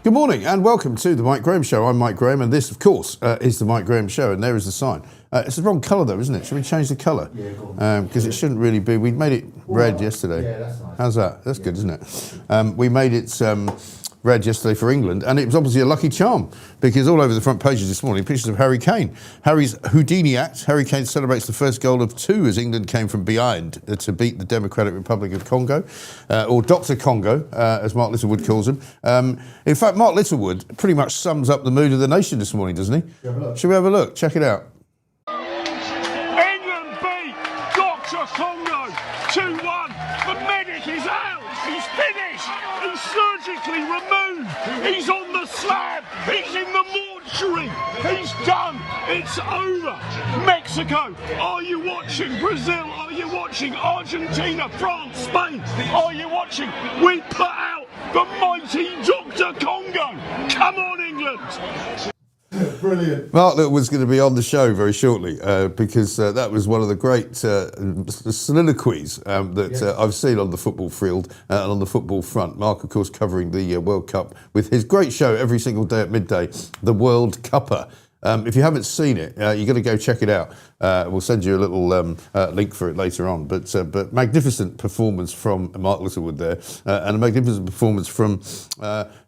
Good morning and welcome to the Mike Graham Show. I'm Mike Graham and this, of course, is the Mike Graham Show, and there is the sign. It's the wrong colour though, isn't it? Should we change the colour? Yeah, go on. Because it shouldn't really be. We made it red yesterday. Yeah, that's nice. How's that? That's good, isn't it? We made it red yesterday for England, and it was obviously a lucky charm because all over the front pages this morning, pictures of Harry Kane. Harry's Houdini act. Harry Kane celebrates the first goal of two as England came from behind to beat the Democratic Republic of Congo, or Dr. Congo, as Mark Littlewood calls him. In fact, Mark Littlewood pretty much sums up the mood of the nation this morning, doesn't he? Should we have a look? Check it out. England beat Dr. Congo 2-1. The medic is out. He's finished. He's surgically removed. He's on the slab. He's in the mortuary. He's done. It's over. Mexico, are you watching? Brazil, are you watching? Argentina, France, Spain, are you watching? We put out the mighty Dr. Congo. Come on, England. Brilliant. Mark Littlewood's going to be on the show very shortly because that was one of the great soliloquies that I've seen on the football field and on the football front. Mark, of course, covering the World Cup with his great show every single day at midday, The World Cupper. If you haven't seen it, you've got to go check it out. We'll send you a little link for it later on. But magnificent performance from Mark Littlewood there, and a magnificent performance from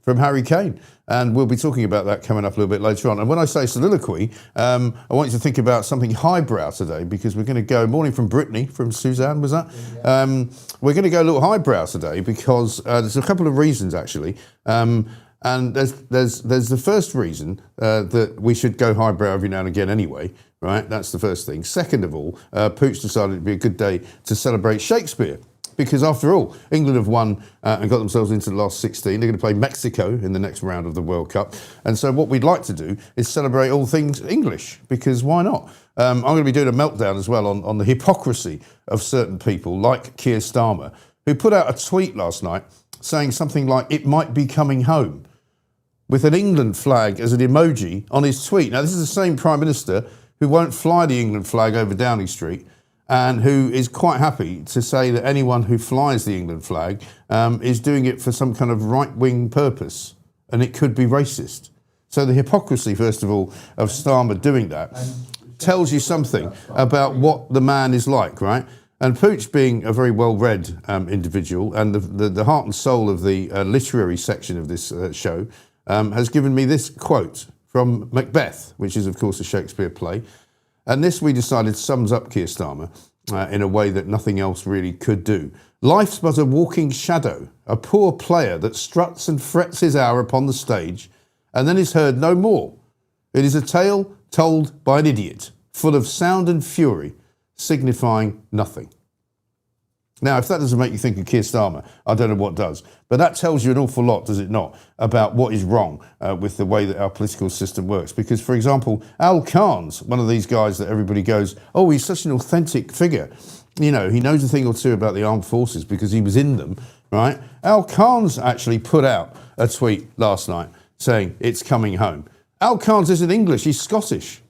Harry Kane. And we'll be talking about that coming up a little bit later on. And when I say soliloquy, I want you to think about something highbrow today, because we're going to go, morning from Brittany, from Suzanne, was that? Yeah. We're going to go a little highbrow today because there's a couple of reasons, actually. And there's the first reason that we should go highbrow every now and again anyway, right? That's the first thing. Second of all, Pooch decided it'd be a good day to celebrate Shakespeare. Because after all, England have won and got themselves into the last 16. They're going to play Mexico in the next round of the World Cup. And so what we'd like to do is celebrate all things English, because why not? I'm going to be doing a meltdown as well on the hypocrisy of certain people like Keir Starmer, who put out a tweet last night saying something like, "It might be coming home," with an England flag as an emoji on his tweet. Now, this is the same Prime Minister who won't fly the England flag over Downing Street, and who is quite happy to say that anyone who flies the England flag is doing it for some kind of right-wing purpose, and it could be racist. So the hypocrisy, first of all, of Starmer doing that tells you something about what the man is like, right? And Pooch, being a very well-read individual and the heart and soul of the literary section of this show, has given me this quote from Macbeth, which is, of course, a Shakespeare play. And this, we decided, sums up Keir Starmer in a way that nothing else really could do. "Life's but a walking shadow, a poor player that struts and frets his hour upon the stage, and then is heard no more. It is a tale told by an idiot, full of sound and fury, signifying nothing." Now, if that doesn't make you think of Keir Starmer, I don't know what does. But that tells you an awful lot, does it not, about what is wrong with the way that our political system works. Because, for example, Al Khan's one of these guys that everybody goes, "Oh, he's such an authentic figure. You know, he knows a thing or two about the armed forces because he was in them," right? Al Khan's actually put out a tweet last night saying, "It's coming home." Al Khan's isn't English, he's Scottish.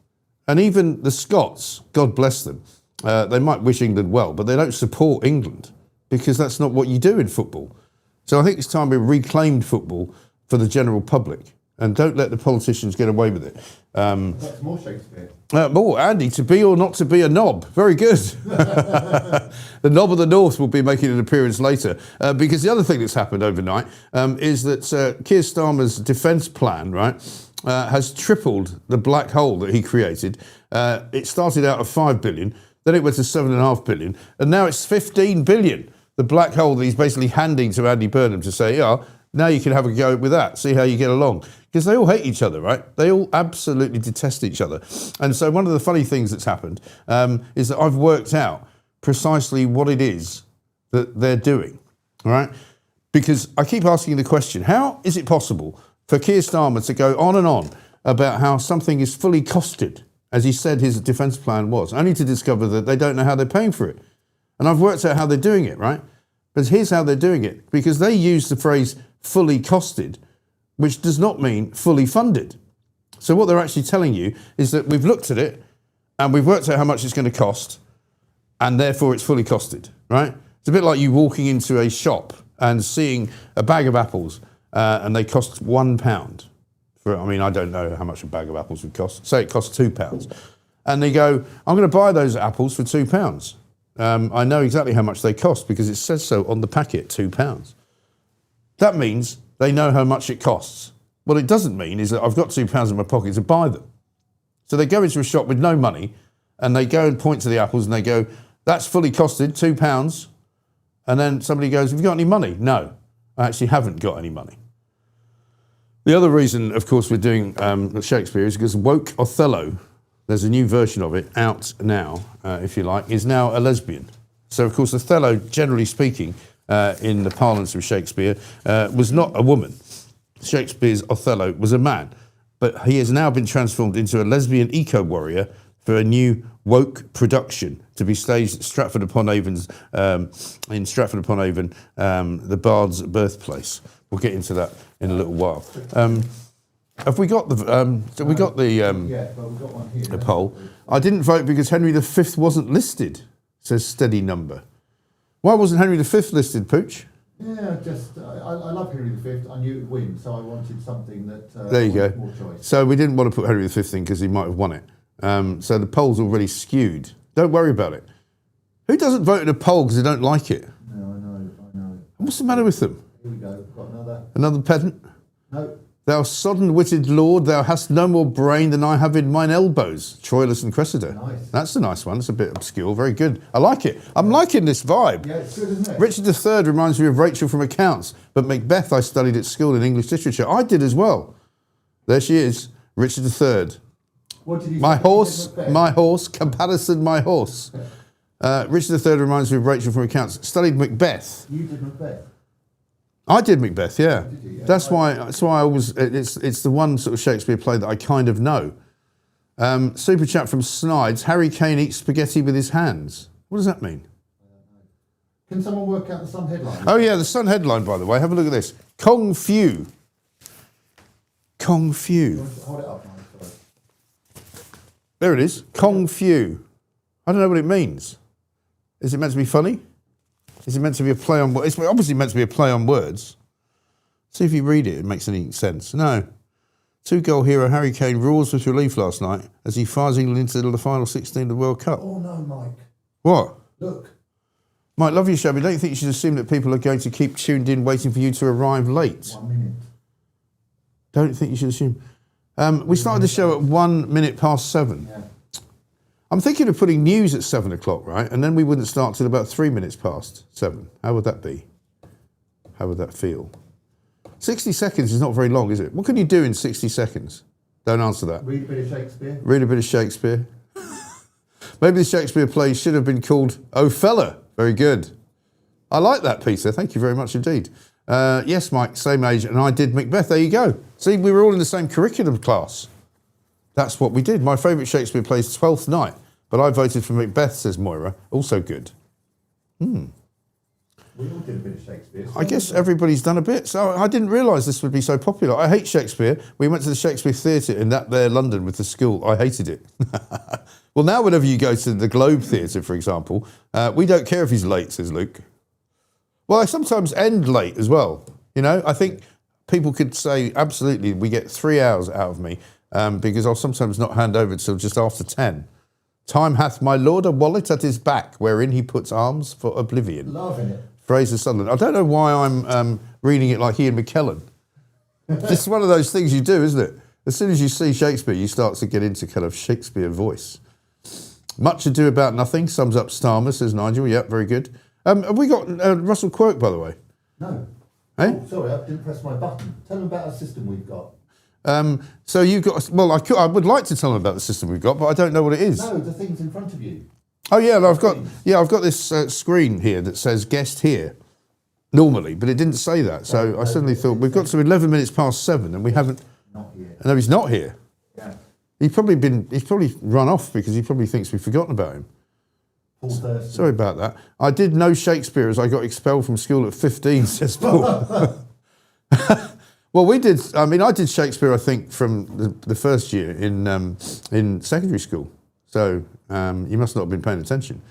And even the Scots, God bless them, they might wish England well, but they don't support England because that's not what you do in football. So I think it's time we reclaimed football for the general public and don't let the politicians get away with it. That's more Shakespeare. More, Andy, to be or not to be a knob. Very good. The knob of the North will be making an appearance later because the other thing that's happened overnight is that Keir Starmer's defence plan, right, has tripled the black hole that he created. It started out at 5 billion. Then it went to 7.5 billion, and now it's 15 billion. The black hole that he's basically handing to Andy Burnham to say, "Yeah, now you can have a go with that, see how you get along." Because they all hate each other, right? They all absolutely detest each other. And so one of the funny things that's happened is that I've worked out precisely what it is that they're doing, right? Because I keep asking the question, how is it possible for Keir Starmer to go on and on about how something is fully costed, as he said his defence plan was, only to discover that they don't know how they're paying for it? And I've worked out how they're doing it, right? But here's how they're doing it, because they use the phrase fully costed, which does not mean fully funded. So what they're actually telling you is that we've looked at it and we've worked out how much it's going to cost, and therefore it's fully costed, right? It's a bit like you walking into a shop and seeing a bag of apples and they cost £1. I mean, I don't know how much a bag of apples would cost. Say it costs £2. And they go, I'm going to buy those apples for £2. I know exactly how much they cost because it says so on the packet, £2. That means they know how much it costs. What it doesn't mean is that I've got £2 in my pocket to buy them. So they go into a shop with no money and they go and point to the apples and they go, that's fully costed, £2. And then somebody goes, have you got any money? No, I actually haven't got any money. The other reason, of course, we're doing Shakespeare is because woke Othello, there's a new version of it out now, if you like, is now a lesbian. So, of course, Othello, generally speaking, in the parlance of Shakespeare, was not a woman. Shakespeare's Othello was a man. But he has now been transformed into a lesbian eco-warrior for a new woke production to be staged at Stratford-upon-Avon's, in Stratford-upon-Avon, the Bard's birthplace. We'll get into that in a little while. Have we got the? We got the. Yeah, but we've got one here. The poll. I didn't vote because Henry V wasn't listed. Says steady number. Why wasn't Henry V listed, Pooch? Yeah, just I love Henry V. I knew it would win, so I wanted something that. There you go. More choice. So we didn't want to put Henry V in because he might have won it. So the poll's already skewed. Don't worry about it. Who doesn't vote in a poll because they don't like it? No, I know. What's the matter with them? Here we go. Got another. Another pedant? No. Thou sodden-witted lord, thou hast no more brain than I have in mine elbows. Troilus and Cressida. Nice. That's a nice one. It's a bit obscure. Very good. I like it. I'm liking this vibe. Yeah, it's good, isn't it? Richard III reminds me of Rachel from Accounts, but Macbeth I studied at school in English literature. I did as well. There she is, Richard III. What did you My say? horse, comparison my horse. Richard III reminds me of Rachel from Accounts. Studied Macbeth. You did Macbeth. I did Macbeth, yeah. Did you? Yeah. That's why I always, it's the one sort of Shakespeare play that I kind of know. Super chat from Snides, Harry Kane eats spaghetti with his hands. What does that mean? Can someone work out the Sun headline? Oh yeah, the Sun headline, by the way. Have a look at this. Kong Few. Kong Few. Hold it up, Mike. Sorry. There it is. Kong Few. I don't know what it means. Is it meant to be funny? Is it meant to be a play on words? It's obviously meant to be a play on words. See if you read it, it makes any sense. No. Two-goal hero Harry Kane roars with relief last night as he fires England into the final 16 of the World Cup. Oh no, Mike. What? Look. Mike, love your show, but don't you think you should assume that people are going to keep tuned in waiting for you to arrive late? 1 minute. Don't think you should assume. We started the show at 1 minute past 7. Yeah. I'm thinking of putting news at 7 o'clock, right? And then we wouldn't start till about 3 minutes past 7. How would that be? How would that feel? 60 seconds is not very long, is it? What can you do in 60 seconds? Don't answer that. Read a bit of Shakespeare. Read a bit of Shakespeare. Maybe the Shakespeare play should have been called Othello. Very good. I like that, Peter. Thank you very much indeed. Yes, Mike, same age, and I did Macbeth. There you go. See, we were all in the same curriculum class. That's what we did. My favourite Shakespeare play is Twelfth Night, but I voted for Macbeth, says Moira. Also good. We all did a bit of Shakespeare. I guess everybody's done a bit. So I didn't realise this would be so popular. I hate Shakespeare. We went to the Shakespeare Theatre in that there London with the school. I hated it. Well, now whenever you go to the Globe Theatre, for example, we don't care if he's late, says Luke. Well, I sometimes end late as well. You know, I think people could say, absolutely, we get 3 hours out of me because I'll sometimes not hand over till just after 10. Time hath my lord a wallet at his back, wherein he puts arms for oblivion. Loving it. Fraser Sutherland. I don't know why I'm reading it like Ian McKellen. It's one of those things you do, isn't it? As soon as you see Shakespeare, you start to get into kind of Shakespeare voice. Much ado about nothing, sums up Starmer, says Nigel. Yep, very good. Have we got Russell Quirk, by the way? No. Hey? Oh, sorry, I didn't press my button. Tell them about our system we've got. So you've got, well, I would like to tell them about the system we've got, but I don't know what it is. No, the thing's in front of you. Oh yeah, no, I've got this screen here that says guest here, normally, but it didn't say that. So I suddenly thought we've got to 11 minutes past 7 and we haven't. Not here. No, he's not here. Yeah. He's probably run off because he probably thinks we've forgotten about him. Paul Thurston. Sorry about that. I did know Shakespeare as I got expelled from school at 15, says Paul. Well, I did Shakespeare, I think, from the first year in secondary school. So you must not have been paying attention.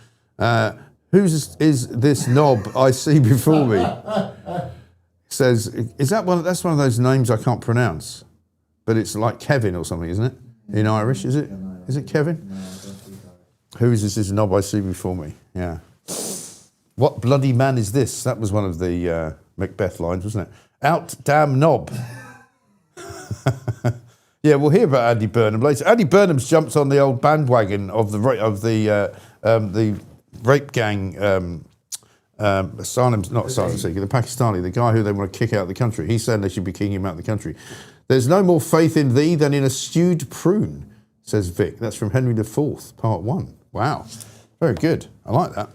Whose is this knob I see before me? says, is that one? That's one of those names I can't pronounce, but it's like Kevin or something, isn't it? In Irish, is it? Is it Kevin? No, I don't think so. Who is this knob I see before me? Yeah. What bloody man is this? That was one of the Macbeth lines, wasn't it? Out damn knob. Yeah, we'll hear about Andy Burnham later. Andy Burnham's jumped on the old bandwagon of the rape gang. Asylum, not asylum seeker, the Pakistani, the guy who they want to kick out of the country. He's saying they should be kicking him out of the country. There's no more faith in thee than in a stewed prune, says Vic. That's from Henry IV, part 1. Wow, very good. I like that.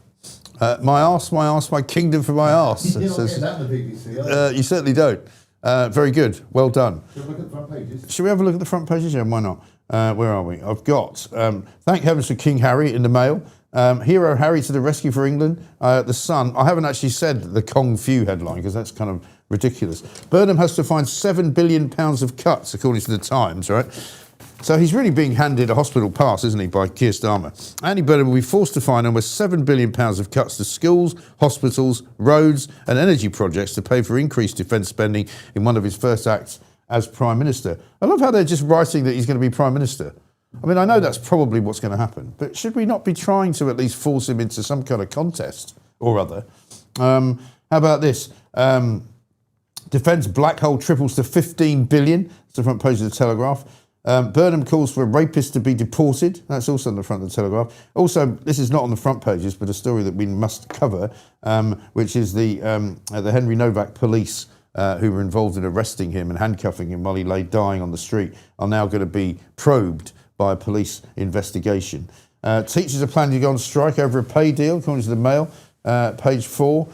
My arse, my kingdom for my arse. You don't get that in the BBC, are You certainly don't. Very good. Well done. Should we look at the front pages? Should we have a look at the front pages? Yeah, why not? Where are we? I've got, thank heavens for King Harry in the mail. Hero Harry to the rescue for England. The Sun. I haven't actually said the Kong Few headline because that's kind of ridiculous. Burnham has to find £7 billion of cuts, according to the Times, right? So he's really being handed a hospital pass, isn't he, by Keir Starmer. Andy Burnham will be forced to find almost £7 billion of cuts to schools, hospitals, roads and energy projects to pay for increased defence spending in one of his first acts as Prime Minister. I love how they're just writing that he's going to be Prime Minister. I mean, I know that's probably what's going to happen, but should we not be trying to at least force him into some kind of contest or other? How about this? Defence black hole triples to 15 billion. It's the front page of the Telegraph. Burnham calls for rapists to be deported. That's also on the front of the Telegraph. Also, this is not on the front pages, but a story that we must cover, which is the Henry Novak police who were involved in arresting him and handcuffing him while he lay dying on the street are now going to be probed by a police investigation. Teachers are planning to go on strike over a pay deal, according to the Mail, page 4.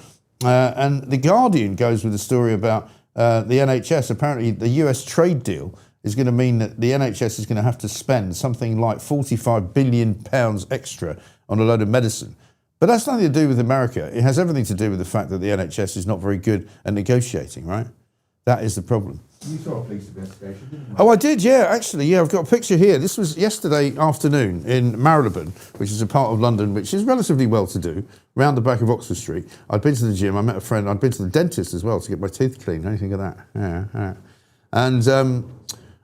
And The Guardian goes with a story about the NHS. Apparently, the US trade deal is going to mean that the NHS is going to have to spend something like £45 billion extra on a load of medicine. But that's nothing to do with America. It has everything to do with the fact that the NHS is not very good at negotiating, right? That is the problem. You saw a police investigation, didn't you? Oh, I did, yeah, actually, yeah. I've got a picture here. This was yesterday afternoon in Marylebone, which is a part of London which is relatively well-to-do, round the back of Oxford Street. I'd been to the gym, I met a friend, I'd been to the dentist as well to get my teeth cleaned, anything of that. Yeah. And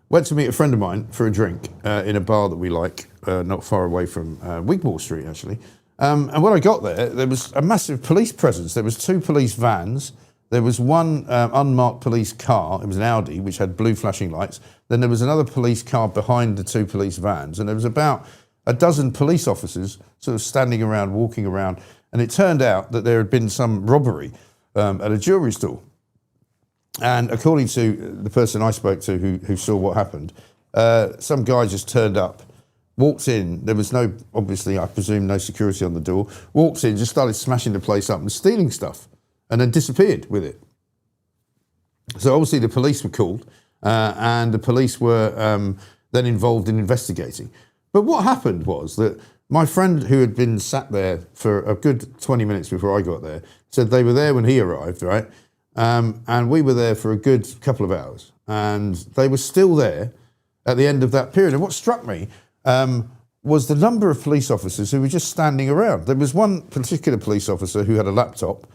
went to meet a friend of mine for a drink in a bar that we like, not far away from Wigmore Street, actually. And when I got there, there was a massive police presence. There was 2 police vans. There was one unmarked police car. It was an Audi, which had blue flashing lights. Then there was another police car behind the 2 police vans. And there was about a dozen police officers sort of standing around, walking around. And it turned out that there had been some robbery at a jewellery store. And according to the person I spoke to who saw what happened, some guy just turned up, walked in. There was no, obviously, I presume, no security on the door. Walked in, just started smashing the place up and stealing stuff, and then disappeared with it. So obviously the police were called, and the police were then involved in investigating. But what happened was that my friend, who had been sat there for a good 20 minutes before I got there, said they were there when he arrived, right? And we were there for a good couple of hours, and they were still there at the end of that period. And what struck me was the number of police officers who were just standing around. There was one particular police officer who had a laptop,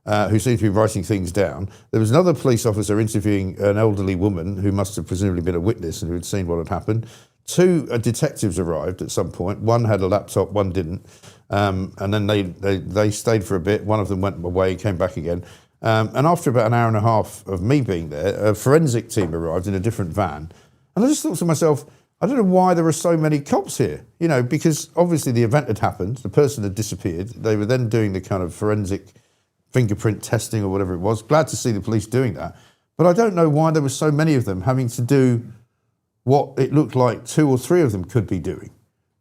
who seemed to be writing things down. There was another police officer interviewing an elderly woman who must have presumably been a witness and who had seen what had happened. 2 detectives arrived at some point. One had a laptop, one didn't. And then they stayed for a bit. One of them went away, came back again. And after about an hour and a half of me being there, a forensic team arrived in a different van. And I just thought to myself, I don't know why there are so many cops here, you know, because obviously the event had happened, the person had disappeared. They were then doing the kind of forensic fingerprint testing or whatever it was. Glad to see the police doing that. But I don't know why there were so many of them having to do what it looked like 2 or 3 of them could be doing,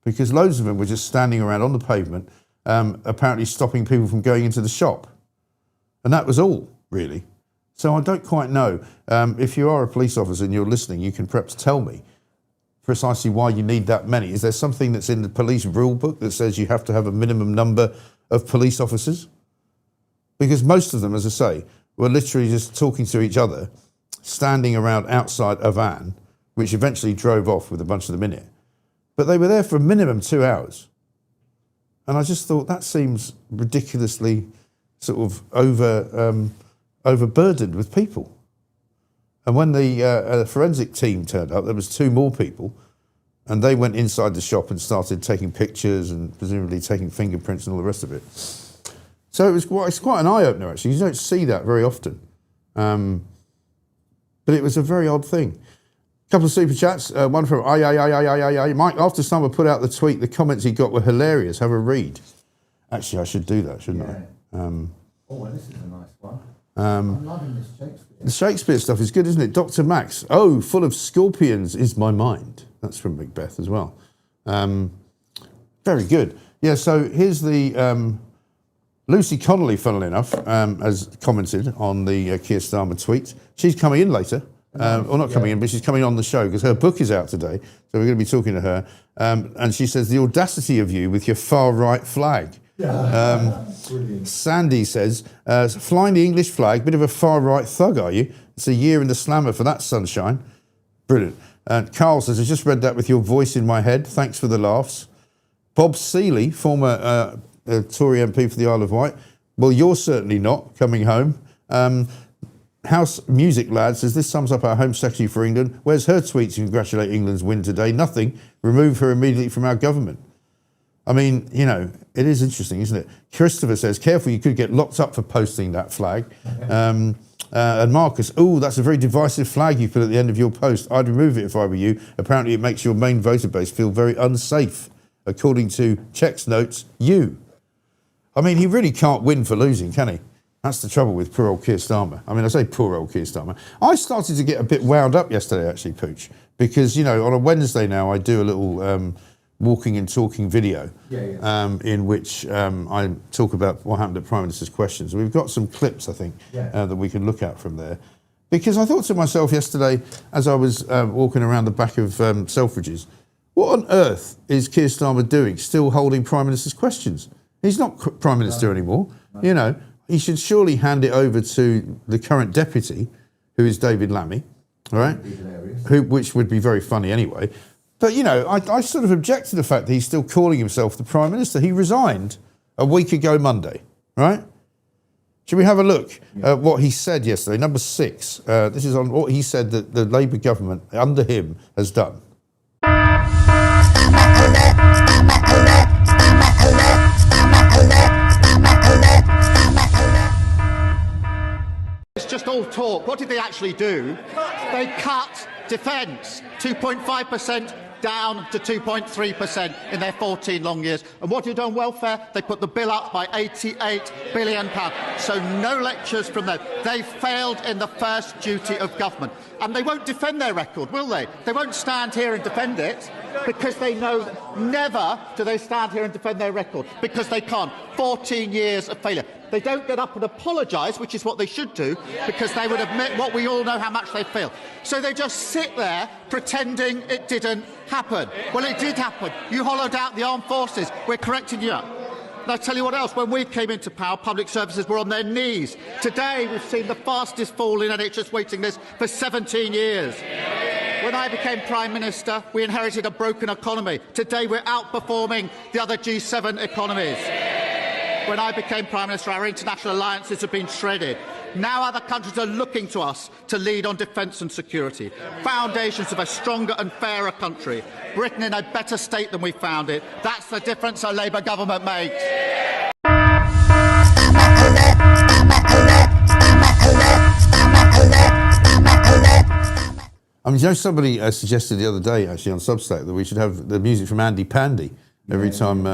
because loads of them were just standing around on the pavement, apparently stopping people from going into the shop. And that was all, really. So I don't quite know. If you are a police officer and you're listening, you can perhaps tell me precisely why you need that many. Is there something that's in the police rule book that says you have to have a minimum number of police officers? Because most of them, as I say, were literally just talking to each other, standing around outside a van, which eventually drove off with a bunch of them in it. But they were there for a minimum 2 hours. And I just thought that seems ridiculously sort of overburdened with people. And when the forensic team turned up, there was 2 more people, and they went inside the shop and started taking pictures and presumably taking fingerprints and all the rest of it. So it's quite an eye-opener, actually. You don't see that very often. But it was a very odd thing. A couple of super chats. One from Mike. After Starmer put out the tweet, the comments he got were hilarious. Have a read. Actually, I should do that, shouldn't I? Well, this is a nice one. I'm loving this Shakespeare. The Shakespeare stuff is good, isn't it? Dr. Max. Oh, full of scorpions is my mind. That's from Macbeth as well. Very good. Yeah, so here's the... Lucy Connolly, funnily enough, has commented on the Keir Starmer tweet. She's coming in later. Or not coming in, but she's coming on the show because her book is out today. So we're going to be talking to her. And she says, the audacity of you with your far-right flag. Brilliant. Sandy says, flying the English flag, bit of a far-right thug, are you? It's a year in the slammer for that sunshine. Brilliant. And Carl says, I just read that with your voice in my head. Thanks for the laughs. Bob Seeley, former Tory MP for the Isle of Wight. Well, you're certainly not coming home. House Music Lad says, this sums up our Home Secretary for England. Where's her tweet to congratulate England's win today? Nothing. Remove her immediately from our government. I mean, you know, it is interesting, isn't it? Christopher says, careful, you could get locked up for posting that flag. And Marcus, that's a very divisive flag you put at the end of your post. I'd remove it if I were you. Apparently it makes your main voter base feel very unsafe. According to Check's notes, you. I mean, he really can't win for losing, can he? That's the trouble with poor old Keir Starmer. I mean, I say poor old Keir Starmer. I started to get a bit wound up yesterday, actually, Pooch, because, you know, on a Wednesday now I do a little walking and talking video in which I talk about what happened at Prime Minister's Questions. We've got some clips, I think, that we can look at from there. Because I thought to myself yesterday, as I was walking around the back of Selfridges, what on earth is Keir Starmer doing, still holding Prime Minister's Questions? He's not Prime Minister anymore. No. You know, he should surely hand it over to the current deputy, who is David Lammy, all right? Which would be very funny anyway. But, you know, I sort of object to the fact that he's still calling himself the Prime Minister. He resigned a week ago Monday, right? Should we have a look at what he said yesterday? Number 6. This is on what he said that the Labour government under him has done. It's just all talk. What did they actually do? They cut defence 2.5% down to 2.3% in their 14 long years. And what did on welfare? They put the bill up by £88 billion. So no lectures from them. They failed in the first duty of government. And they won't defend their record, will they? They won't stand here and defend it because they know never do they stand here and defend their record because they can't. 14 years of failure. They don't get up and apologise, which is what they should do, because they would admit what we all know how much they failed. So they just sit there pretending it didn't happen. Well, it did happen. You hollowed out the armed forces. We're correcting you. And I tell you what else, when we came into power, public services were on their knees. Today, we've seen the fastest fall in NHS waiting lists for 17 years. When I became Prime Minister, we inherited a broken economy. Today, we're outperforming the other G7 economies. When I became Prime Minister, our international alliances have been shredded. Now other countries are looking to us to lead on defence and security. Foundations of a stronger and fairer country. Britain in a better state than we found it. That's the difference a Labour government makes. I mean, you know, somebody suggested the other day, actually, on Substack, that we should have the music from Andy Pandy every time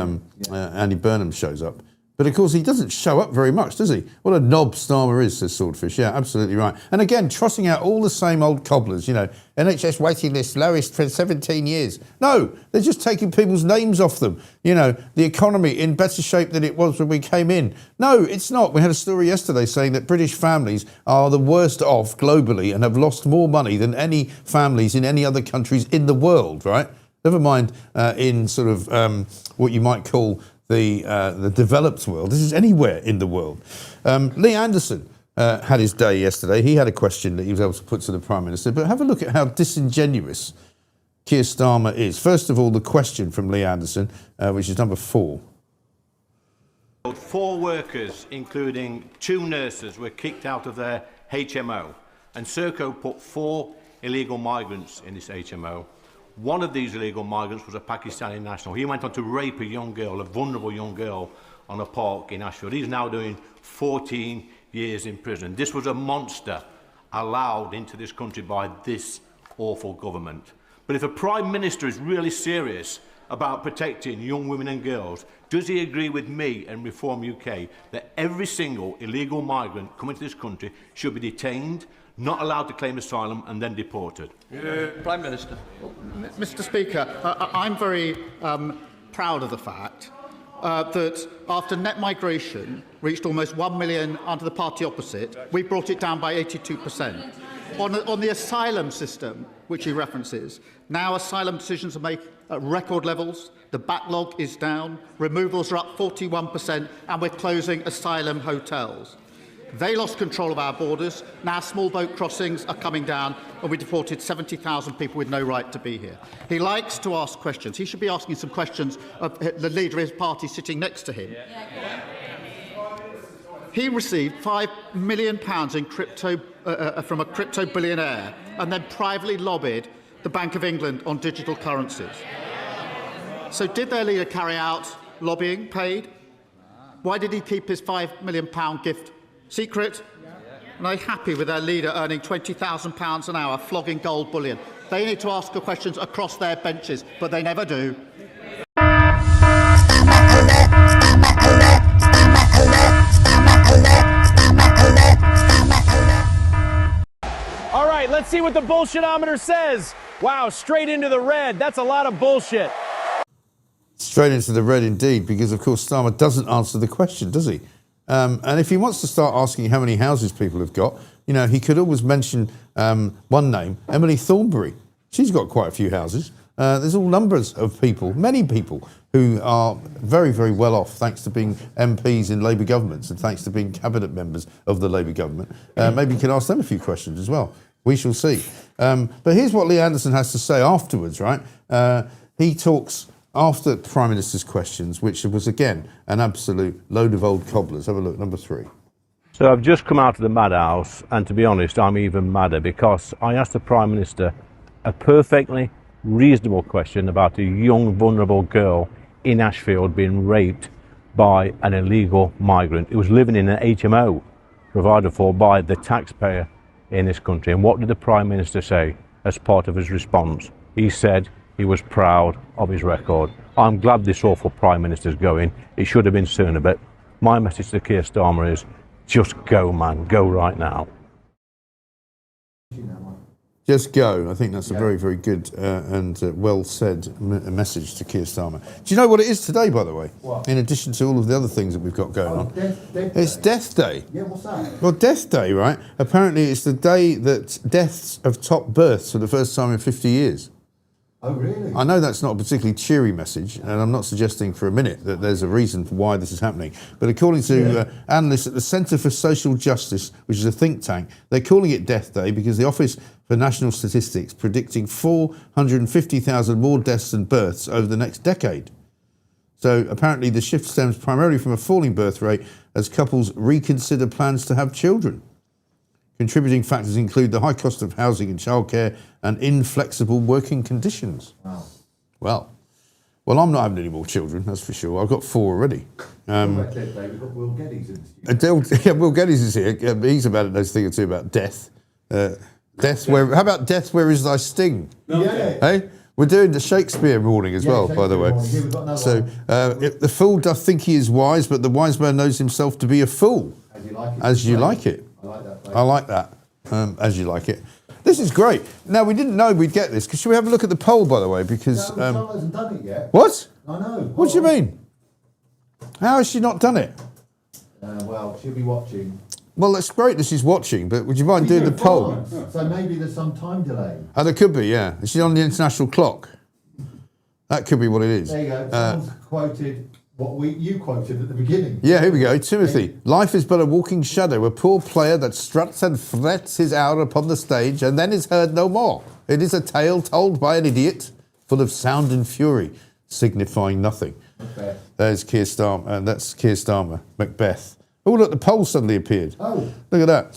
Andy Burnham shows up. But of course, he doesn't show up very much, does he? What a knob Starmer is, says Swordfish. Yeah, absolutely right. And again, trotting out all the same old cobblers, you know, NHS waiting list lowest for 17 years. No, they're just taking people's names off them. You know, the economy in better shape than it was when we came in. No, it's not. We had a story yesterday saying that British families are the worst off globally and have lost more money than any families in any other countries in the world, right? Never mind in sort of what you might call the developed world. This is anywhere in the world. Lee Anderson had his day yesterday. He had a question that he was able to put to the Prime Minister. But have a look at how disingenuous Keir Starmer is. First of all, the question from Lee Anderson, which is number 4. 4 workers, including 2 nurses, were kicked out of their HMO, and Serco put 4 illegal migrants in this HMO. One of these illegal migrants was a Pakistani national. He went on to rape a young girl, a vulnerable young girl, on a park in Ashfield. He's now doing 14 years in prison. This was a monster allowed into this country by this awful government. But if a Prime Minister is really serious about protecting young women and girls, does he agree with me and Reform UK that every single illegal migrant coming to this country should be detained, not allowed to claim asylum and then deported? Prime Minister. Mr. Speaker, I'm very proud of the fact that after net migration reached almost 1 million under the party opposite, we brought it down by 82%. On the asylum system, which he references, now asylum decisions are made at record levels, the backlog is down, removals are up 41%, and we're closing asylum hotels. They lost control of our borders. Now small boat crossings are coming down, and we deported 70,000 people with no right to be here. He likes to ask questions. He should be asking some questions of the leader of his party sitting next to him. He received £5 million in crypto from a crypto billionaire and then privately lobbied the Bank of England on digital currencies. So did their leader carry out lobbying paid? Why did he keep his £5 million gift secret? And are they happy with their leader earning £20,000 an hour flogging gold bullion? They need to ask the questions across their benches, but they never do. All right, let's see what the bullshitometer says. Wow, straight into the red. That's a lot of bullshit. Straight into the red indeed, because of course Starmer doesn't answer the question, does he? And if he wants to start asking how many houses people have got, you know, he could always mention one name, Emily Thornberry. She's got quite a few houses. There's all numbers of people, many people, who are very, very well off thanks to being MPs in Labour governments and thanks to being cabinet members of the Labour government. Maybe you can ask them a few questions as well. We shall see. But here's what Lee Anderson has to say afterwards, right? He talks after the Prime Minister's questions, which was, again, an absolute load of old cobblers. Have a look, number 3. So I've just come out of the madhouse, and to be honest, I'm even madder because I asked the Prime Minister a perfectly reasonable question about a young, vulnerable girl in Ashfield being raped by an illegal migrant who was living in an HMO provided for by the taxpayer in this country. And what did the Prime Minister say as part of his response? He said he was proud of his record. I'm glad this awful Prime Minister's going. It should have been sooner, but my message to Keir Starmer is just go, man. Go right now. Just go. I think that's a very, very good and well said message to Keir Starmer. Do you know what it is today, by the way? What? In addition to all of the other things that we've got going on. It's Death Day. Yeah, what's that? Well, Death Day, right? Apparently it's the day that deaths have topped births for the first time in 50 years. Oh, really? I know that's not a particularly cheery message, and I'm not suggesting for a minute that there's a reason for why this is happening. But according to analysts at the Centre for Social Justice, which is a think tank, they're calling it Death Day because the Office for National Statistics predicting 450,000 more deaths than births over the next decade. So apparently the shift stems primarily from a falling birth rate as couples reconsider plans to have children. Contributing factors include the high cost of housing and childcare and inflexible working conditions. Wow. Well, I'm not having any more children, that's for sure. I've got 4 already. We've got Will Geddes in the studio. Will Geddes is here. He's about to know a thing or two about death. How about death, where is thy sting? Yeah. Hey? We're doing the Shakespeare morning as well, by the way. Here we've got another So, one. the fool doth think he is wise, but the wise man knows himself to be a fool. As you like it. As you like it. I like that. I like that. As you like it. This is great. Now, we didn't know we'd get this. Should we have a look at the poll, by the way? Because... No, hasn't done it yet. What? I know. What do you mean? How has she not done it? Well, she'll be watching. Well, that's great that she's watching, but would you mind doing the poll? So maybe there's some time delay. Oh, there could be, yeah. Is she on the international clock? That could be what it is. There you go. Someone's quoted what you quoted at the beginning. Yeah, here we go. Timothy. Life is but a walking shadow, a poor player that struts and frets his hour upon the stage and then is heard no more. It is a tale told by an idiot, full of sound and fury, signifying nothing. Macbeth. There's Keir Starmer, and that's Keir Starmer, Macbeth. Oh, look, the poll suddenly appeared. Oh. Look at that.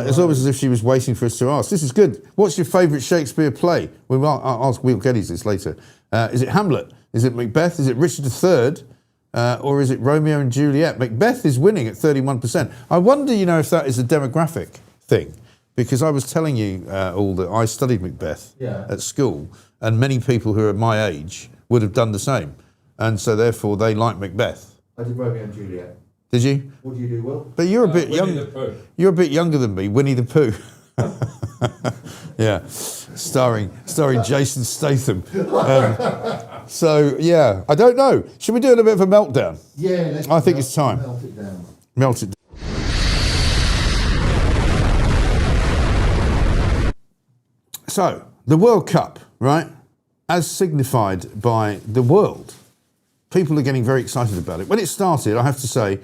It's almost as if she was waiting for us to ask. This is good. What's your favourite Shakespeare play? I'll ask Will Geddes this later. Is it Hamlet? Is it Macbeth? Is it Richard III? Or is it Romeo and Juliet? Macbeth is winning at 31%. I wonder, if that is a demographic thing. Because I was telling you all that I studied Macbeth at school, and many people who are my age would have done the same. And so therefore they like Macbeth. I did Romeo and Juliet. Did you? What do you do, Will? But you're a bit young. You're a bit younger than me, Winnie the Pooh. Yeah, starring Jason Statham. So yeah, I don't know. Should we do a little bit of a meltdown? Yeah, I think it's time. Melt it down. Melt it down. So the World Cup, right? As signified by the world, people are getting very excited about it. When it started, I have to say,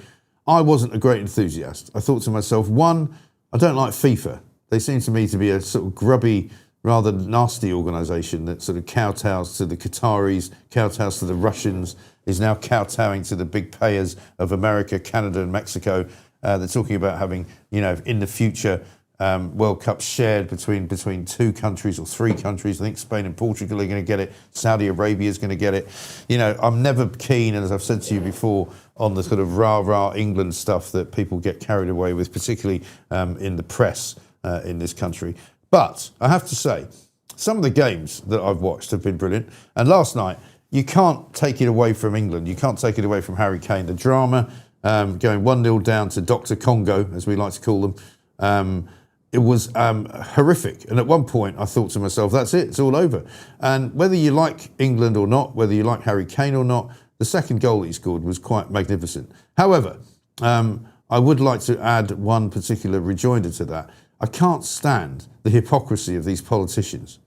I wasn't a great enthusiast. I thought to myself, one, I don't like FIFA. They seem to me to be a sort of grubby, rather nasty organisation that sort of kowtows to the Qataris, kowtows to the Russians, is now kowtowing to the big payers of America, Canada and Mexico. They're talking about having, in the future, World Cup shared between two countries or three countries. I think Spain and Portugal are going to get it. Saudi Arabia is going to get it. I'm never keen, and as I've said to you before, on the sort of rah-rah England stuff that people get carried away with, particularly in the press in this country. But I have to say, some of the games that I've watched have been brilliant. And last night, you can't take it away from England. You can't take it away from Harry Kane. The drama, going 1-0 down to Dr. Congo, as we like to call them, it was horrific. And at one point, I thought to myself, that's it, it's all over. And whether you like England or not, whether you like Harry Kane or not, the second goal he scored was quite magnificent. However, I would like to add one particular rejoinder to that. I can't stand the hypocrisy of these politicians.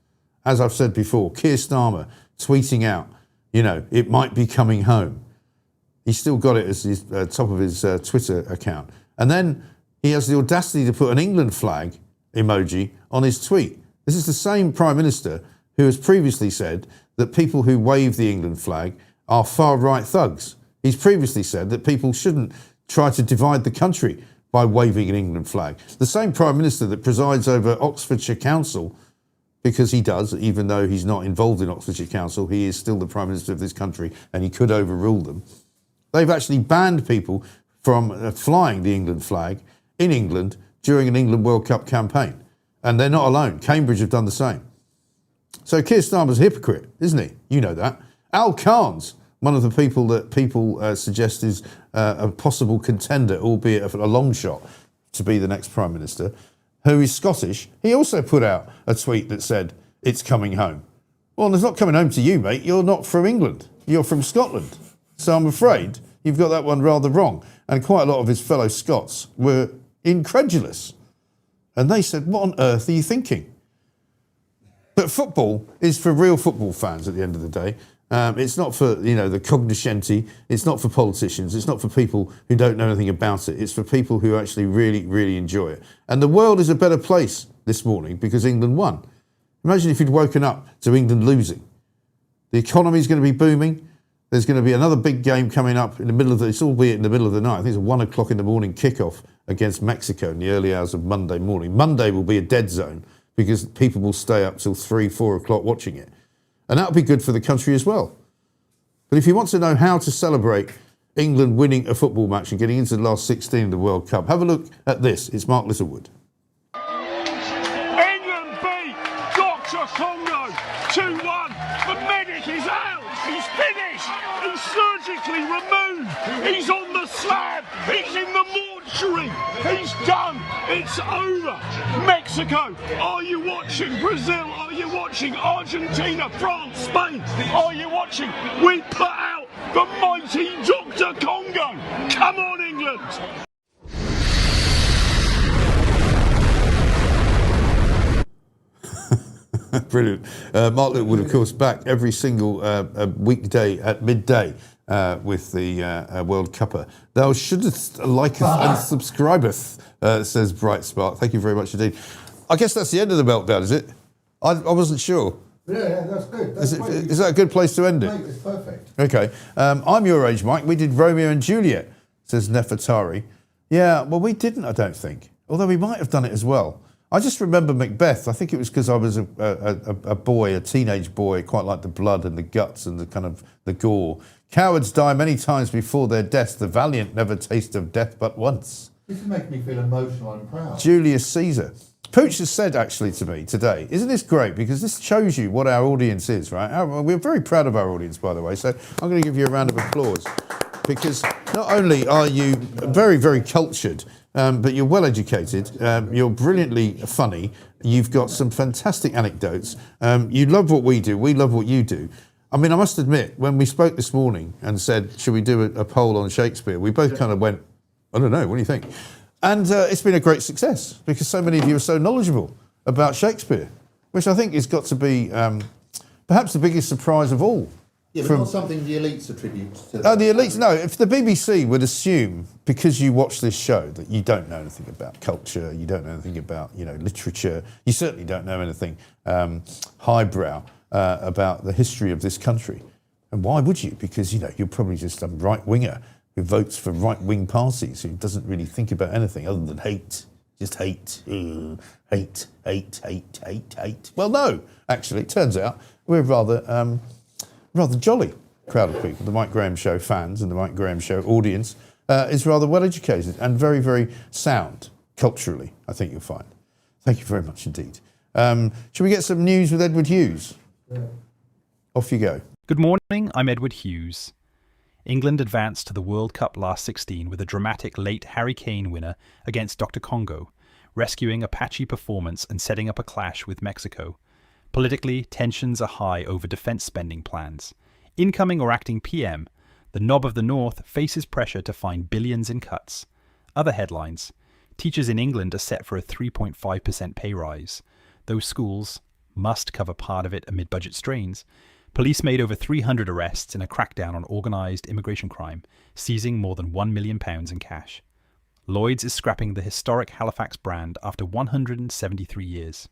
As I've said before, Keir Starmer tweeting out, it might be coming home. He's still got it as his top of his Twitter account. And then he has the audacity to put an England flag emoji on his tweet. This is the same Prime Minister who has previously said that people who wave the England flag are far-right thugs. He's previously said that people shouldn't try to divide the country by waving an England flag. The same Prime Minister that presides over Oxfordshire Council, because he does, even though he's not involved in Oxfordshire Council, he is still the Prime Minister of this country and he could overrule them. They've actually banned people from flying the England flag in England during an England World Cup campaign. And they're not alone. Cambridge have done the same. So Keir Starmer's a hypocrite, isn't he? You know that. Al Khan's one of the people that people suggest is a possible contender, albeit a long shot, to be the next Prime Minister, who is Scottish. He also put out a tweet that said, it's coming home. Well, it's not coming home to you, mate. You're not from England. You're from Scotland. So I'm afraid you've got that one rather wrong. And quite a lot of his fellow Scots were incredulous. And they said, what on earth are you thinking? But football is for real football fans at the end of the day. It's not for, the cognoscenti. It's not for politicians. It's not for people who don't know anything about it. It's for people who actually really, really enjoy it. And the world is a better place this morning because England won. Imagine if you'd woken up to England losing. The economy's going to be booming. There's going to be another big game coming up in the middle of it's albeit in the middle of the night. I think it's a 1 o'clock in the morning kickoff against Mexico in the early hours of Monday morning. Monday will be a dead zone because people will stay up till 3, 4 o'clock watching it. And that'll be good for the country as well. But if you want to know how to celebrate England winning a football match and getting into the last 16 of the World Cup, have a look at this. It's Mark Littlewood. England beat Dr. Congo 2-1. The medic is out. He's finished. He's surgically removed. He's on the slab. He's in the mortuary. He's done. It's over. Mexico, are you watching? Brazil, are you watching? Argentina, France, Spain, are you watching? We put out the mighty Dr. Congo. Come on, England. Brilliant. Mark Littlewood, of course, back every single weekday at midday with the World Cupper. Thou shouldst liketh and subscribeth, says Bright Spark. Thank you very much indeed. I guess that's the end of the meltdown, is it? I wasn't sure. Yeah, that's good. That's great. Is that a good place to end it? Mate, it's perfect. Okay. I'm your age, Mike. We did Romeo and Juliet, says Nefertari. Yeah, well, we didn't, I don't think. Although we might have done it as well. I just remember Macbeth. I think it was because I was a boy, a teenage boy, quite like the blood and the guts and the kind of the gore. Cowards die many times before their deaths. The valiant never taste of death but once. This is making me feel emotional and proud. Julius Caesar. Pooch has said actually to me today, isn't this great? Because this shows you what our audience is, right? We're very proud of our audience, by the way. So I'm going to give you a round of applause. Because not only are you very, very cultured, but you're well educated, you're brilliantly funny, you've got some fantastic anecdotes, you love what we do, we love what you do. I mean, I must admit, when we spoke this morning and said, should we do a poll on Shakespeare, we both kind of went, I don't know, what do you think? And it's been a great success because so many of you are so knowledgeable about Shakespeare, which I think has got to be perhaps the biggest surprise of all. Yeah, but not something the elites attribute to. The elites, no. If the BBC would assume, because you watch this show, that you don't know anything about culture, you don't know anything about, literature, you certainly don't know anything highbrow about the history of this country. And why would you? Because, you're probably just some right-winger who votes for right-wing parties, who doesn't really think about anything other than hate. Just hate. Hate. Well, no. Actually, it turns out we're rather jolly crowd of people. The Mike Graham Show fans and the Mike Graham Show audience is rather well educated and very, very sound culturally, I think you'll find. Thank you very much indeed. Shall we get some news with Edward Hughes? Yeah. Off you go. Good morning, I'm Edward Hughes. England advanced to the World Cup last 16 with a dramatic late Harry Kane winner against Dr. Congo, rescuing a patchy performance and setting up a clash with Mexico. Politically, tensions are high over defence spending plans. Incoming or acting PM, the knob of the North faces pressure to find billions in cuts. Other headlines. Teachers in England are set for a 3.5% pay rise. Those schools must cover part of it amid budget strains. Police made over 300 arrests in a crackdown on organised immigration crime, seizing more than £1 million in cash. Lloyds is scrapping the historic Halifax brand after 173 years.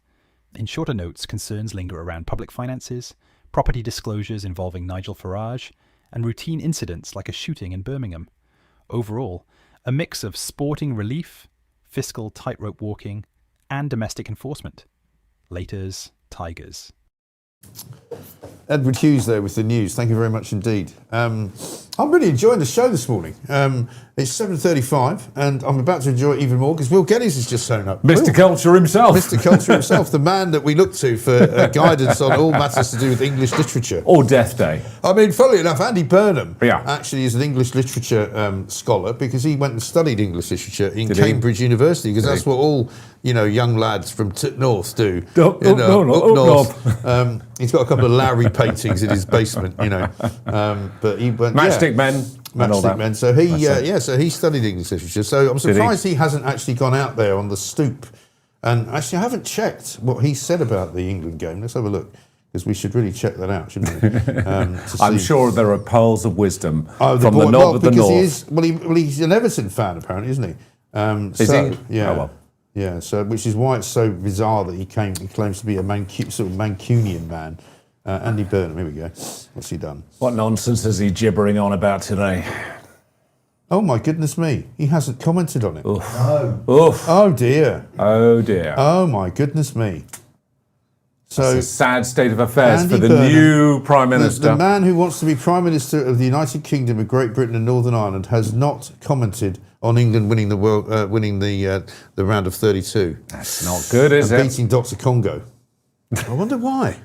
In shorter notes, concerns linger around public finances, property disclosures involving Nigel Farage, and routine incidents like a shooting in Birmingham. Overall, a mix of sporting relief, fiscal tightrope walking, and domestic enforcement. Laters, tigers. Edward Hughes there with the news. Thank you very much indeed. I'm really enjoying the show this morning. It's 7:35 and I'm about to enjoy it even more because Will Geddes has just shown up. Mr. Culture himself. Mr. Culture himself, the man that we look to for guidance on all matters to do with English literature. Or Death Day. I mean, funnily enough, Andy Burnham Yeah. actually is an English literature scholar because he went and studied English literature in Cambridge University because that's what all, young lads from North do. Up north. He's got a couple of Lowry paintings in his basement, but he went... Matchstick Men. Matchstick Men. So he studied English literature. So I'm surprised he hasn't actually gone out there on the stoop. And actually, I haven't checked what he said about the England game. Let's have a look, because we should really check that out, shouldn't we? I'm sure there are pearls of wisdom from the knob of the North. He's an Everton fan, apparently, isn't he? Is he? Yeah. Oh, well. Yeah, so which is why it's so bizarre that he claims to be a sort of Mancunian man. Andy Burnham, here we go. What's he done? What nonsense is he gibbering on about today? Oh my goodness me, he hasn't commented on it. Oof. No. Oof. Oh dear. Oh dear. Oh my goodness me. So it's a sad state of affairs Andy for the Burnham, new Prime Minister. The man who wants to be Prime Minister of the United Kingdom of Great Britain and Northern Ireland has not commented on England winning the round of 32. That's not good, is it? Beating Dr. Congo. I wonder why.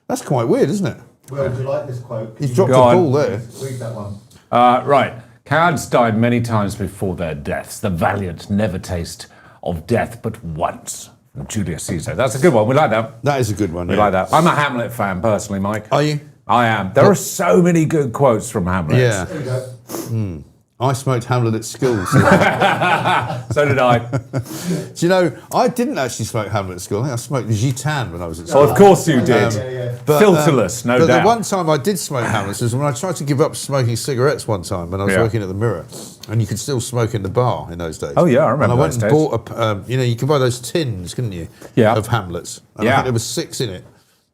That's quite weird, isn't it? Well, do you like this quote? He's dropped a ball there. Read that one. Right. Cowards died many times before their deaths. The valiant never taste of death but once. From Julius Caesar. That's a good one. We like that. That is a good one. We like that. I'm a Hamlet fan, personally, Mike. Are you? I am. There are so many good quotes from Hamlet. Yeah. There you go. I smoked Hamlet at school. So. So did I. Do you know, I didn't actually smoke Hamlet at school. I think I smoked Gitane when I was at school. Oh, of course you did. But, Filterless, no doubt. But the one time I did smoke Hamlet was when I tried to give up smoking cigarettes one time when I was working at the Mirror. And you could still smoke in the bar in those days. Oh, yeah, I remember And I went those and days. bought you could buy those tins, couldn't you? Yeah. Of Hamlets. And I think there was 6 in it.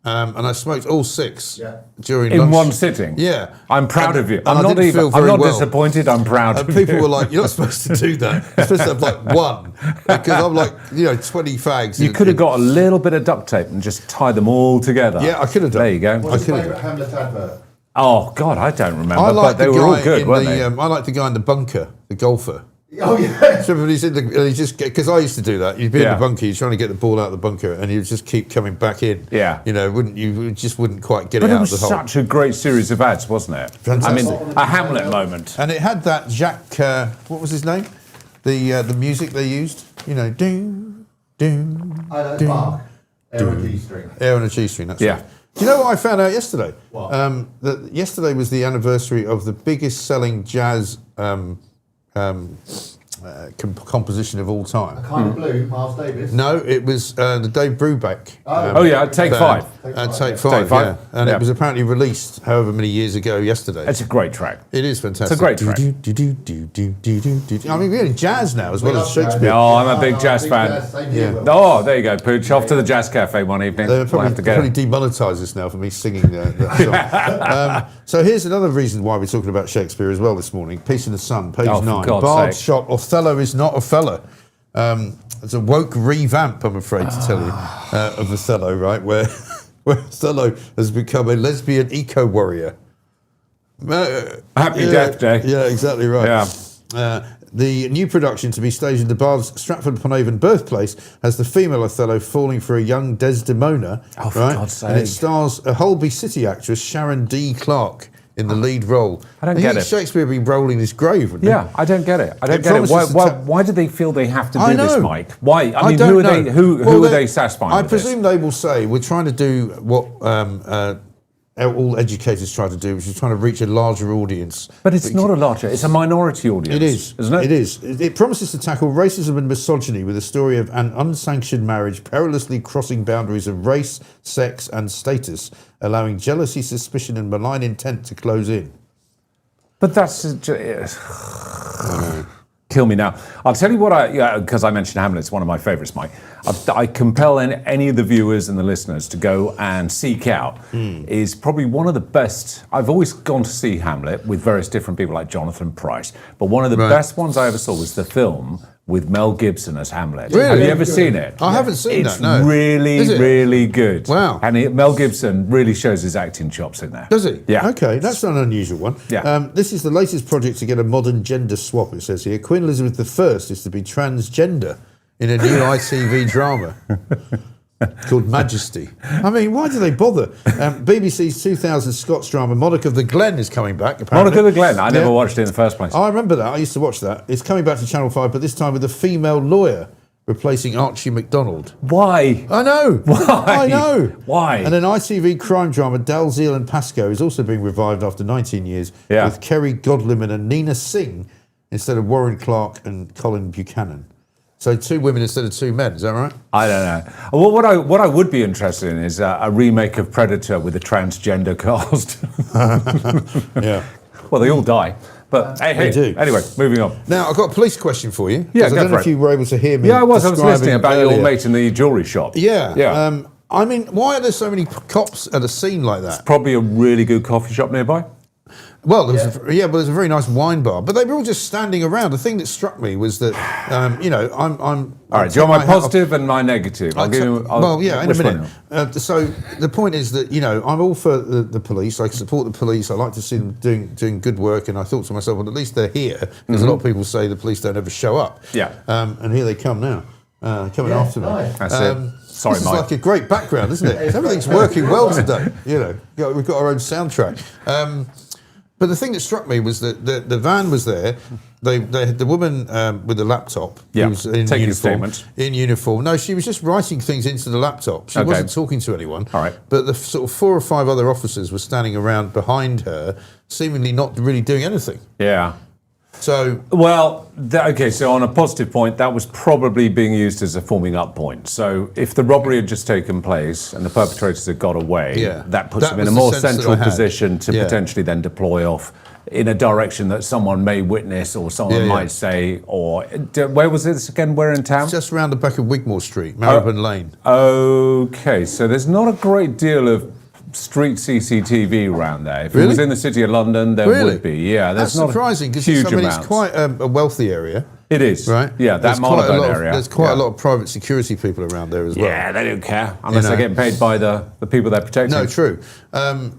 and I smoked all 6 Yeah. during In lunch. one sitting? Yeah. I'm proud of you. and I'm I not didn't feel even. I'm very not well. disappointed. I'm proud And of people you. were like, "You're not supposed to do that. You're supposed to have like 1," because I'm like, 20 fags. You could have got a little bit of duct tape and just tie them all together. Yeah, I could have done. There you go. What's your could've favourite Hamlet advert? Oh God, I don't remember. I like but they the were all guy good, in weren't the. they? I like the guy in the bunker, the golfer. Oh yeah. So when he's in the, and he just because I used to do that. You'd be in Yeah. the bunker, you're trying to get the ball out of the bunker, and you just keep coming back in. Yeah. You just wouldn't quite get But it it out was of the hole. such a great series of ads, wasn't it? Fantastic. I mean, a Hamlet moment. And it had that Jacques, what was his name? The music they used. Doom, doom. I know, it's Mark. Air and G-string. Air on a G-string. That's Yeah. right. Do you know what I found out yesterday? What? That yesterday was the anniversary of the biggest selling jazz composition of all time. Kind of Blue, Miles Davis. No, it was the Dave Brubeck. Oh yeah, Take band. 5. Take five, Take Five. yeah. And Yeah. it was apparently released however many years ago yesterday. It's a great track. It is fantastic. It's a great track. I mean, we're in jazz now as well as Shakespeare. Oh, I'm a big jazz fan. Same here, Will. Oh, there you go, Pooch. Off to the Jazz Cafe one evening. They'll We'll probably, have to get probably demonetise us now for me singing that song. So here's another reason why we're talking about Shakespeare as well this morning. Peace in the Sun, page Oh, for 9. God's Bard sake. shot Othello is not a fella. It's a woke revamp, I'm afraid to tell you, of Othello, right? Where Othello has become a lesbian eco-warrior. Happy Death Day. Yeah, exactly right. Yeah. The new production to be staged in the Bard's Stratford-upon-Avon birthplace has the female Othello falling for a young Desdemona. Oh, for right? God's And it sake. stars a Holby City actress, Sharon D. Clarke, in the lead role. I don't You get think it. Shakespeare would be rolling his grave, wouldn't he? Yeah, I don't get it. I don't It get it. promises Why, to why do they feel they have to I do this, know. Mike? Why? I mean, don't who are know. they? Who Well, are they satisfying? I with this? presume they will say we're trying to do what all educators try to do, which is trying to reach a larger audience. But it's not a larger. It's a minority audience. It is, isn't it? It is. It promises to tackle racism and misogyny with a story of an unsanctioned marriage perilously crossing boundaries of race, sex, and status, allowing jealousy, suspicion, and malign intent to close in. But that's kill me now. I'll tell you what because I mentioned Hamlet, it's one of my favourites, Mike. I compel any of the viewers and the listeners to go and seek out is probably one of the best. I've always gone to see Hamlet with various different people like Jonathan Pryce, but one of the best ones I ever saw was the film with Mel Gibson as Hamlet. Really? Have you ever seen it? I haven't seen it's that, no. really, Is it? really good. Wow. And Mel Gibson really shows his acting chops in there. Does he? Yeah. Okay, that's not an unusual one. Yeah. This is the latest project to get a modern gender swap, it says here. Queen Elizabeth I is to be transgender in a new ITV drama called Majesty. I mean, why do they bother? BBC's 2000 Scots drama Monarch of the Glen is coming back, apparently. Monarch of the Glen. I never Yeah. watched it in the first place. I remember that. I used to watch that. It's coming back to Channel 5, but this time with a female lawyer replacing Archie MacDonald. Why? I know. Why? I know. Why? And an ITV crime drama, Dalziel and Pascoe, is also being revived after 19 years Yeah. with Kerry Godliman and Nina Singh instead of Warren Clark and Colin Buchanan. So 2 women instead of 2 men, is that right? I don't know. Well, what I would be interested in is a remake of Predator with a transgender cast. Yeah. Well, they all die. But hey, do. Anyway, moving on. Now, I've got a police question for you. 'Cause Yeah, I go don't know for if it. you were able to hear me. Yeah, I was describing listening about your earlier. mate in the jewellery shop. Yeah. Yeah. I mean, why are there so many cops at a scene like that? Probably a really good coffee shop nearby. Well, there was but there's a very nice wine bar. But they were all just standing around. The thing that struck me was that, I'm. All right, do you want my positive and my negative? I'll give you. in a which minute. one? So the point is that I'm all for the police. I support the police. I like to see them doing good work. And I thought to myself, well, at least they're here, because a lot of people say the police don't ever show up. Yeah. And here they come now, coming after me. nice. That's it. Sorry, this is Mike. like a great background, isn't it? Everything's working well today. We've got our own soundtrack. But the thing that struck me was that the van was there. They had the woman with the laptop. Yeah, who was in taking uniform. statements. In uniform. No, she was just writing things into the laptop. She Okay. wasn't talking to anyone. All right. But the sort of 4 or 5 other officers were standing around behind her, seemingly not really doing anything. Yeah. So Well, okay, so on a positive point, that was probably being used as a forming up point. So if the robbery had just taken place and the perpetrators had got away, Yeah. that puts That them in a was the more sense that central I had. position to Yeah. potentially then deploy off in a direction that someone may witness or someone might say, or where was this again? Where in town? Just around the back of Wigmore Street, Marylebone Lane. Okay, so there's not a great deal of street CCTV around there. If it was in the City of London, there would be. Yeah, that's not surprising because huge it's quite a wealthy area. It is, right? Yeah, that Marylebone area. There's quite a lot of private security people around there as well. Yeah, they don't care unless they're getting paid by the people they're protecting. No, true.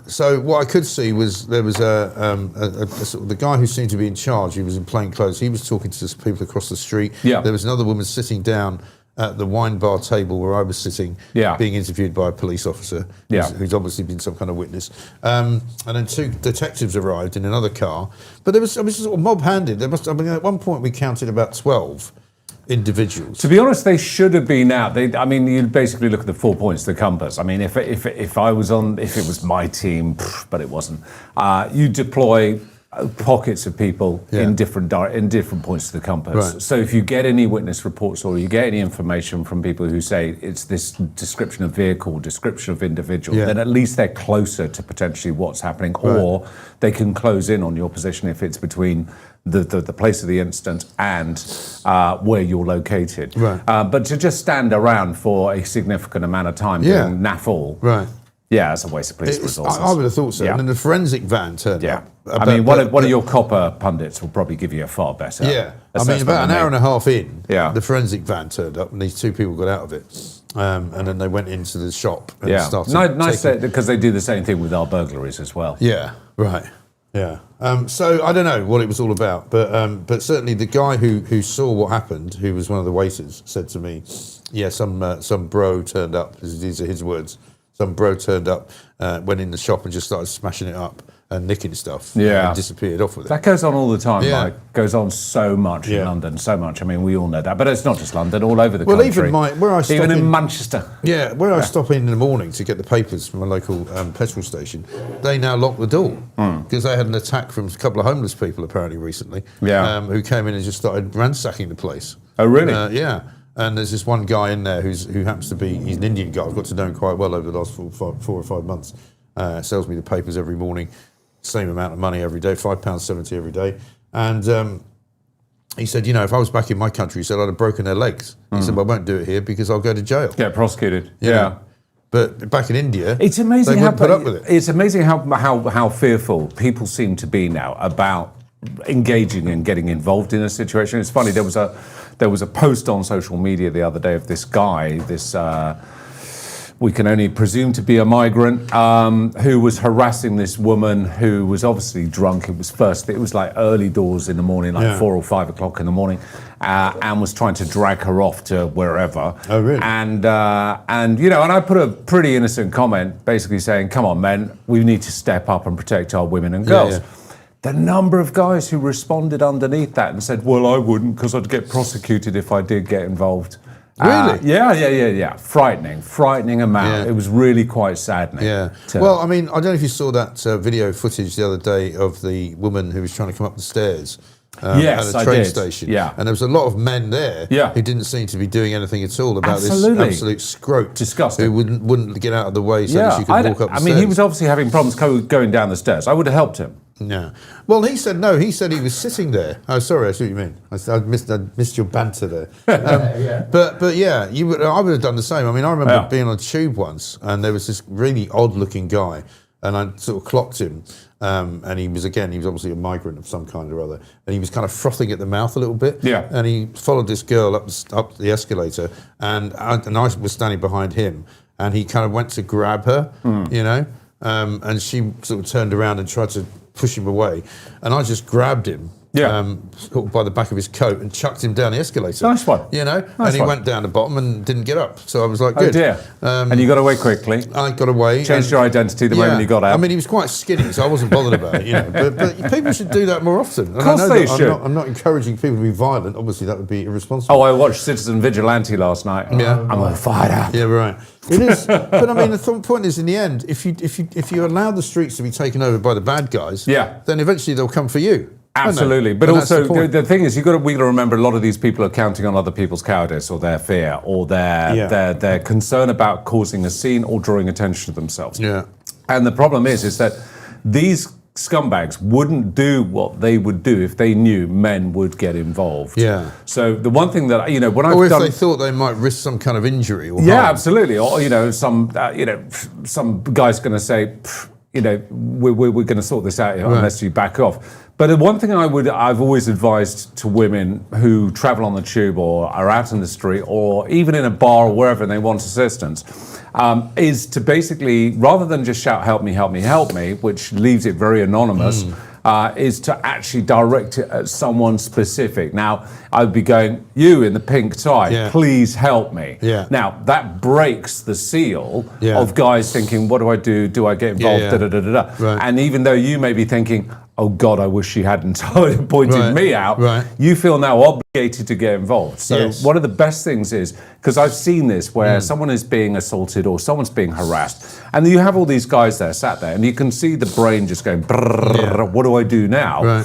So what I could see was there was the guy who seemed to be in charge. He was in plain clothes. He was talking to people across the street. Yeah. There was another woman sitting down at the wine bar table where I was sitting, being interviewed by a police officer, who's obviously been some kind of witness. And then 2 detectives arrived in another car. But it was sort of mob-handed. At one point we counted about 12 individuals. To be honest, they should have been out. You basically look at the 4 points of the compass. I mean, if it was my team, but it wasn't, you deploy pockets of people in different points of the compass. Right. So if you get any witness reports or you get any information from people who say it's this description of vehicle, description of individual, then at least they're closer to potentially what's happening, or they can close in on your position if it's between the place of the incident and where you're located. Right. But to just stand around for a significant amount of time doing naff all, yeah, it's a waste of police resources. I would have thought so. Yeah. And then the forensic van turned up. One of your copper pundits will probably give you a far better. Yeah. About an hour and a half in, the forensic van turned up and these 2 people got out of it. And then they went into the shop and started nice because they do the same thing with our burglaries as well. Yeah, right. Yeah. So I don't know what it was all about, but certainly the guy who saw what happened, who was one of the waiters, said to me, some bro turned up, these are his words, some bro turned up, went in the shop and just started smashing it up and nicking stuff. And disappeared off with it. That goes on all the time, Mike. Goes on so much in London, so much. I mean, we all know that. But it's not just London, all over the country. Even in Manchester. Yeah, where I stop in the morning to get the papers from a local petrol station, they now lock the door because they had an attack from a couple of homeless people apparently recently who came in and just started ransacking the place. Oh, really? Yeah. And there's this one guy in there who happens to be, he's an Indian guy. I've got to know him quite well over the last 4 or 5 months. Sells me the papers every morning, same amount of money every day, £5.70 every day. And he said, if I was back in my country, he said, I'd have broken their legs. He said, well, I won't do it here because I'll go to jail. Get prosecuted. Yeah. But back in India, it's amazing they wouldn't put up with it. It's amazing how fearful people seem to be now about engaging and getting involved in a situation. It's funny, there was a post on social media the other day of this guy, we can only presume to be a migrant, who was harassing this woman who was obviously drunk. It was like early doors in the morning, like 4 or 5 o'clock in the morning, and was trying to drag her off to wherever. Oh, really? And I put a pretty innocent comment basically saying, come on, men, we need to step up and protect our women and girls. Yeah. The number of guys who responded underneath that and said, well, I wouldn't because I'd get prosecuted if I did get involved. Really? Yeah. Frightening amount. Yeah. It was really quite saddening. Yeah. Well, I mean, I don't know if you saw that video footage the other day of the woman who was trying to come up the stairs yes, at a train I did. station. Yeah. And there was a lot of men there who didn't seem to be doing anything at all about this absolute scrote. Disgusting. Who wouldn't get out of the way so that she could walk up the stairs. I mean, he was obviously having problems going down the stairs. I would have helped him. Yeah. Well, he said no. He said he was sitting there. Oh, sorry, I see what you mean. I missed your banter there. But yeah, I would have done the same. I mean, I remember being on a tube once, and there was this really odd-looking guy, and I sort of clocked him. And he was obviously a migrant of some kind or other, and he was kind of frothing at the mouth a little bit. Yeah. And he followed this girl up the escalator, and I was standing behind him, and he kind of went to grab her, and she sort of turned around and tried to push him away, and I just grabbed him by the back of his coat and chucked him down the escalator. Nice one. And he went down the bottom and didn't get up. So I was like, good. Oh dear. And you got away quickly. I got away. Changed your identity the moment you got out. I mean, he was quite skinny, so I wasn't bothered about it. But people should do that more often. Of course they should. I'm not encouraging people to be violent. Obviously, that would be irresponsible. Oh, I watched Citizen Vigilante last night. Yeah. I'm on fire. Yeah, right. It is. But I mean, the point is, in the end, if you allow the streets to be taken over by the bad guys, then eventually they'll come for you. Absolutely, but also the thing is, we got to remember a lot of these people are counting on other people's cowardice or their fear or their concern about causing a scene or drawing attention to themselves. Yeah, and the problem is that these scumbags wouldn't do what they would do if they knew men would get involved. Yeah. So the one thing that, when I've Or if done... they thought they might risk some kind of injury or Yeah, harm. absolutely. Or, some guy's going to say, we're going to sort this out unless you back off. But the one thing I've always advised to women who travel on the tube or are out in the street or even in a bar or wherever and they want assistance, is to basically, rather than just shout, help me, help me, help me, which leaves it very anonymous, is to actually direct it at someone specific. Now, I'd be going, you in the pink tie, please help me. Yeah. Now, that breaks the seal Yeah. of guys thinking, what do I do? Do I get involved? Yeah. Da, da, da, da, da. Right. And even though you may be thinking, oh God, I wish she hadn't pointed Right. me out, Right. you feel now obligated to get involved. So Yes. one of the best things is, because I've seen this where someone is being assaulted or someone's being harassed, and you have all these guys there sat there, and you can see the brain just going, brrr, what do I do now? Right.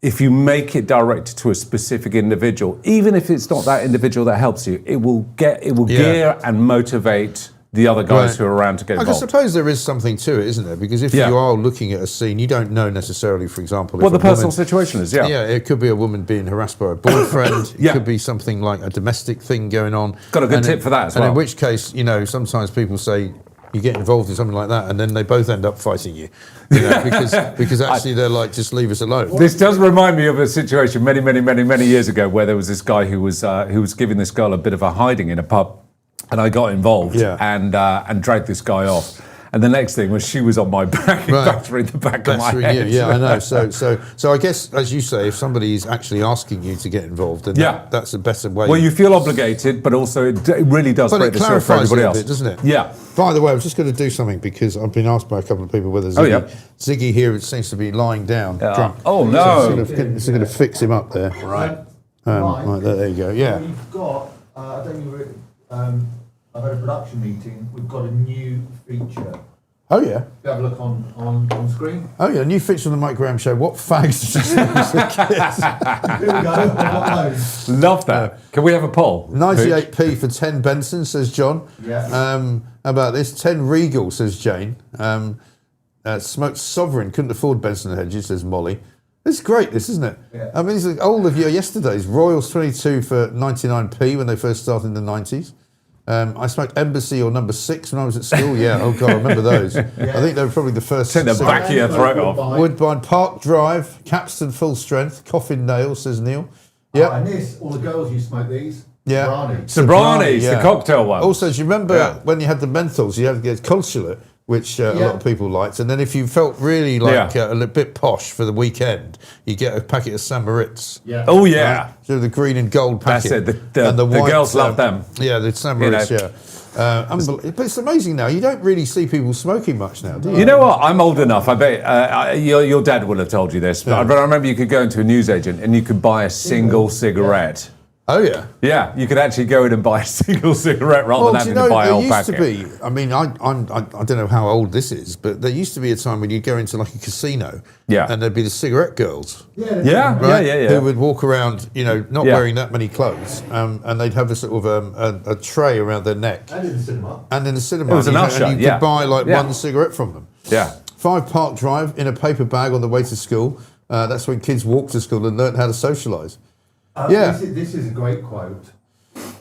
If you make it directed to a specific individual, even if it's not that individual that helps you, it will gear and motivate the other guys Right. who are around to get I involved. suppose there is something to it, isn't there? Because if you are looking at a scene, you don't know necessarily, for example, What if the a personal woman, situation is, Yeah, it could be a woman being harassed by a boyfriend. Yeah. It could be something like a domestic thing going on. Got a good And tip for that as and well. in which case, sometimes people say you get involved in something like that, and then they both end up fighting you, because actually they're like, just leave us alone. This does remind me of a situation many years ago where there was this guy who was giving this girl a bit of a hiding in a pub, and I got involved and dragged this guy off. And the next thing was she was on my back, battering the back of my head. Yeah, I know. So I guess, as you say, if somebody is actually asking you to get involved, then that's a better way. Well, you feel obligated, but also it really does break the seal for clarifies everybody it a else, bit, doesn't it? Yeah. By the way, I was just going to do something because I've been asked by a couple of people whether Ziggy here seems to be lying down drunk. Oh no! So I'm going to fix him up there. Right. Right, there you go. Yeah. We've got, I don't know, I've had a production meeting. We've got a new feature. Oh yeah. Have a look on screen. Oh yeah. New feature on the Mike Graham Show. What fags did you say as a kid? Here we go. I've got those. Love that. Can we have a poll? 98p for 10 Benson, says John. Yeah. How about this? 10 Regal, says Jane. Smoked Sovereign, couldn't afford Benson and Hedges, says Molly. It's great, this, isn't it? Yeah. I mean, it's like old of yesterday's. Royals 22 for 99p when they first started in the 90s. I smoked Embassy or Number 6 when I was at school. Yeah, oh God, I remember those. I think they were probably the first. Take the back of your throat off. Woodbine Park Drive, Capstan Full Strength, Coffin Nail, says Neil. Yeah. And this, all the girls who smoke these. Yeah. Sobrani's, the cocktail one. Also, do you remember when you had the menthols, you had to get consulate, which a lot of people liked. And then if you felt really like a little bit posh for the weekend, you get a packet of San Moritz. Yeah. Oh, yeah. Right? So the green and gold packet. That's it. The and the white, girls love them. Yeah, the San Moritz, but it's amazing now. You don't really see people smoking much now, do you? You know what? I'm old enough. I bet your dad would have told you this. But I remember you could go into a newsagent and you could buy a single cigarette. Oh yeah. Yeah, you could actually go in and buy a single cigarette rather than having to buy a whole packet. There used to be, I mean, I don't know how old this is, but there used to be a time when you'd go into like a casino and there'd be the cigarette girls. Yeah. Who would walk around, not wearing that many clothes, and they'd have a sort of a tray around their neck. And in the cinema. And in the cinema. It was an usher, and you could buy like one cigarette from them. Yeah. 5 Park Drive in a paper bag on the way to school. That's when kids walked to school and learnt how to socialise. This is a great quote.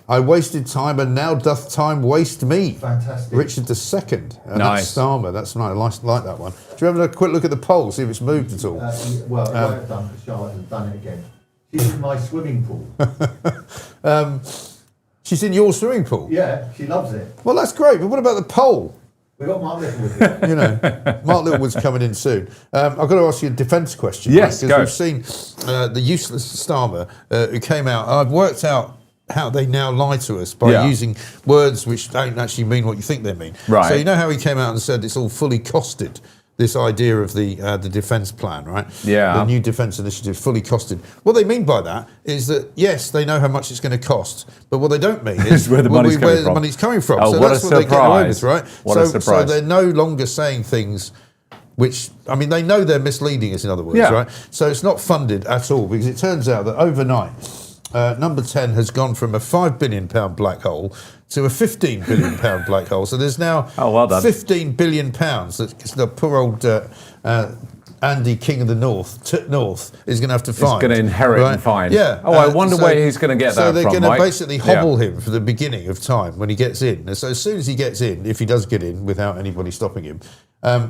I wasted time and now doth time waste me. Fantastic. Richard II. Nice. That's Starmer. That's nice. I like that one. Do you have a quick look at the poll, see if it's moved at all? Well, it won't have done because Charlotte has done it again. She's in my swimming pool. She's in your swimming pool? Yeah, she loves it. Well, that's great. But what about the poll? We've got Mark Littlewood here. Mark Littlewood's coming in soon. I've got to ask you a defence question. Yes, because we've seen the useless Starmer who came out. I've worked out how they now lie to us by using words which don't actually mean what you think they mean. Right. So you know how he came out and said it's all fully costed, this idea of the defence plan, right? Yeah. The new defence initiative fully costed. What they mean by that is that, yes, they know how much it's going to cost, but what they don't mean is where the money's coming from. So what that's a what they get away surprise. with, right? What a surprise. So they're no longer saying things which, I mean, they know they're misleading us, in other words, right? So it's not funded at all, because it turns out that overnight, number 10 has gone from a £5 billion black hole to a £15 billion black hole. So there's now well done. £15 billion that the poor old Andy, King of the North, is going to have to find. He's going to inherit right? and find. Yeah. Oh, I wonder where he's going to get that from, So they're going to Mike. basically hobble him for the beginning of time when he gets in. And so as soon as he gets in, if he does get in without anybody stopping him,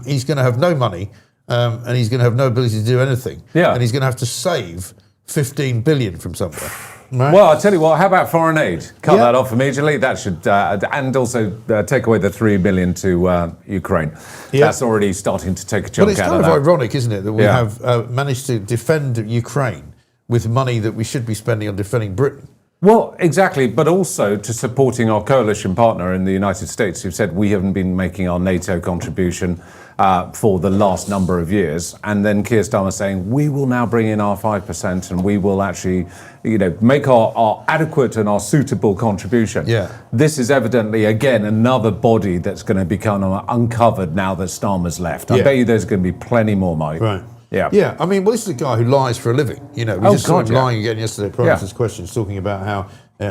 he's going to have no money and he's going to have no ability to do anything. Yeah. And he's going to have to save 15 billion from somewhere. Right? Well, I'll tell you what, how about foreign aid? Cut that off immediately. That should, and also take away the 3 billion to Ukraine. Yeah. That's already starting to take a chunk out of that. But it's kind of ironic, isn't it, that we have managed to defend Ukraine with money that we should be spending on defending Britain. Well, exactly, but also to supporting our coalition partner in the United States, who've said we haven't been making our NATO contribution for the last number of years, and then Keir Starmer saying we will now bring in our 5% and we will actually, make our adequate and our suitable contribution. Yeah. This is evidently again another body that's going to become uncovered now that Starmer's left. I bet you there's going to be plenty more, Mike. Right. Yeah. Yeah. I mean, well, this is a guy who lies for a living. We just saw him lying again yesterday. Prime Minister's questions, talking about how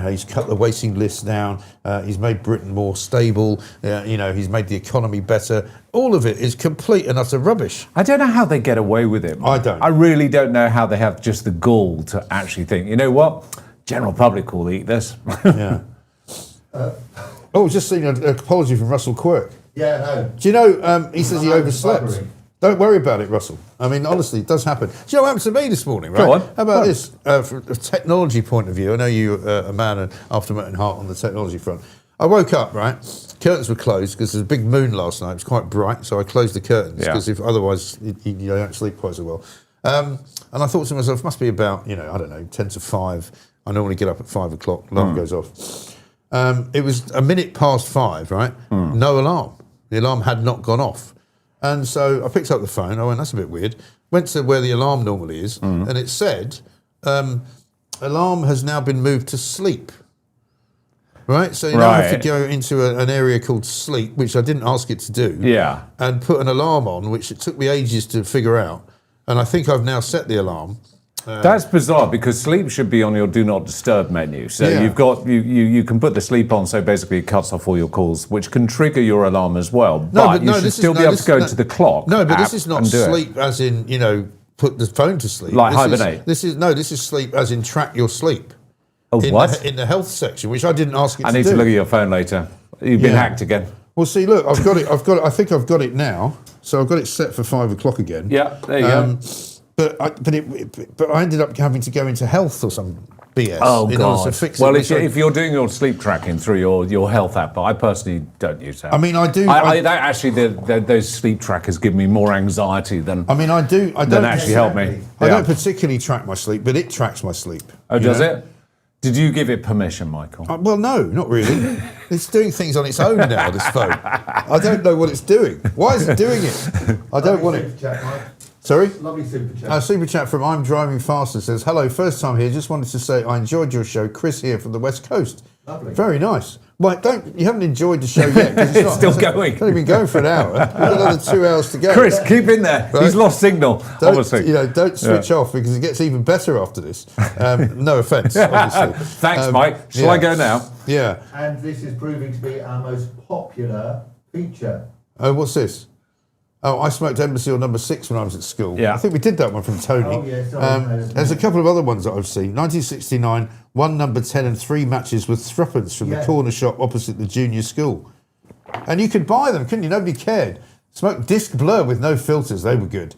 he's cut the waiting list down. He's made Britain more stable. He's made the economy better. All of it is complete and utter rubbish. I don't know how they get away with it. I don't. I really don't know how they have just the gall to actually think, you know what? General public will eat this. Yeah. Just seen an apology from Russell Quirk. Yeah, no. Do you know, he says he overslept. Don't worry about it, Russell. I mean, honestly, it does happen. Do you know what happened to me this morning, right? Go on. How about this? From a technology point of view, I know you're a man after my own heart on the technology front. I woke up, right? Curtains were closed because there was a big moon last night. It was quite bright, so I closed the curtains because otherwise you don't sleep quite so well. And I thought to myself, must be about, 10 to 5. I normally get up at 5 o'clock, alarm goes off. It was a minute past 5, right? No alarm. The alarm had not gone off. And so I picked up the phone. I went, that's a bit weird. Went to where the alarm normally is, and it said, alarm has now been moved to sleep. Right? So you now have to go into an area called sleep, which I didn't ask it to do. Yeah. And put an alarm on, which it took me ages to figure out. And I think I've now set the alarm. That's bizarre because sleep should be on your do not disturb menu. So you've got you can put the sleep on, so basically it cuts off all your calls, which can trigger your alarm as well. But you should still be able to go to the clock. No, but this is not sleep as in, put the phone to sleep. Like hibernate. This is sleep as in track your sleep. Oh, what? In the health section, which I didn't ask it to do. I need to look at your phone later. You've been hacked again. Well, see, look, I've got it. I think I've got it now. So I've got it set for 5 o'clock again. Yeah, there you go. But I ended up having to go into health or some BS in order to fix it. Well, if you're doing your sleep tracking through your health app, but I personally don't use that. I mean, I do. Those sleep trackers give me more anxiety than. I mean, I do. I don't actually help me. I don't particularly track my sleep, but it tracks my sleep. Oh, does it? Did you give it permission, Michael? Well, no, not really. It's doing things on its own now, this phone. I don't know what it's doing. Why is it doing it? I don't want it. Sorry? Lovely super chat. Super chat from I'm Driving Faster says, hello, first time here. Just wanted to say I enjoyed your show. Chris here from the West Coast. Lovely. Very nice. Well, you haven't enjoyed the show yet. It's still going. It's only been going for an hour. We've got another 2 hours to go. Chris, keep in there. Right? He's lost signal, obviously. Don't switch off because it gets even better after this. No offence, obviously. Thanks, Mike. Shall I go now? Yeah. And this is proving to be our most popular feature. Oh, what's this? Oh, I smoked Embassy on number 6 when I was at school. Yeah. I think we did that one from Tony. Oh, yeah, sorry. There's a couple of other ones that I've seen. 1969, 1 number 10 and 3 matches with threepence from the corner shop opposite the junior school. And you could buy them, couldn't you? Nobody cared. Smoked Disc Blur with no filters. They were good.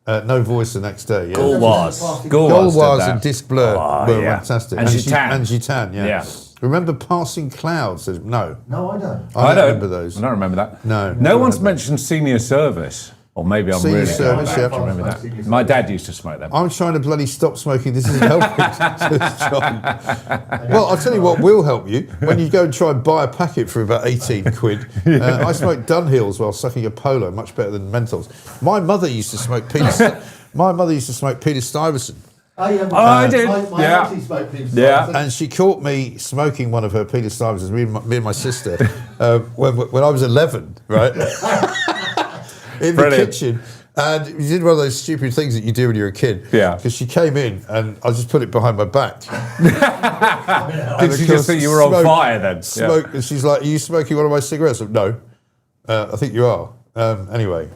No voice the next day. Yeah. Gauloises and Disc Blur were fantastic. And Gitan, yeah. Remember Passing Clouds? No. No, I don't. I don't remember those. I don't remember that. No one's mentioned Senior Service. Or maybe I'm Senior really Service, I remember that. My dad used to smoke them. I'm trying to bloody stop smoking. This isn't helping. John. Well, I'll tell you what will help you. When you go and try and buy a packet for about 18 quid, I smoked Dunhills while sucking a Polo, much better than Menthols. My mother used to smoke Peter Stuyvesant. Oh, yeah, I did. My auntie smoked Peter Stuyvesant. And she caught me smoking one of her Peter Stuyvesants, me and my sister, when I was 11, right? In the kitchen, and you did one of those stupid things that you do when you're a kid. Yeah. Because she came in, and I just put it behind my back. Did she just think you were on fire then? And she's like, "Are you smoking one of my cigarettes?" No. I think you are. Anyway,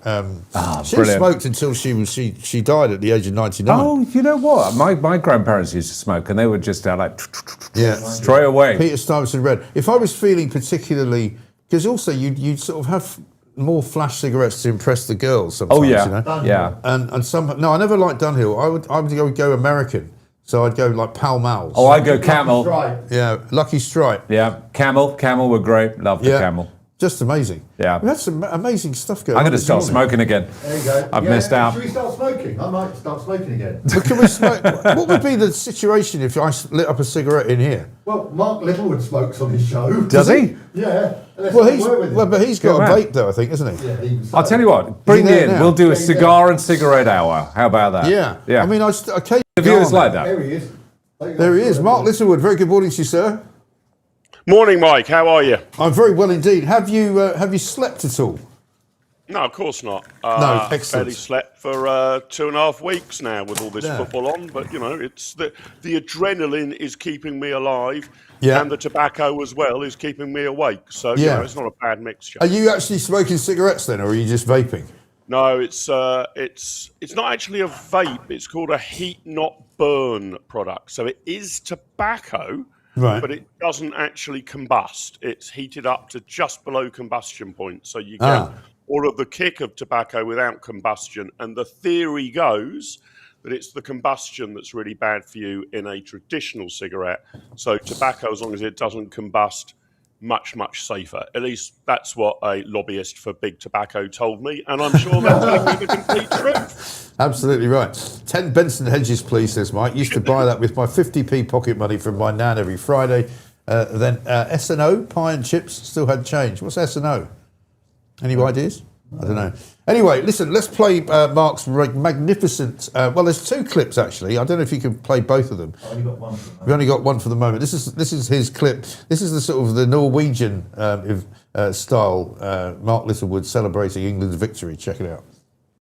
she brilliant. smoked until she died at the age of 99. Oh, you know what? My grandparents used to smoke, and they would just like Yeah. straight away. Peter Stuyvesant Red. If I was feeling particularly, because also you sort of have more flash cigarettes to impress the girls sometimes. Oh yeah, you know? yeah. And some I never liked Dunhill. I would go American, so I'd go like Pall Malls. Oh, I go Camel. Right. Yeah, Lucky Strike. Yeah, Camel were great. Love the Camel. Just amazing. Yeah. We had some amazing stuff going on. I'm going to this start morning. smoking again. There you go. I've missed out. Should we start smoking? I might start smoking again. But can we smoke? What would be the situation if I lit up a cigarette in here? Well, Mark Littlewood smokes on his show. Does he? Yeah. But he's got Good a man. vape though, I think, isn't he? Yeah, he was, I'll tell you what. Bring there in. now? We'll do a Yeah, he's cigar and cigarette hour. How about that? Yeah. Yeah. I mean, occasionally the viewers like that. There he is. There he is, Mark Littlewood. Very good morning to you, sir. Morning, Mike. How are you? I'm very well indeed. Have you slept at all? No, of course not. No, excellent. Barely slept for 2.5 weeks now with all this football on, but you know, it's the adrenaline is keeping me alive, and the tobacco as well is keeping me awake. So you know, it's not a bad mixture. Are you actually smoking cigarettes then, or are you just vaping? No, it's not actually a vape. It's called a heat not burn product. So it is tobacco. Right. But it doesn't actually combust. It's heated up to just below combustion point. So you get all of the kick of tobacco without combustion. And the theory goes that it's the combustion that's really bad for you in a traditional cigarette. So tobacco, as long as it doesn't combust, much, much safer. At least that's what a lobbyist for big tobacco told me. And I'm sure they're telling me the complete truth. Absolutely right. 10 Benson Hedges, please, says Mike. Used to buy that with my 50p pocket money from my nan every Friday. Then S&O, pie and chips, still had change. What's S&O? Any ideas? I don't know. Anyway, listen, let's play Mark's magnificent... well, there's two clips, actually. I don't know if you can play both of them. I've only got one for the moment. We've only got one for the moment. This is his clip. This is the sort of the Norwegian style Mark Littlewood celebrating England's victory. Check it out.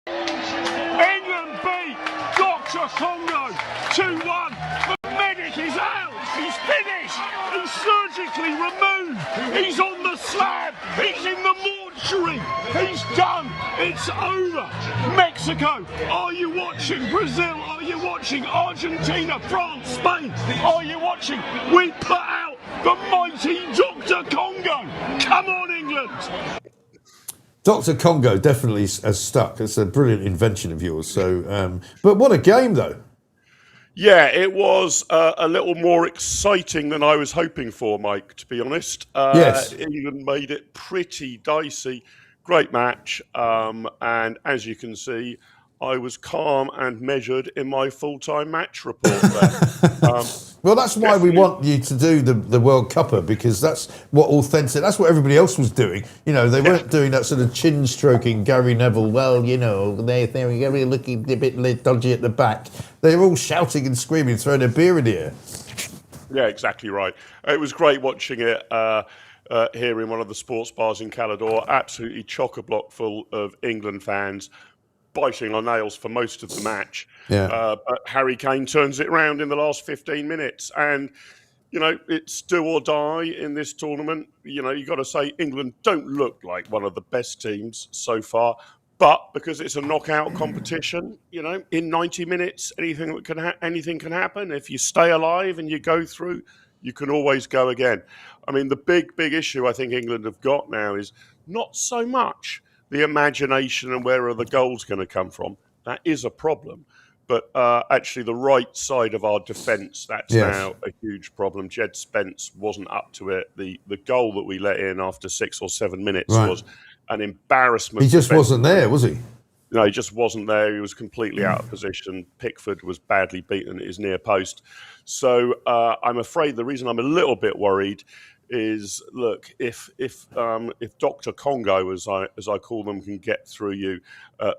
England beat Dr. Congo 2-1. The medic is out. He's finished. He's surgically removed. He's on the slab. He's in the mortuary. He's done. It's over. Mexico, are you watching? Brazil, are you watching? Argentina, France, Spain, are you watching? We put out the mighty Dr. Congo. Come on, England. Dr. Congo definitely has stuck. It's a brilliant invention of yours. So, but what a game, though. Yeah, it was a little more exciting than I was hoping for, Mike, to be honest. Yes. England made it pretty dicey. Great match. And as you can see, I was calm and measured in my full-time match report there. Well, that's why we want you to do the World Cupper, because that's what everybody else was doing. You know, they weren't doing that sort of chin-stroking Gary Neville, well, you know, they're really looking a bit dodgy at the back. They're all shouting and screaming, throwing a beer in the air. Yeah, exactly right. It was great watching it here in one of the sports bars in Calidore. Absolutely chock-a-block full of England fans, biting our nails for most of the match. But Harry Kane turns it around in the last 15 minutes. And, you know, it's do or die in this tournament. You know, you've got to say England don't look like one of the best teams so far. But because it's a knockout competition, you know, in 90 minutes, anything can happen. If you stay alive and you go through, you can always go again. I mean, the big issue I think England have got now is not so much the imagination and where are the goals going to come from. That is a problem. But actually the right side of our defence, that's now a huge problem. Jed Spence wasn't up to it. The goal that we let in after 6 or 7 minutes was an embarrassment. He just wasn't there, was he? No, he just wasn't there. He was completely out of position. Pickford was badly beaten at his near post. So I'm afraid the reason I'm a little bit worried is, look, if Dr. Congo, as I call them, can get through you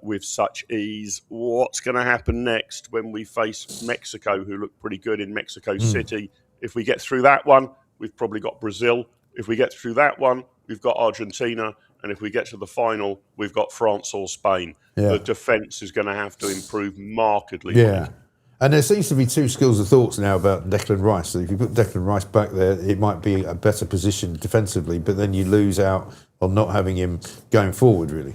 with such ease, what's going to happen next when we face Mexico, who look pretty good in Mexico City? If we get through that one, we've probably got Brazil. If we get through that one, we've got Argentina. And if we get to the final, we've got France or Spain. The defence is going to have to improve markedly. Yeah. And there seems to be two schools of thoughts now about Declan Rice. So if you put Declan Rice back there, it might be a better position defensively, but then you lose out on not having him going forward, really.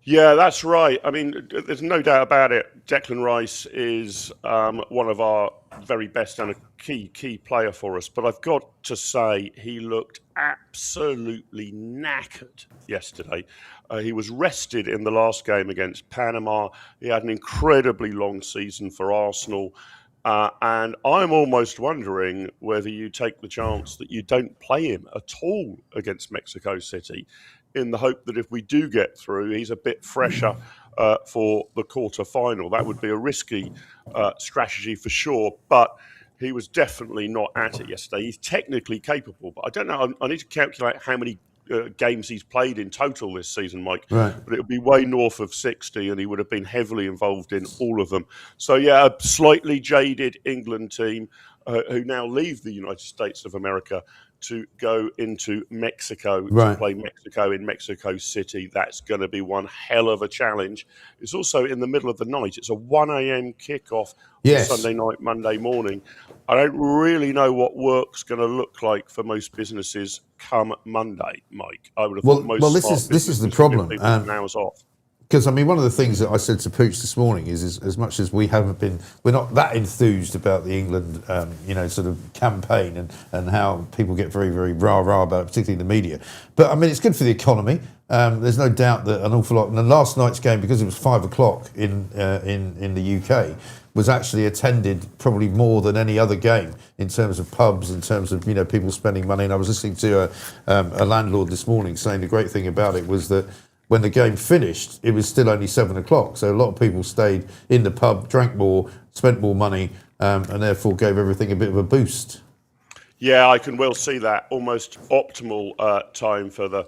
Yeah, that's right. I mean, there's no doubt about it. Declan Rice is one of our very best and a key player for us. But I've got to say, he looked absolutely knackered yesterday. He was rested in the last game against Panama. He had an incredibly long season for Arsenal. And I'm almost wondering whether you take the chance that you don't play him at all against Mexico City, in the hope that if we do get through, he's a bit fresher for the quarter final. That would be a risky strategy for sure, but he was definitely not at it yesterday. He's technically capable, but I don't know. I need to calculate how many games he's played in total this season, Mike. Right. But it would be way north of 60, and he would have been heavily involved in all of them. So, yeah, a slightly jaded England team who now leave the United States of America to go into Mexico to play Mexico in Mexico City. That's going to be one hell of a challenge. It's also in the middle of the night. It's a 1 a.m. kickoff on Sunday night, Monday morning. I don't really know what work's going to look like for most businesses come Monday, Mike. I would have thought most this is the problem. Hours off. Because, I mean, one of the things that I said to Pooch this morning is as much as we're not that enthused about the England, sort of campaign and how people get very, very rah-rah about it, particularly in the media. But, I mean, it's good for the economy. There's no doubt that an awful lot. And last night's game, because it was 5 o'clock in the UK, was actually attended probably more than any other game in terms of pubs, in terms of, people spending money. And I was listening to a landlord this morning saying the great thing about it was that when the game finished, it was still only 7 o'clock. So a lot of people stayed in the pub, drank more, spent more money, and therefore gave everything a bit of a boost. Yeah, I can well see that. Almost optimal time for the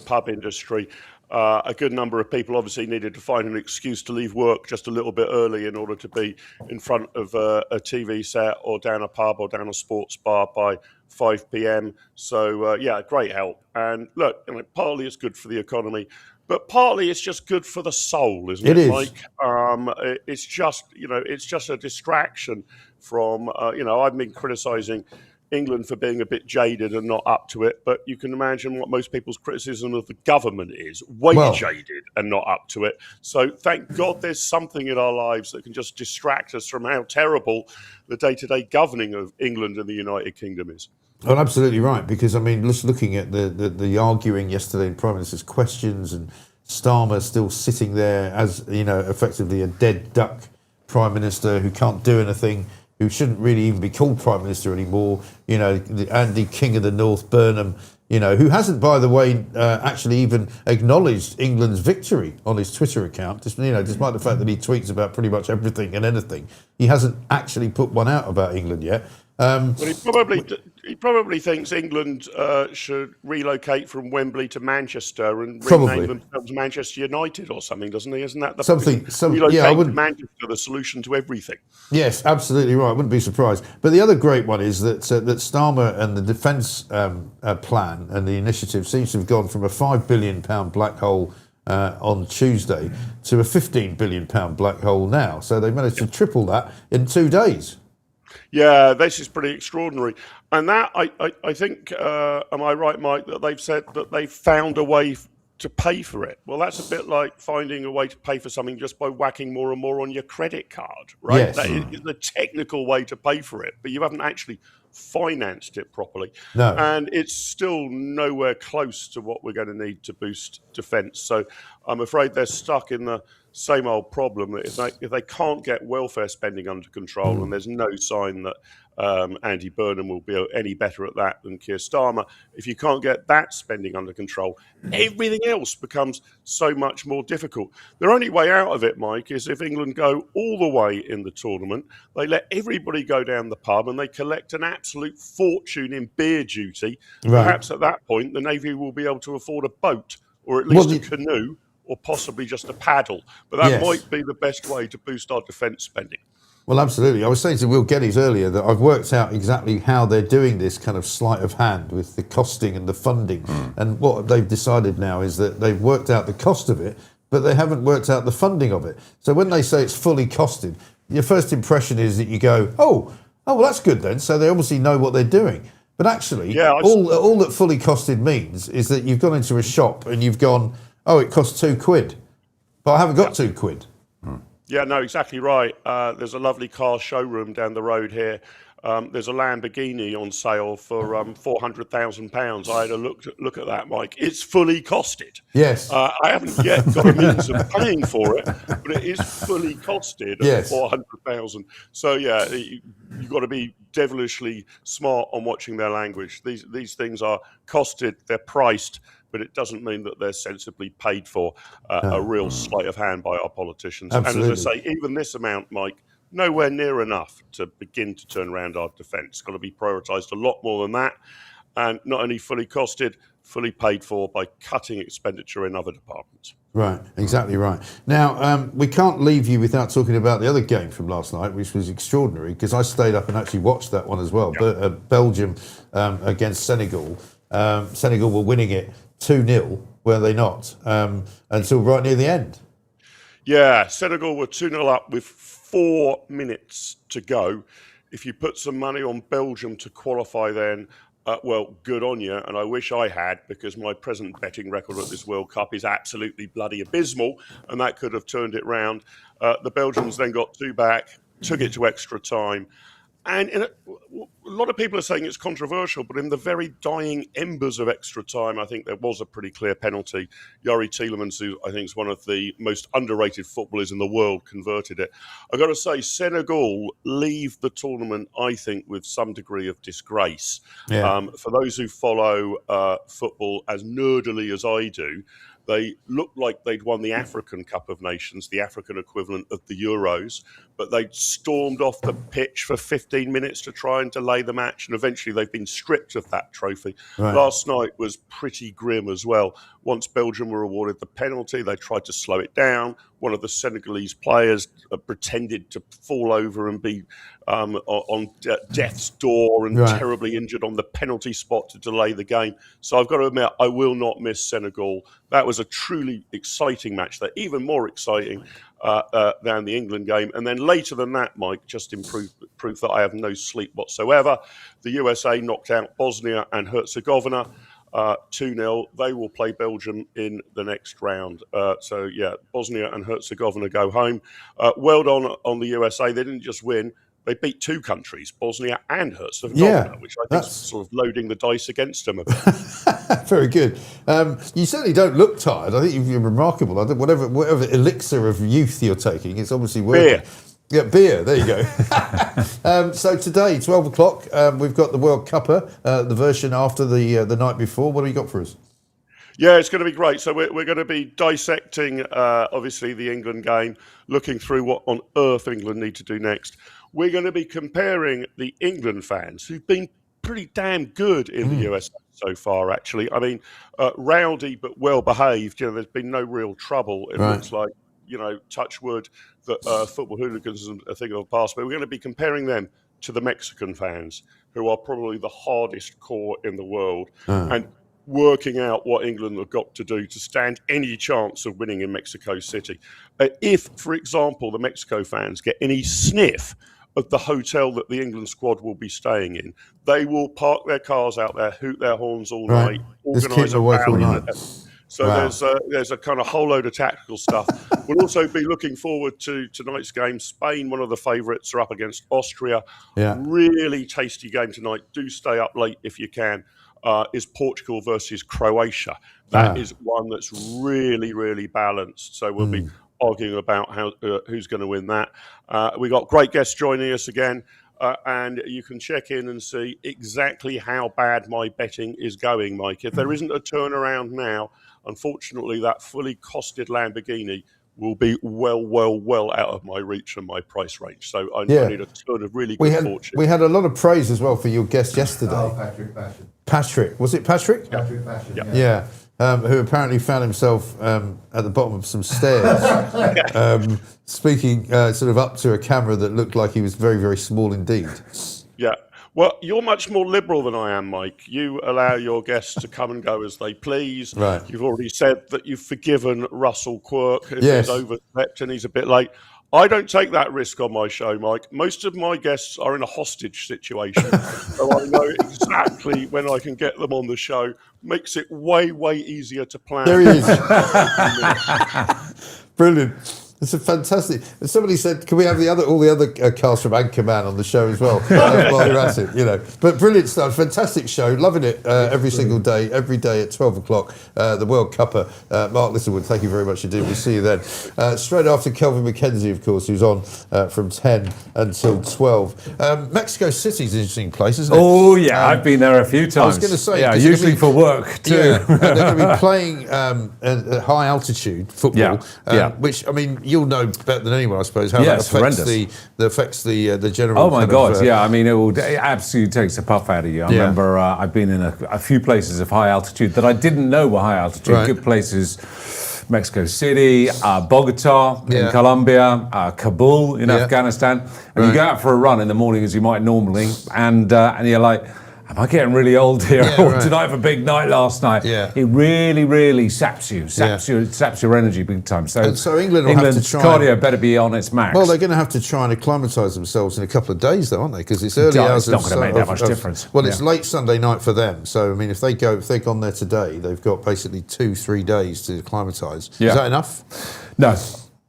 pub industry. A good number of people obviously needed to find an excuse to leave work just a little bit early in order to be in front of a TV set or down a pub or down a sports bar by 5 p.m. So, great help. And look, partly it's good for the economy, but partly it's just good for the soul, isn't it, Mike? It's just a distraction from, I've been criticising England for being a bit jaded and not up to it, but you can imagine what most people's criticism of the government is, jaded and not up to it. So thank God there's something in our lives that can just distract us from how terrible the day-to-day governing of England and the United Kingdom is. Well, absolutely right, because, I mean, just looking at the arguing yesterday in Prime Minister's questions and Starmer still sitting there as, effectively a dead duck Prime Minister who can't do anything, who shouldn't really even be called Prime Minister anymore, the Andy King of the North, Burnham, who hasn't, by the way, actually even acknowledged England's victory on his Twitter account, despite the fact that he tweets about pretty much everything and anything. He hasn't actually put one out about England yet. But he probably thinks England should relocate from Wembley to Manchester and rename themselves Manchester United or something, doesn't he? Isn't that Manchester the solution to everything? Yes, absolutely right. I wouldn't be surprised. But the other great one is that Starmer and the defence plan and the initiative seems to have gone from a £5 billion black hole on Tuesday to a £15 billion black hole now. So they managed to triple that in 2 days. Yeah, this is pretty extraordinary. And that, I think, am I right, Mike, that they've said that they've found a way to pay for it? Well, that's a bit like finding a way to pay for something just by whacking more and more on your credit card, right? Yes. That is the technical way to pay for it, but you haven't actually financed it properly. No. And it's still nowhere close to what we're going to need to boost defence. So I'm afraid they're stuck in the same old problem that if they can't get welfare spending under control, and there's no sign that Andy Burnham will be any better at that than Keir Starmer, if you can't get that spending under control, everything else becomes so much more difficult. Their only way out of it, Mike, is if England go all the way in the tournament, they let everybody go down the pub and they collect an absolute fortune in beer duty. Right. Perhaps at that point, the Navy will be able to afford a boat or at least a canoe, or possibly just a paddle. But that might be the best way to boost our defence spending. Well, absolutely. I was saying to Will Geddes earlier that I've worked out exactly how they're doing this kind of sleight of hand with the costing and the funding. And what they've decided now is that they've worked out the cost of it, but they haven't worked out the funding of it. So when they say it's fully costed, your first impression is that you go, oh, well, that's good then. So they obviously know what they're doing. But actually, all that fully costed means is that you've gone into a shop and you've gone, oh, it costs £2. But I haven't got £2. Yeah, no, exactly right. There's a lovely car showroom down the road here. There's a Lamborghini on sale for £400,000. I had a look at that, Mike. It's fully costed. Yes. I haven't yet got a means of paying for it, but it is fully costed at Yes. 400,000. So yeah, you've got to be devilishly smart on watching their language. These things are costed, they're priced, but it doesn't mean that they're sensibly paid for. A real sleight of hand by our politicians. Absolutely. And as I say, even this amount, Mike, nowhere near enough to begin to turn around our defence. It's got to be prioritised a lot more than that, and not only fully costed, fully paid for by cutting expenditure in other departments. Right, exactly right. Now, we can't leave you without talking about the other game from last night, which was extraordinary, because I stayed up and actually watched that one as well. Yeah. Belgium against Senegal. Senegal were winning it 2-0, were they not? Until right near the end. Yeah, Senegal were 2-0 up with 4 minutes to go. If you put some money on Belgium to qualify then, well, good on you. And I wish I had, because my present betting record at this World Cup is absolutely bloody abysmal, and that could have turned it round. The Belgians then got 2 back, took it to extra time. And a lot of people are saying it's controversial, but in the very dying embers of extra time, I think there was a pretty clear penalty. Yuri Tielemans, who I think is one of the most underrated footballers in the world, converted it. I've got to say, Senegal leave the tournament, I think, with some degree of disgrace. Yeah. For those who follow football as nerdily as I do, they looked like they'd won the African Cup of Nations, the African equivalent of the Euros, but they'd stormed off the pitch for 15 minutes to try and delay the match, and eventually they've been stripped of that trophy. Right. Last night was pretty grim as well. Once Belgium were awarded the penalty, they tried to slow it down. One of the Senegalese players pretended to fall over and be on death's door and Right. terribly injured on the penalty spot to delay the game. So I've got to admit, I will not miss Senegal. That was a truly exciting match. They're even more exciting than the England game. And then later than that, Mike, just in proof that I have no sleep whatsoever, the USA knocked out Bosnia and Herzegovina 2-0. They will play Belgium in the next round. So, yeah, Bosnia and Herzegovina go home. Well done on the USA. They didn't just win. They beat 2 countries, Bosnia and Herzegovina, which I think is sort of loading the dice against them a bit. Very good. You certainly don't look tired. I think you're remarkable. I think whatever elixir of youth you're taking, it's obviously working. Beer. Yeah, beer. There you go. So today, 12 o'clock, we've got the World Cupper, the version after the night before. What have you got for us? Yeah, it's going to be great. So we're going to be dissecting, obviously, the England game, looking through what on earth England need to do next. We're going to be comparing the England fans, who've been pretty damn good in the US so far, actually. I mean, rowdy but well-behaved. You know, there's been no real trouble. It looks like, you know, touch wood, that football hooligans are a thing of the past. But we're going to be comparing them to the Mexican fans, who are probably the hardest core in the world. And working out what England have got to do to stand any chance of winning in Mexico City. If, for example, the Mexico fans get any sniff of the hotel that the England squad will be staying in, they will park their cars out there, hoot their horns all night, organise a rally. So there's a kind of whole load of tactical stuff. We'll also be looking forward to tonight's game. Spain, one of the favourites, are up against Austria. Really tasty game tonight. Do stay up late if you can. Is Portugal versus Croatia. That is one that's really, really balanced. So we'll be arguing about who's going to win that. We got great guests joining us again, and you can check in and see exactly how bad my betting is going, Mike. If there isn't a turnaround now, unfortunately, that fully costed Lamborghini will be well out of my reach and my price range. So I need a turn of really good fortune. We had a lot of praise as well for your guest yesterday. Patrick. Was it Patrick? Patrick Basham, yeah. Who apparently found himself at the bottom of some stairs, speaking sort of up to a camera that looked like he was very, very small indeed. Yeah. Well, you're much more liberal than I am, Mike. You allow your guests to come and go as they please. Right. You've already said that you've forgiven Russell Quirk if he's overslept and he's a bit late. I don't take that risk on my show, Mike. Most of my guests are in a hostage situation, so I know exactly when I can get them on the show. Makes it way easier to plan. There he is. Brilliant. It's a fantastic. And somebody said, "Can we have all the other cast from Anchorman on the show as well?" While you're at it, But brilliant stuff. Fantastic show. Loving it every single day, every day at 12 o'clock. The World Cupper. Mark Littlewood, thank you very much indeed. We'll see you then. Straight after Kelvin McKenzie, of course, who's on from 10 until 12. Mexico City's an interesting place, isn't it? Oh yeah, I've been there a few times. I was going to say, usually for work too. Yeah, and they're going to be playing at high altitude football, which I mean. You'll know better than anyone, I suppose, how that affects the general. Oh my God! It absolutely takes the puff out of you. I remember I've been in a few places of high altitude that I didn't know were high altitude. Right. Good places. Mexico City, Bogota in Colombia, Kabul in Afghanistan, and you go out for a run in the morning as you might normally, and you're like, am I getting really old here, or did I have a big night last night? Yeah. It really, really saps your energy big time. So England will have to try. Cardio better be on its max. Well, they're going to have to try and acclimatise themselves in a couple of days, though, aren't they? Because it's early hours. It's not going to make that much difference. Well, it's late Sunday night for them. So, I mean, if they've gone there today, they've got basically 2-3 days to acclimatise. Yeah. Is that enough? No.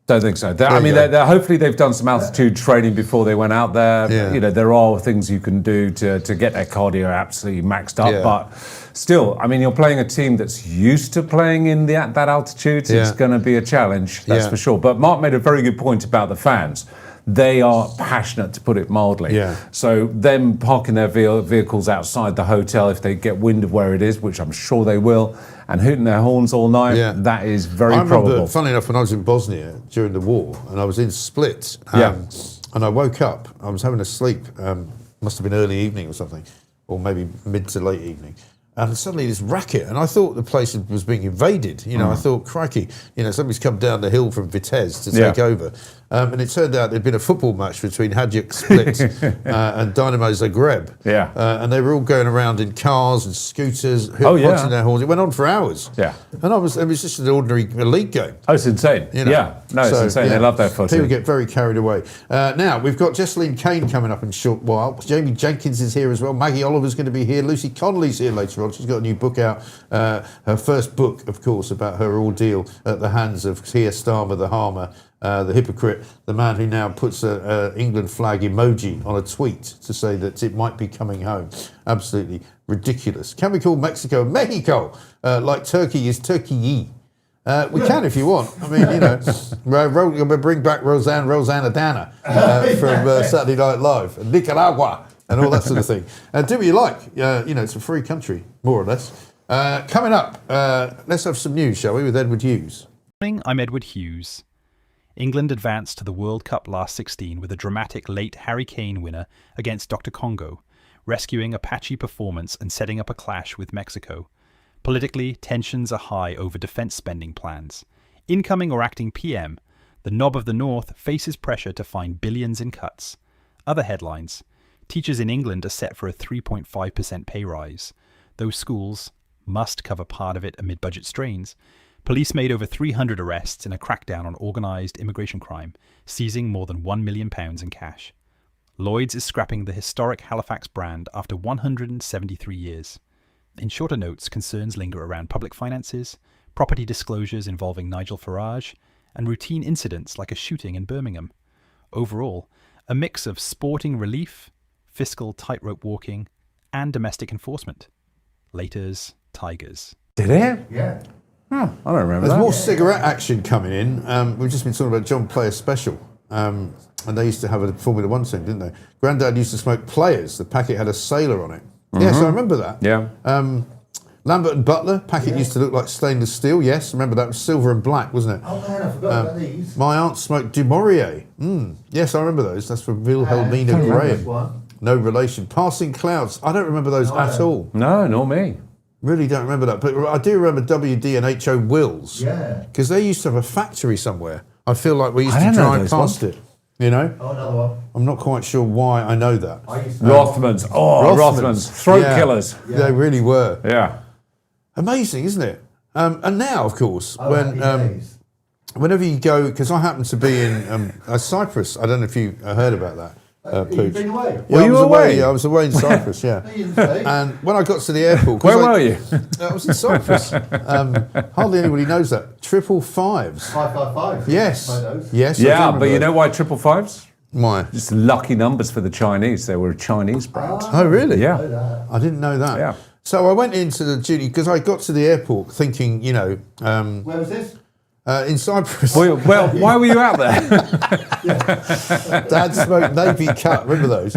Don't think so. Hopefully they've done some altitude training before they went out there. Yeah. There are things you can do to get their cardio absolutely maxed up. Yeah. But still, I mean, you're playing a team that's used to playing in that altitude. It's going to be a challenge, that's for sure. But Mark made a very good point about the fans. They are passionate, to put it mildly. Yeah. So them parking their vehicles outside the hotel if they get wind of where it is, which I'm sure they will, and hooting their horns all night, that is very probable. Funnily enough, when I was in Bosnia during the war, and I was in Split, and I woke up, I was having a sleep, must have been early evening or something, or maybe mid to late evening. And suddenly this racket, and I thought the place was being invaded. I thought, crikey, somebody's come down the hill from Vitesse to take over. And it turned out there'd been a football match between Hajduk Split and Dynamo Zagreb. Yeah. And they were all going around in cars and scooters, honking their horns. It went on for hours. Yeah. And it was just an ordinary league game. Oh, it's insane. Yeah. No, it's insane. They love their footy. People get very carried away. Now, we've got Jessalyn Kane coming up in a short while. Jamie Jenkins is here as well. Maggie Oliver's going to be here. Lucy Connolly's here later on. She's got a new book out. Her first book, of course, about her ordeal at the hands of Keir Starmer, the harmer, the hypocrite, the man who now puts a England flag emoji on a tweet to say that it might be coming home. Absolutely ridiculous. Can we call Mexico Mexico like Turkey is Turkey-y? We can if you want. I mean, we're going to bring back Rosanna Dana from Saturday Night Live, and Nicaragua, and all that sort of thing. Do what you like. It's a free country, more or less. Coming up, let's have some news, shall we, with Edward Hughes. Morning, I'm Edward Hughes. England advanced to the World Cup last 16 with a dramatic late Harry Kane winner against Dr. Congo, rescuing a patchy performance and setting up a clash with Mexico. Politically, tensions are high over defence spending plans. Incoming or acting PM, the knob of the North faces pressure to find billions in cuts. Other headlines: teachers in England are set for a 3.5% pay rise. Those schools must cover part of it amid budget strains. Police made over 300 arrests in a crackdown on organised immigration crime, seizing more than £1 million in cash. Lloyds is scrapping the historic Halifax brand after 173 years. In shorter notes, concerns linger around public finances, property disclosures involving Nigel Farage, and routine incidents like a shooting in Birmingham. Overall, a mix of sporting relief, fiscal tightrope walking, and domestic enforcement. Laters, tigers. Did it? Yeah. Oh, I don't remember There's that. more cigarette action coming in. We've just been talking about John Player Special. And they used to have a Formula One thing, didn't they? Grandad used to smoke Players. The packet had a sailor on it. Yes, I remember that. Yeah. Lambert and Butler, packet used to look like stainless steel. Yes, remember that was silver and black, wasn't it? Oh man, I forgot about these. My aunt smoked Du Maurier. Yes, I remember those. That's from Wilhelmina Graham. No relation. Passing Clouds. I don't remember those at all. No, nor me. Really don't remember that. But I do remember WD and H.O. Wills. Yeah. Because they used to have a factory somewhere. I feel like we used to drive past it. Oh, another one. I'm not quite sure why I know that. Rothmans. Rothmans. Throat killers. Yeah. They really were. Yeah. Amazing, isn't it? And now, of course, whenever you go, because I happen to be in Cyprus, I don't know if you heard about that. You've been away? Yeah, Were I you was away? Yeah, I was away in Cyprus, yeah. You didn't say. And when I got to the airport... 'cause Where were you? I was in Cyprus. Hardly anybody knows that. 555s. 555. Yes. Know those. Yes. I do Yeah, remember but you those. know why 555s? Why? Just lucky numbers for the Chinese. They were a Chinese brand. Oh, really? Yeah. I didn't know that. Yeah. So I went into the duty because I got to the airport thinking, Where was this? in Cyprus. Well, why were you out there? Dad smoked Navy Cut, remember those?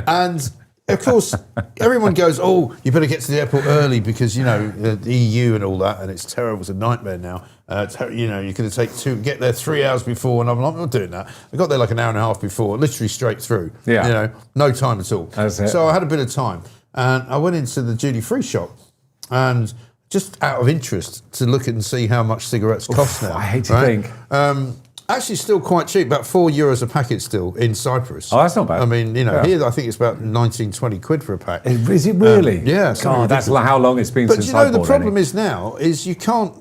And of course, everyone goes, oh, you better get to the airport early because, the EU and all that, and it's terrible, it's a nightmare now. You're going to get there 3 hours before, and I'm not doing that. I got there like an hour and a half before, literally straight through. Yeah. No time at all. That's it. So I had a bit of time, and I went into the duty-free shop, and just out of interest to look at and see how much cigarettes cost now. I hate to think. Actually, still quite cheap, about €4 a packet still in Cyprus. Oh, that's not bad. I mean, Yeah. here I think it's about 19, 20 quid for a pack. Is it really? Yeah. something God, that's ridiculous. how long it's been But since you know, I the bought problem any. is now is you can't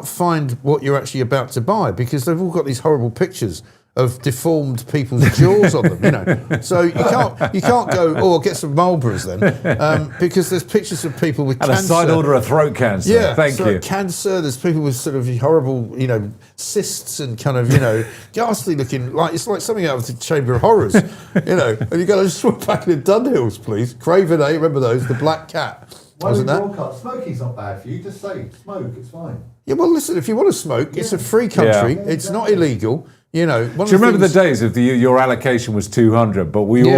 find what you're actually about to buy because they've all got these horrible pictures of deformed people's jaws on them, So you can't go, I'll get some Marlboros then, because there's pictures of people with And cancer. a side order of throat cancer. Yeah, Thank so you. cancer. There's people with sort of horrible, cysts and kind of, ghastly looking. Like it's like something out of the Chamber of Horrors, And you go, just swap back in Dunhills, please. Craven A, remember those? The Black Cat. Why Wasn't would that? you cut? Smoking's not bad for you. Just say smoke. It's fine. Yeah, well, listen. If you want to smoke, it's a free country. Yeah. It's not illegal. Do you remember the days of your allocation was 200, but we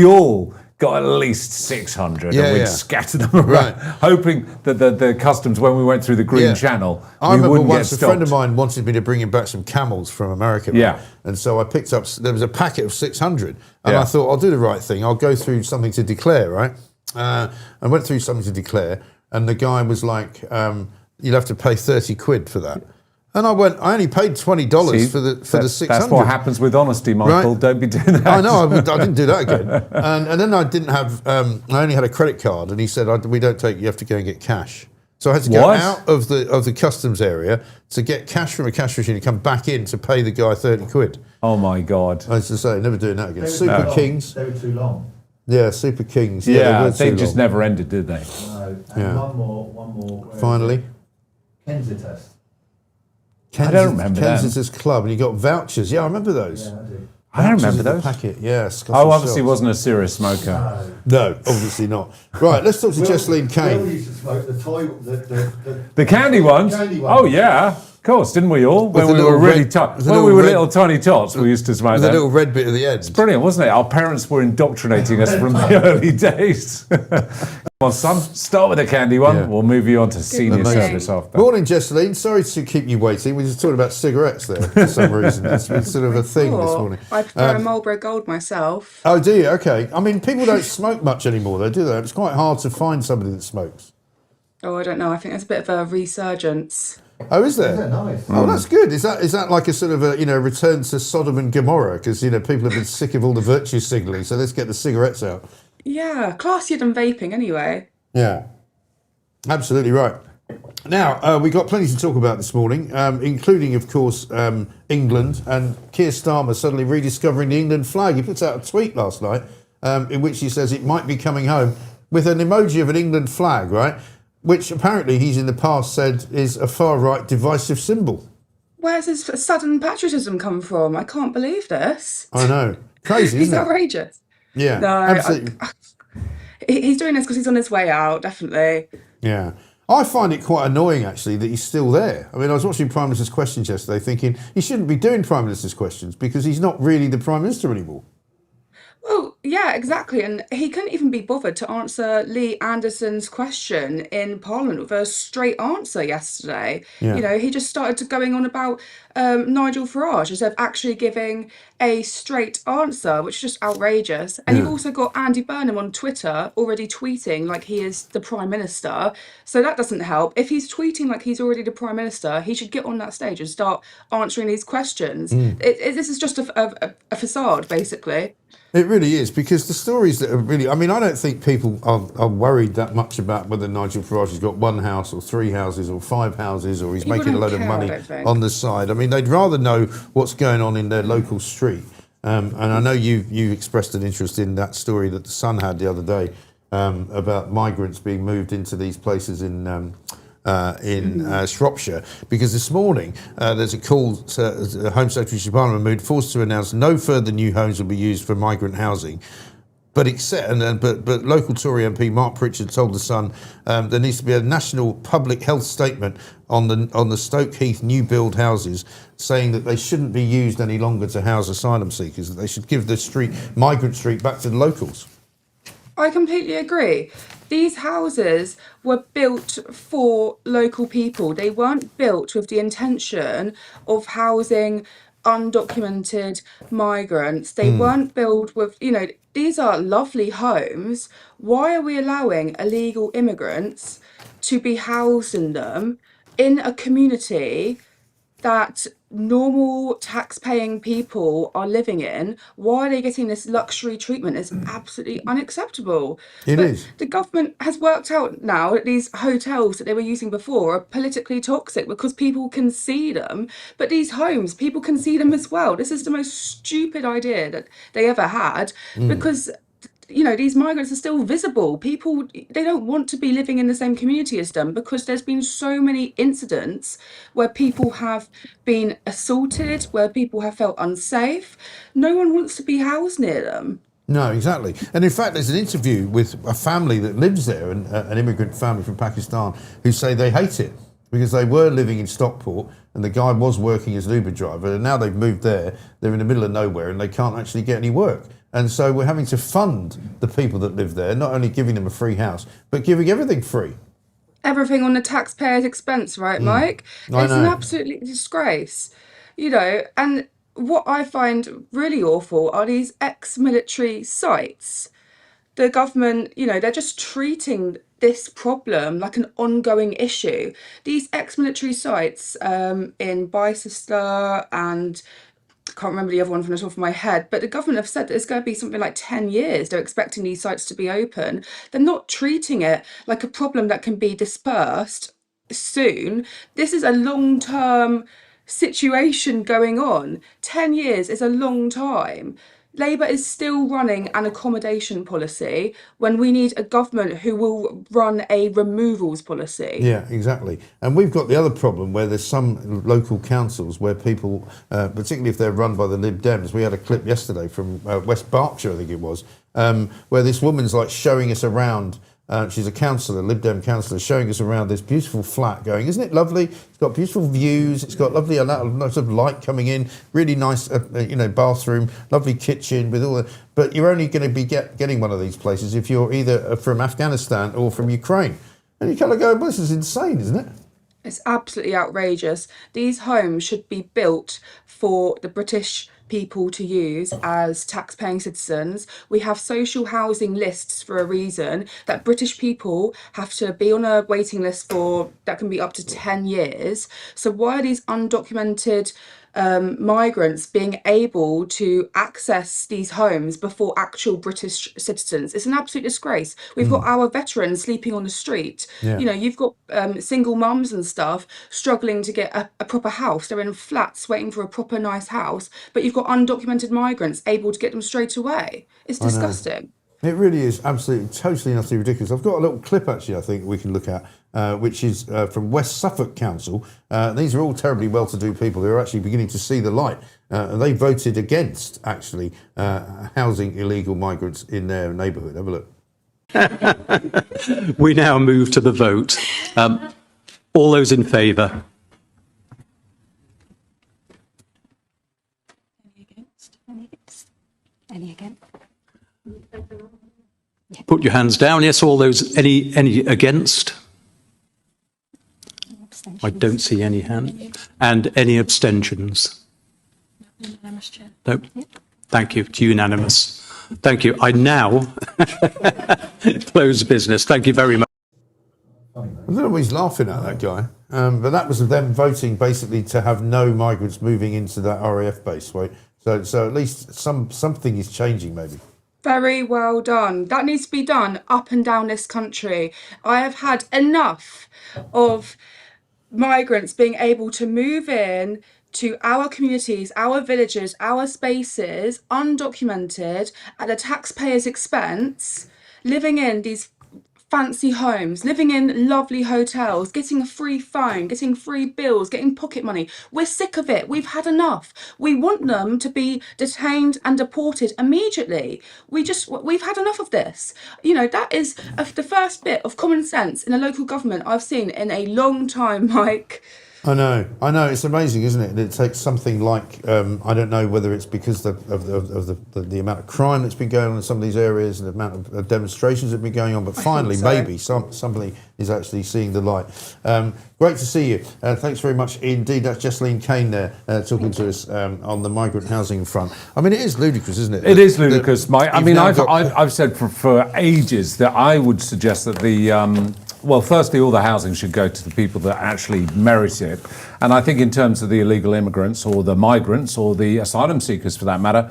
all got at least 600, Yeah, and we'd yeah. scatter them around, Right. hoping that the customs, when we went through the Green Yeah. Channel, I we remember wouldn't once get a stopped. friend of mine wanted me to bring him back some camels from America. Yeah. And so I picked up, there was a packet of 600. And Yeah. I thought, I'll do the right thing. I'll go through something to declare, right? I went through something to declare. And the guy was like, you'll have to pay 30 quid for that. And I went, I only paid $20 See, for the 600. That's what happens with honesty, Michael. Right. Don't be doing that. I know, I didn't do that again. And then I didn't have, I only had a credit card, and he said, we don't take, you have to go and get cash. So I had to go What? out of the customs area to get cash from a cash machine and come back in to pay the guy 30 quid. Oh my God. I used to say, never doing that again. They were Super too long. Kings. They were too long. Yeah, Super Kings. Yeah, they they just long. never ended, did they? No. And Yeah. one more. Where is Finally. it? Kensington. I don't remember that. Kensington's Club, and you got vouchers. Yeah, I remember those. Yeah, I do. I don't Vouchers remember in the those. packet. Yeah, Scottish Oh, obviously shops. wasn't a serious smoker. No, obviously not. Right, let's talk to Jesseline Will Kane. used to smoke the toy, The candy ones? Candy ones. Oh, yeah. Of course, didn't we all? When the we were little really red- tiny. with the When we little were red- little tiny tots, we used to smoke With the them. little red bit at the end. Brilliant, wasn't it? Our parents were indoctrinating us from the early days. Come on, son, start with the candy one. Yeah. We'll move you on to senior Amazing. service after. Morning, Jesseline. Sorry to keep you waiting. We were just talking about cigarettes there for some reason. It's been sort of a thing this morning. I prefer a Marlboro Gold myself. Oh, do you? Okay. I mean, people don't smoke much anymore, though, do they? It's quite hard to find somebody that smokes. Oh, I don't know. I think there's a bit of a resurgence. Oh, is there? Yeah, nice. Oh, that's good. Is that like a sort of a return to Sodom and Gomorrah? Because people have been sick of all the virtue signalling, so let's get the cigarettes out. Yeah, classier than vaping anyway. Yeah, absolutely right. Now, we got plenty to talk about this morning, including, of course, England and Keir Starmer suddenly rediscovering the England flag. He puts out a tweet last night in which he says it might be coming home with an emoji of an England flag, right? Which apparently he's in the past said is a far-right divisive symbol. Where's his sudden patriotism come from? I can't believe this. I know. Crazy, He's isn't it? outrageous. Yeah, No, absolutely. He's doing this because he's on his way out, definitely. Yeah. I find it quite annoying, actually, that he's still there. I mean, I was watching Prime Minister's Questions yesterday thinking he shouldn't be doing Prime Minister's Questions because he's not really the Prime Minister anymore. Well, yeah, exactly. And he couldn't even be bothered to answer Lee Anderson's question in Parliament with a straight answer yesterday. Yeah. He just started going on about Nigel Farage instead of actually giving a straight answer, which is just outrageous. And you've also got Andy Burnham on Twitter already tweeting like he is the Prime Minister. So that doesn't help. If he's tweeting like he's already the Prime Minister, he should get on that stage and start answering these questions. This is just a facade, basically. It really is, because the stories that are really... I mean, I don't think people are worried that much about whether Nigel Farage has got one house or three houses or five houses or he's People making a don't load of care, I money don't think. on the side. I mean, they'd rather know what's going on in their local street And I know you expressed an interest in that story that the Sun had the other day about migrants being moved into these places in Shropshire, because this morning there's a call to Home Secretary Starmer moved forced to announce no further new homes will be used for migrant housing. But local Tory MP Mark Pritchard told the Sun there needs to be a national public health statement on the Stoke Heath new build houses, saying that they shouldn't be used any longer to house asylum seekers. That they should give the Migrant Street back to the locals. I completely agree. These houses were built for local people. They weren't built with the intention of housing undocumented migrants. They weren't built with, these are lovely homes. Why are we allowing illegal immigrants to be housed in them in a community that normal tax-paying people are living in? Why are they getting this luxury treatment? Is absolutely unacceptable. It is. The government has worked out now that these hotels that they were using before are politically toxic because people can see them. But these homes, people can see them as well. This is the most stupid idea that they ever had, because these migrants are still visible. People, they don't want to be living in the same community as them because there's been so many incidents where people have been assaulted, where people have felt unsafe. No one wants to be housed near them. No, exactly. And in fact, there's an interview with a family that lives there, an immigrant family from Pakistan, who say they hate it because they were living in Stockport and the guy was working as an Uber driver, and now they've moved there. They're in the middle of nowhere and they can't actually get any work. And so we're having to fund the people that live there, not only giving them a free house, but giving everything free. Everything on the taxpayer's expense, right, Mike? It's an absolute disgrace, and what I find really awful are these ex-military sites. The government, they're just treating this problem like an ongoing issue. These ex-military sites in Bicester and I can't remember the other one from the top of my head, but the government have said that it's going to be something like 10 years. They're expecting these sites to be open. They're not treating it like a problem that can be dispersed soon. This is a long-term situation going on. 10 years is a long time. Labour is still running an accommodation policy when we need a government who will run a removals policy. Yeah, exactly. And we've got the other problem where there's some local councils where people, particularly if they're run by the Lib Dems, we had a clip yesterday from West Berkshire, I think it was, where this woman's like showing us around. She's a councillor, Lib Dem councillor, showing us around this beautiful flat going, isn't it lovely? It's got beautiful views. It's got lovely lots of light coming in, really nice, bathroom, lovely kitchen with all that. But you're only going to be getting one of these places if you're either from Afghanistan or from Ukraine. And you kind of go, well, this is insane, isn't it? It's absolutely outrageous. These homes should be built for the British people to use as tax-paying citizens. We have social housing lists for a reason, that British people have to be on a waiting list for, that can be up to 10 years. So why are these undocumented migrants being able to access these homes before actual British citizens? It's an absolute disgrace. We've got our veterans sleeping on the street. Yeah. You've got single mums and stuff struggling to get a proper house. They're in flats waiting for a proper nice house, but you've got undocumented migrants able to get them straight away. It's disgusting. It really is absolutely, totally, utterly ridiculous. I've got a little clip, actually, I think we can look at, which is from West Suffolk Council. These are all terribly well-to-do people who are actually beginning to see the light. And they voted against, actually, housing illegal migrants in their neighbourhood. Have a look. We now move to the vote. All those in favour? Any against? Any against? Any against? Put your hands down. Yes, all those. Any against? I don't see any hands. And any abstentions? Unanimous, Chair. No. Thank you. It's unanimous. Thank you. I now close business. Thank you very much. I don't know what he's laughing at, that guy. But that was them voting basically to have no migrants moving into that RAF base, right? So at least something is changing, maybe. Very well done. That needs to be done up and down this country. I have had enough of migrants being able to move in to our communities, our villages, our spaces, undocumented, at the taxpayer's expense, living in these fancy homes, living in lovely hotels, getting a free phone, getting free bills, getting pocket money. We're sick of it. We've had enough. We want them to be detained and deported immediately. We've had enough of this. You know, that is the first bit of common sense in a local government I've seen in a long time, Mike. I know. It's amazing, isn't it? It takes something like I don't know whether it's because of the amount of crime that's been going on in some of these areas and the amount of demonstrations that have been going on. But finally, maybe somebody is actually seeing the light. Great to see you. Thanks very much indeed. That's Jesseline Kane there talking to us on the migrant housing front. I mean, it is ludicrous, isn't it? It is ludicrous, Mike. I mean, I've said for ages that I would suggest that well, firstly, all the housing should go to the people that actually merit it. And I think in terms of the illegal immigrants or the migrants or the asylum seekers, for that matter,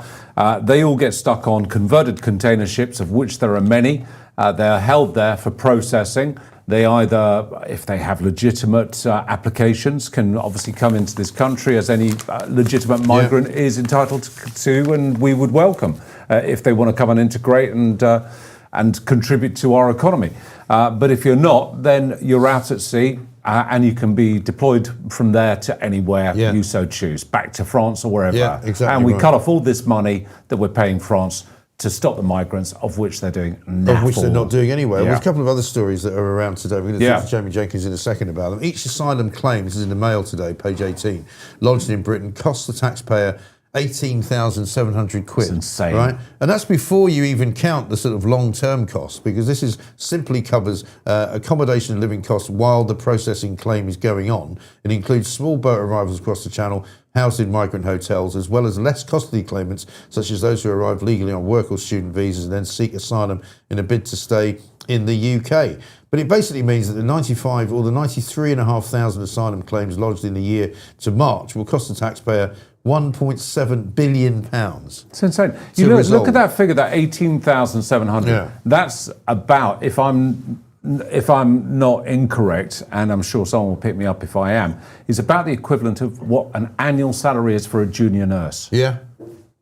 they all get stuck on converted container ships, of which there are many. They're held there for processing. They either, if they have legitimate applications, can obviously come into this country as any legitimate migrant is entitled to, and we would welcome if they want to come and integrate and contribute to our economy. But if you're not, then you're out at sea and you can be deployed from there to anywhere you so choose, back to France or wherever. Yeah, exactly. And we cut off all this money that we're paying France to stop the migrants, of which they're doing naff. Of which they're not doing anyway. Yeah. There's a couple of other stories that are around today. We're going to talk to Jamie Jenkins in a second about them. Each asylum claim, this is in the Mail today, page 18, lodged in Britain, costs the taxpayer 18,700 quid. That's insane. Right? And that's before you even count the sort of long-term costs, because this is simply covers accommodation and living costs while the processing claim is going on. It includes small boat arrivals across the Channel, housed in migrant hotels, as well as less costly claimants, such as those who arrive legally on work or student visas and then seek asylum in a bid to stay in the UK. But it basically means that the 95 or the 93,500 asylum claims lodged in the year to March will cost the taxpayer £1.7 billion. It's insane. You look at that figure, that 18,700. Yeah. That's about, if I'm not incorrect, and I'm sure someone will pick me up if I am, is about the equivalent of what an annual salary is for a junior nurse. Yeah.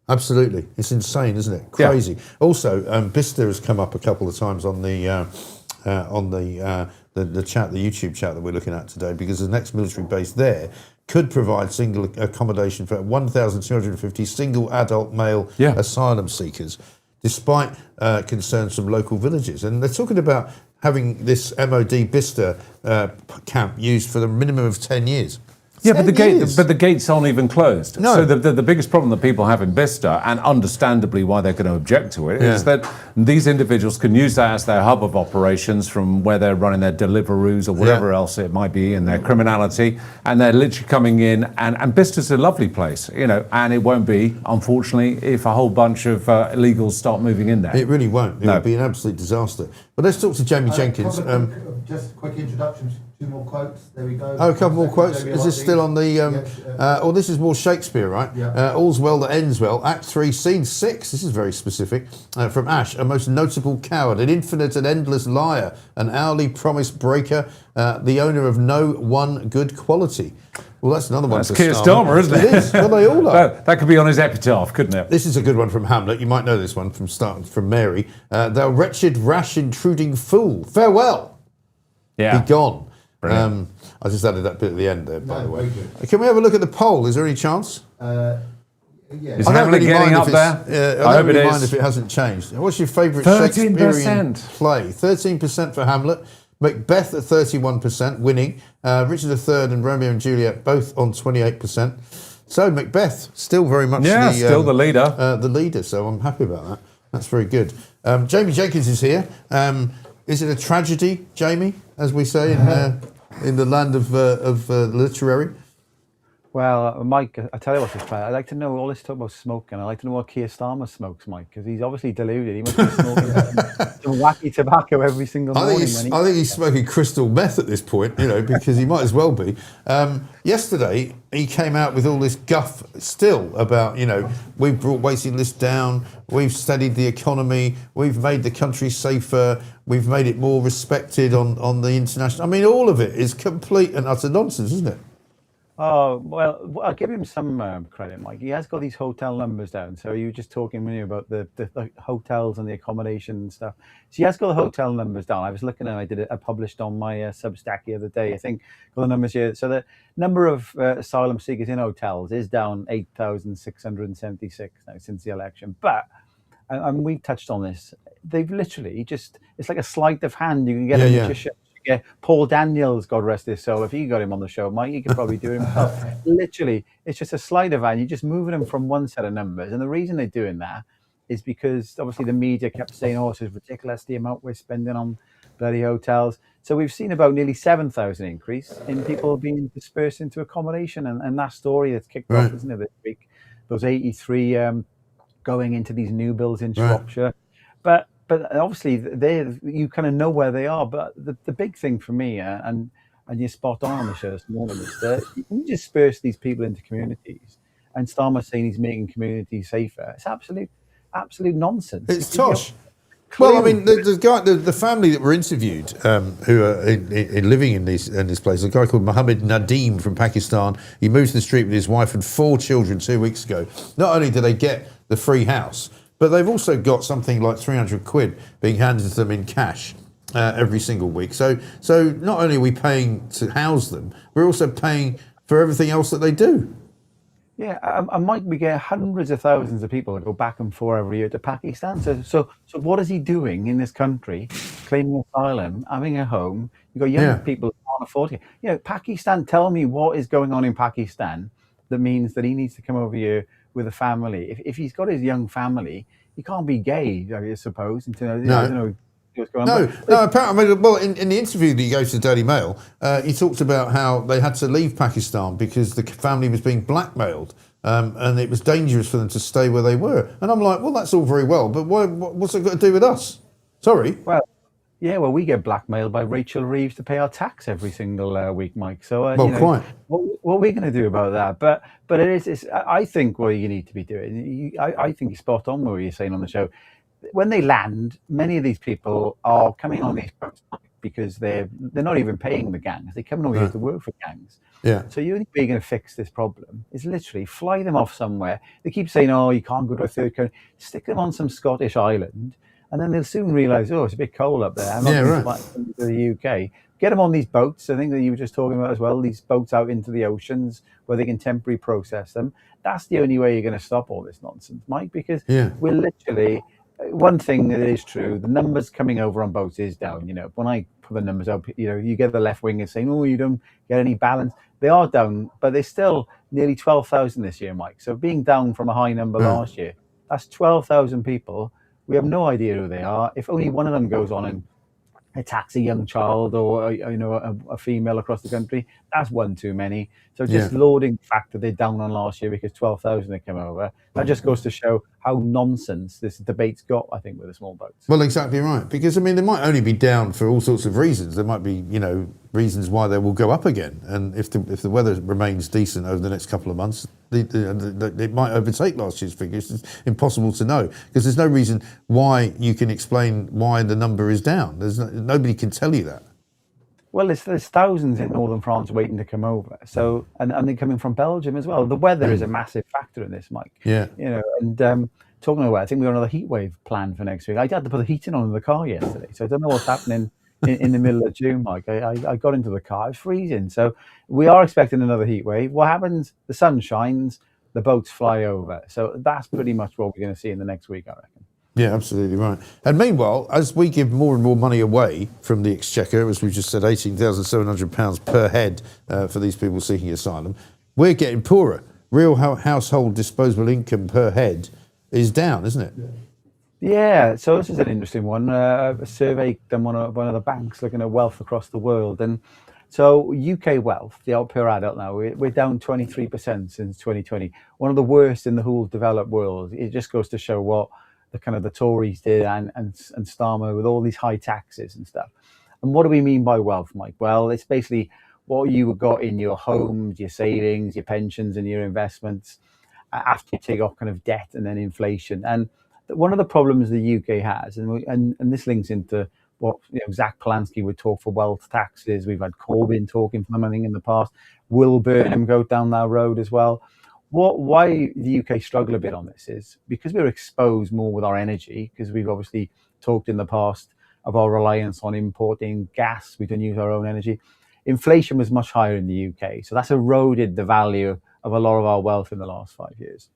Absolutely. It's insane, isn't it? Crazy. Yeah. Also, Bicester has come up a couple of times on the chat, the YouTube chat that we're looking at today, because the next military base there could provide single accommodation for 1,250 single adult male asylum seekers, despite concerns from local villages. And they're talking about having this MOD Bicester camp used for the minimum of 10 years. Yeah, but the gates aren't even closed. No. So the biggest problem that people have in Bicester, and understandably why they're going to object to it, is that these individuals can use that as their hub of operations from where they're running their Deliveroos or whatever else it might be in their criminality, and they're literally coming in, and Bicester's a lovely place, you know, and it won't be, unfortunately, if a whole bunch of illegals start moving in there. It really won't. It would be an absolute disaster. But let's talk to Jamie Jenkins. Just a quick introduction. 2 more quotes. There we go. Oh, a couple more quotes. Is this still on the... this is more Shakespeare, right? Yeah. All's well that ends well. Act 3, Scene 6. This is very specific. From Ash, a most notable coward, an infinite and endless liar, an hourly promise breaker, the owner of no one good quality. Well, that's another one. That's Keir Starmer, isn't it? It is. Well, they all are. That could be on his epitaph, couldn't it? This is a good one from Hamlet. You might know this one from Mary. Thou wretched, rash, intruding fool, farewell. Yeah. Be gone. Brilliant. I just added that bit at the end there, by the way. Can we have a look at the poll? Is there any chance? Is Hamlet getting up there? I don't really mind if it hasn't changed. What's your favourite Shakespearean play? 13% for Hamlet. Macbeth at 31%, winning. Richard III and Romeo and Juliet both on 28%. So Macbeth still very much still the leader. The leader. So I'm happy about that. That's very good. Jamie Jenkins is here. Is it a tragedy, Jamie, as we say in the land of literary? Well, Mike, I tell you what, I'd like to know all this talk about smoking. I'd like to know what Keir Starmer smokes, Mike, because he's obviously deluded. He must be smoking some wacky tobacco every single morning. I think he's smoking crystal meth at this point, because he might as well be. Yesterday, he came out with all this guff still about, we've brought waiting lists down, we've steadied the economy, we've made the country safer, we've made it more respected on the international. I mean, all of it is complete and utter nonsense, isn't it? Oh, well, I'll give him some credit, Mike. He has got these hotel numbers down. So you were just talking with me about the hotels and the accommodation and stuff. So he has got the hotel numbers down. I was looking at I published on my Substack the other day, I think, got the numbers here. So the number of asylum seekers in hotels is down 8,676 now since the election. But, and we've touched on this, they've literally just, it's like a sleight of hand. You can get a magician. Yeah, Paul Daniels, God rest his soul. If you got him on the show, Mike, you could probably do it himself. Literally, it's just a sleight of hand. You're just moving them from one set of numbers. And the reason they're doing that is because obviously the media kept saying, oh, it's ridiculous the amount we're spending on bloody hotels. So we've seen about nearly 7,000 increase in people being dispersed into accommodation. And that story that's kicked off, isn't it, this week? Those 83 going into these new builds in Shropshire. But obviously, you kind of know where they are. But the big thing for me, and you're spot on the show this morning, is that you disperse these people into communities. And Starmer saying he's making communities safer. It's absolute nonsense. It's tosh. Well, I mean, the family that were interviewed, who are living in this place, a guy called Mohammed Nadeem from Pakistan. He moved to the street with his wife and 4 children 2 weeks ago. Not only do they get the free house, but they've also got something like 300 quid being handed to them in cash every single week. So not only are we paying to house them, we're also paying for everything else that they do. Yeah, and Mike, we get hundreds of thousands of people that go back and forth every year to Pakistan. So what is he doing in this country, claiming asylum, having a home? You've got young people who can't afford it. Pakistan, tell me what is going on in Pakistan that means that he needs to come over here with a family. If he's got his young family, he can't be gay, I suppose. I don't know what's going on. No. Apparently, well, in the interview that he gave to the Daily Mail, he talked about how they had to leave Pakistan because the family was being blackmailed, and it was dangerous for them to stay where they were. And I'm like, well, that's all very well, but what's it got to do with us? Sorry. Well, we get blackmailed by Rachel Reeves to pay our tax every single week, Mike. So, quite. What are we going to do about that? But I think what you need to be doing, I think you're spot on what you're saying on the show. When they land, many of these people are coming on these boats because they're not even paying the gangs. They're coming over here to work for gangs. Yeah. So the only way you're going to fix this problem is literally fly them off somewhere. They keep saying, oh, you can't go to a third country. Stick them on some Scottish island. And then they'll soon realise, oh, it's a bit cold up there. I'm not going to fly to the UK. Get them on these boats. I think that you were just talking about as well, these boats out into the oceans where they can temporarily process them. That's the only way you're going to stop all this nonsense, Mike, because we're literally, one thing that is true, the numbers coming over on boats is down. When I put the numbers up, you get the left wingers saying, oh, you don't get any balance. They are down, but they're still nearly 12,000 this year, Mike. So being down from a high number last year, that's 12,000 people. We have no idea who they are. If only one of them goes on and attacks a young child or a female across the country, that's one too many. So just lauding the fact that they're down on last year because 12,000 had come over, that just goes to show how nonsense this debate's got, I think, with the small boats. Well, exactly right. Because, I mean, they might only be down for all sorts of reasons. There might be, reasons why they will go up again. And if the weather remains decent over the next couple of months, it might overtake last year's figures. It's impossible to know because there's no reason why you can explain why the number is down. Nobody can tell you that. Well, there's thousands in northern France waiting to come over. So, and they're coming from Belgium as well. The weather is a massive factor in this, Mike. Yeah. And talking about, I think we've got another heat wave planned for next week. I had to put the heating on in the car yesterday, so I don't know what's happening in the middle of June, Mike. I got into the car, it was freezing. So we are expecting another heat wave. What happens? The sun shines, the boats fly over. So that's pretty much what we're going to see in the next week, I reckon. Yeah, absolutely right. And meanwhile, as we give more and more money away from the Exchequer, as we just said, £18,700 per head for these people seeking asylum, we're getting poorer. Real household disposable income per head is down, isn't it? Yeah, so this is an interesting one. A survey done one of the banks looking at wealth across the world, and So UK wealth, the per adult now, we're down 23% since 2020. One of the worst in the whole developed world. It just goes to show what the Tories did and Starmer with all these high taxes and stuff. And what do we mean by wealth, Mike? Well, it's basically what you got in your homes, your savings, your pensions, and your investments after you take off kind of debt and then inflation. And one of the problems the UK has, and this links into what Zach Polanski would talk for wealth taxes. We've had Corbyn talking for something in the past. Will Burnham go down that road as well? Why the UK struggle a bit on this is because we're exposed more with our energy, because we've obviously talked in the past of our reliance on importing gas. We don't use our own energy. Inflation was much higher in the UK, so that's eroded the value of a lot of our wealth in the last 5 years.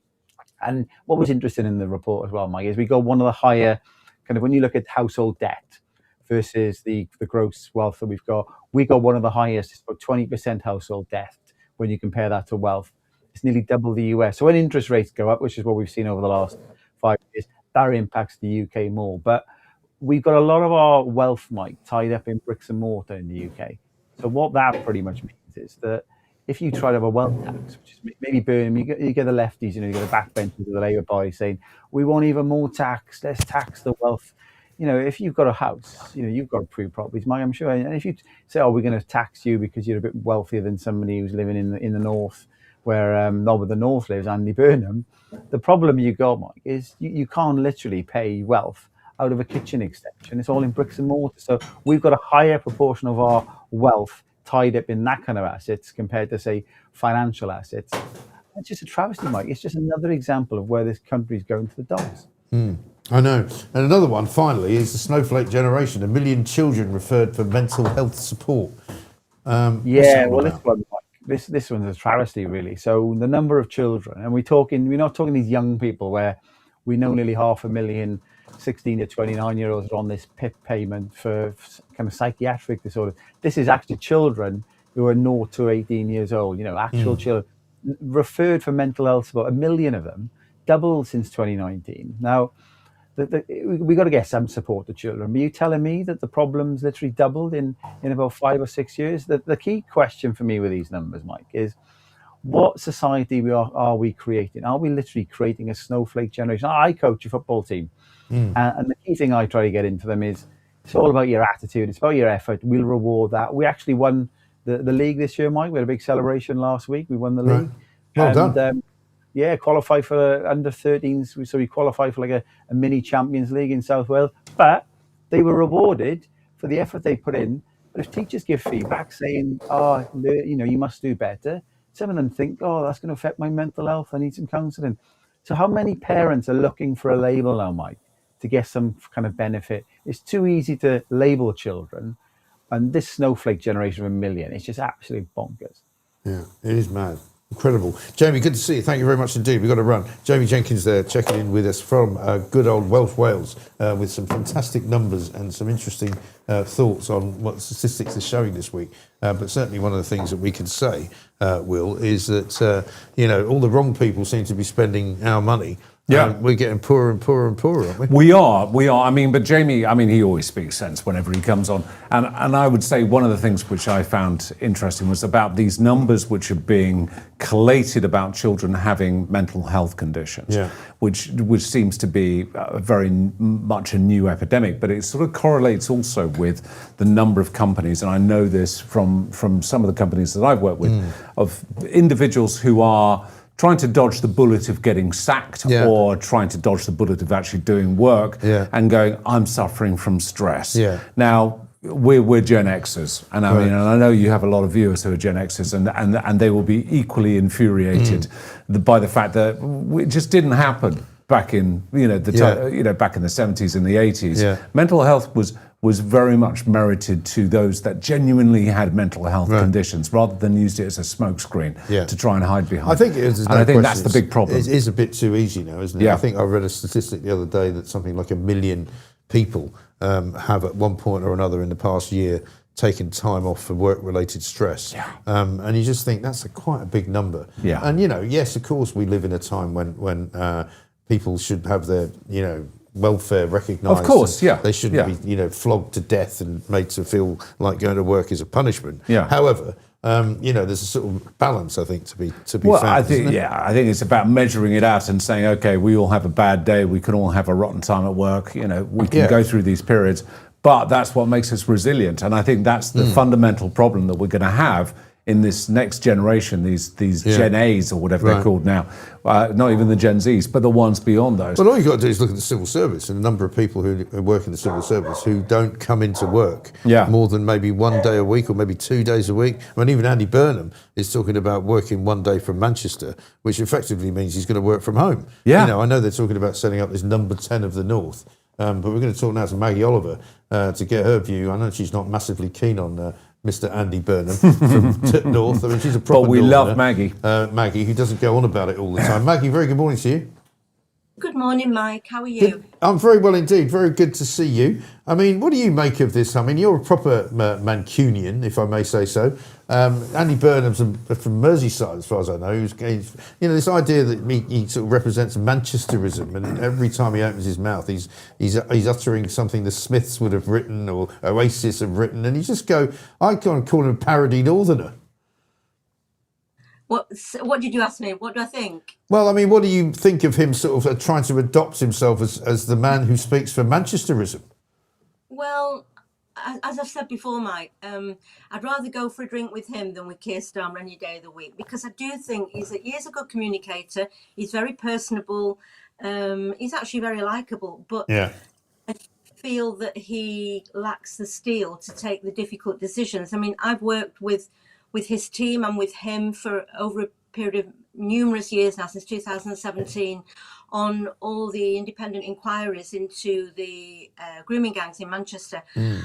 And what was interesting in the report as well, Mike, is we got one of the higher, kind of when you look at household debt versus the gross wealth that we've got, we got one of the highest, it's about 20% household debt when you compare that to wealth. It's nearly double the US. So when interest rates go up, which is what we've seen over the last 5 years, that impacts the UK more. But we've got a lot of our wealth, Mike, tied up in bricks and mortar in the UK. So what that pretty much means is that if you try to have a wealth tax, which is maybe Burnham, you get the lefties, you get the backbenchers of the Labour Party saying, we want even more tax, let's tax the wealth. If you've got a house, you've got approved properties, Mike, I'm sure. And if you say, we're going to tax you because you're a bit wealthier than somebody who's living in the north, where not where the north lives, Andy Burnham, the problem you got, Mike, is you can't literally pay wealth out of a kitchen extension. It's all in bricks and mortar. So we've got a higher proportion of our wealth tied up in that kind of assets compared to, say, financial assets. It's just a travesty, Mike. It's just another example of where this country's going to the dogs. I know. And another one, finally, is the snowflake generation. 1 million children referred for mental health support. This one's a travesty, really. So the number of children, and we're not talking these young people where we know nearly 500,000 16 to 29-year-olds are on this PIP payment for kind of psychiatric disorders. This is actually children who are 0 to 18 years old, actual children referred for mental health support. 1 million of them, doubled since 2019. Now, we got to get some support to children. But you telling me that the problem's literally doubled in about 5 or 6 years? The key question for me with these numbers, Mike, is what society are we creating? Are we literally creating a snowflake generation? I coach a football team. And the key thing I try to get into them is it's all about your attitude. It's about your effort. We'll reward that. We actually won the league this year, Mike. We had a big celebration last week. We won the league. Well done. Qualified for under 13s. So we qualified for like a mini Champions League in South Wales. But they were rewarded for the effort they put in. But if teachers give feedback saying, you must do better, some of them think, that's going to affect my mental health. I need some counselling. So how many parents are looking for a label now, Mike, to get some kind of benefit? It's too easy to label children. And this snowflake generation of 1 million, it's just absolutely bonkers. Yeah, it is mad. Incredible. Jamie, good to see you. Thank you very much indeed. We've got to run. Jamie Jenkins there checking in with us from good old Welsh Wales with some fantastic numbers and some interesting thoughts on what statistics are showing this week. But certainly one of the things that we can say, Will, is that, all the wrong people seem to be spending our money. Yeah, we're getting poorer and poorer and poorer, aren't we? We are. But Jamie, he always speaks sense whenever he comes on. And I would say one of the things which I found interesting was about these numbers which are being collated about children having mental health conditions, which seems to be very much a new epidemic. But it sort of correlates also with the number of companies, and I know this from some of the companies that I've worked with, of individuals who are trying to dodge the bullet of getting sacked or trying to dodge the bullet of actually doing work and going, I'm suffering from stress. Now, we're Gen Xers, and and I know you have a lot of viewers who are Gen Xers, and they will be equally infuriated by the fact that it just didn't happen back in back in the 70s and the 80s. Mental health was very much merited to those that genuinely had mental health conditions, rather than used it as a smokescreen to try and hide behind. I think it is. And I think that's the big problem. It is a bit too easy now, isn't it? I think I read a statistic the other day that something like 1 million people have at one point or another in the past year taken time off for work-related stress. And you just think that's quite a big number. And, yes, of course, we live in a time when people should have their, welfare recognised. Of course, yeah. They shouldn't Yeah. be, flogged to death and made to feel like going to work is a punishment. Yeah. However, there's a sort of balance, I think, to be Well, found. I think, isn't there? I think it's about measuring it out and saying, okay, we all have a bad day. We can all have a rotten time at work. We can Yeah. go through these periods, but that's what makes us resilient. And I think that's the fundamental problem that we're going to have in this next generation, these Yeah. Gen A's or whatever they're Right. called now. Not even the Gen Z's, but the ones beyond those. Well, all you've got to do is look at the civil service and the number of people who work in the civil service who don't come into work Yeah. more than maybe 1 day a week or maybe 2 days a week. I mean, even Andy Burnham is talking about working 1 day from Manchester, which effectively means he's going to work from home. Yeah. I know they're talking about setting up this number 10 of the North, but we're going to talk now to Maggie Oliver to get her view. I know she's not massively keen on Mr. Andy Burnham from Tip North. I mean, she's a proper But we Northerner. love Maggie. Maggie, who doesn't go on about it all the time. Maggie, very good morning to you. Good morning, Mike. How are you? I'm very well indeed. Very good to see you. I mean, what do you make of this? I mean, you're a proper Mancunian, if I may say so. Andy Burnham's from Merseyside, as far as I know. He's this idea that he sort of represents Manchesterism, and every time he opens his mouth, he's uttering something the Smiths would have written or Oasis have written, and you just go, I can't call him a parody Northerner. What did you ask me? What do I think? Well, I mean, what do you think of him sort of trying to adopt himself as the man who speaks for Manchesterism? Well, as I've said before, Mike, I'd rather go for a drink with him than with Keir Starmer any day of the week, because I do think he is a good communicator. He's very personable. He's actually very likeable, but Yeah. I feel that he lacks the steel to take the difficult decisions. I mean, I've worked with his team and with him for over a period of numerous years now, since 2017, on all the independent inquiries into the grooming gangs in Manchester.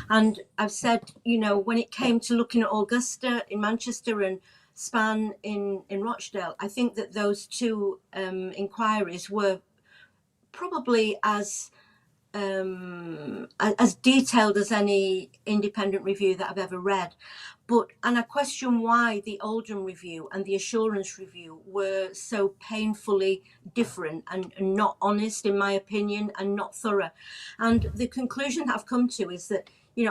And I've said, when it came to looking at Augusta in Manchester and Span in Rochdale, I think that those two inquiries were probably as detailed as any independent review that I've ever read. And I question why the Oldham review and the Assurance review were so painfully different and not honest, in my opinion, and not thorough. And the conclusion that I've come to is that,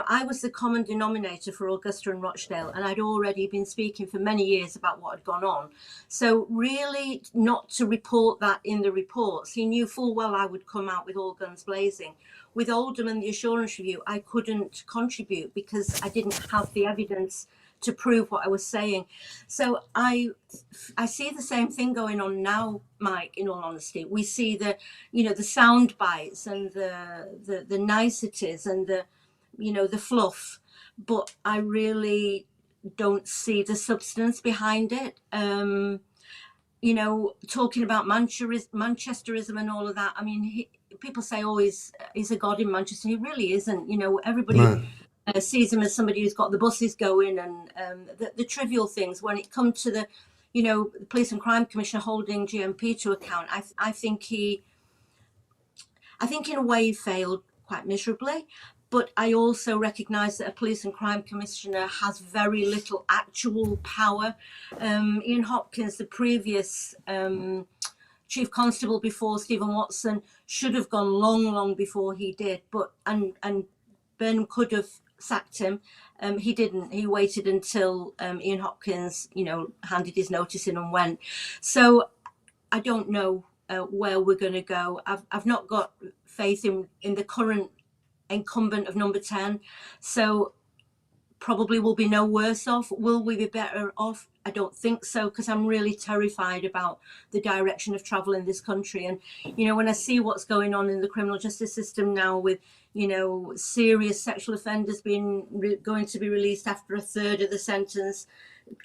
I was the common denominator for Augusta and Rochdale, and I'd already been speaking for many years about what had gone on. So really not to report that in the reports. He knew full well I would come out with all guns blazing. With Oldham and the Assurance review, I couldn't contribute because I didn't have the evidence to prove what I was saying. So I see the same thing going on now, Mike, in all honesty. We see the sound bites and the niceties and the fluff, but I really don't see the substance behind it. Talking about Manchesterism and all of that. I mean, people say, he's a god in Manchester. He really isn't. Everybody sees him as somebody who's got the buses going and the trivial things. When it comes to the Police and Crime Commissioner holding GMP to account, I think in a way he failed quite miserably. But I also recognise that a Police and Crime Commissioner has very little actual power. Ian Hopkins, the previous Chief Constable before Stephen Watson, should have gone long before he did. And Burnham could have sacked him. He didn't. He waited until Ian Hopkins, handed his notice in and went. So I don't know where we're going to go. I've not got faith in the current incumbent of number 10, so probably will be no worse off. Will we be better off? I don't think so, because I'm really terrified about the direction of travel in this country. And when I see what's going on in the criminal justice system now, with serious sexual offenders going to be released after a third of the sentence,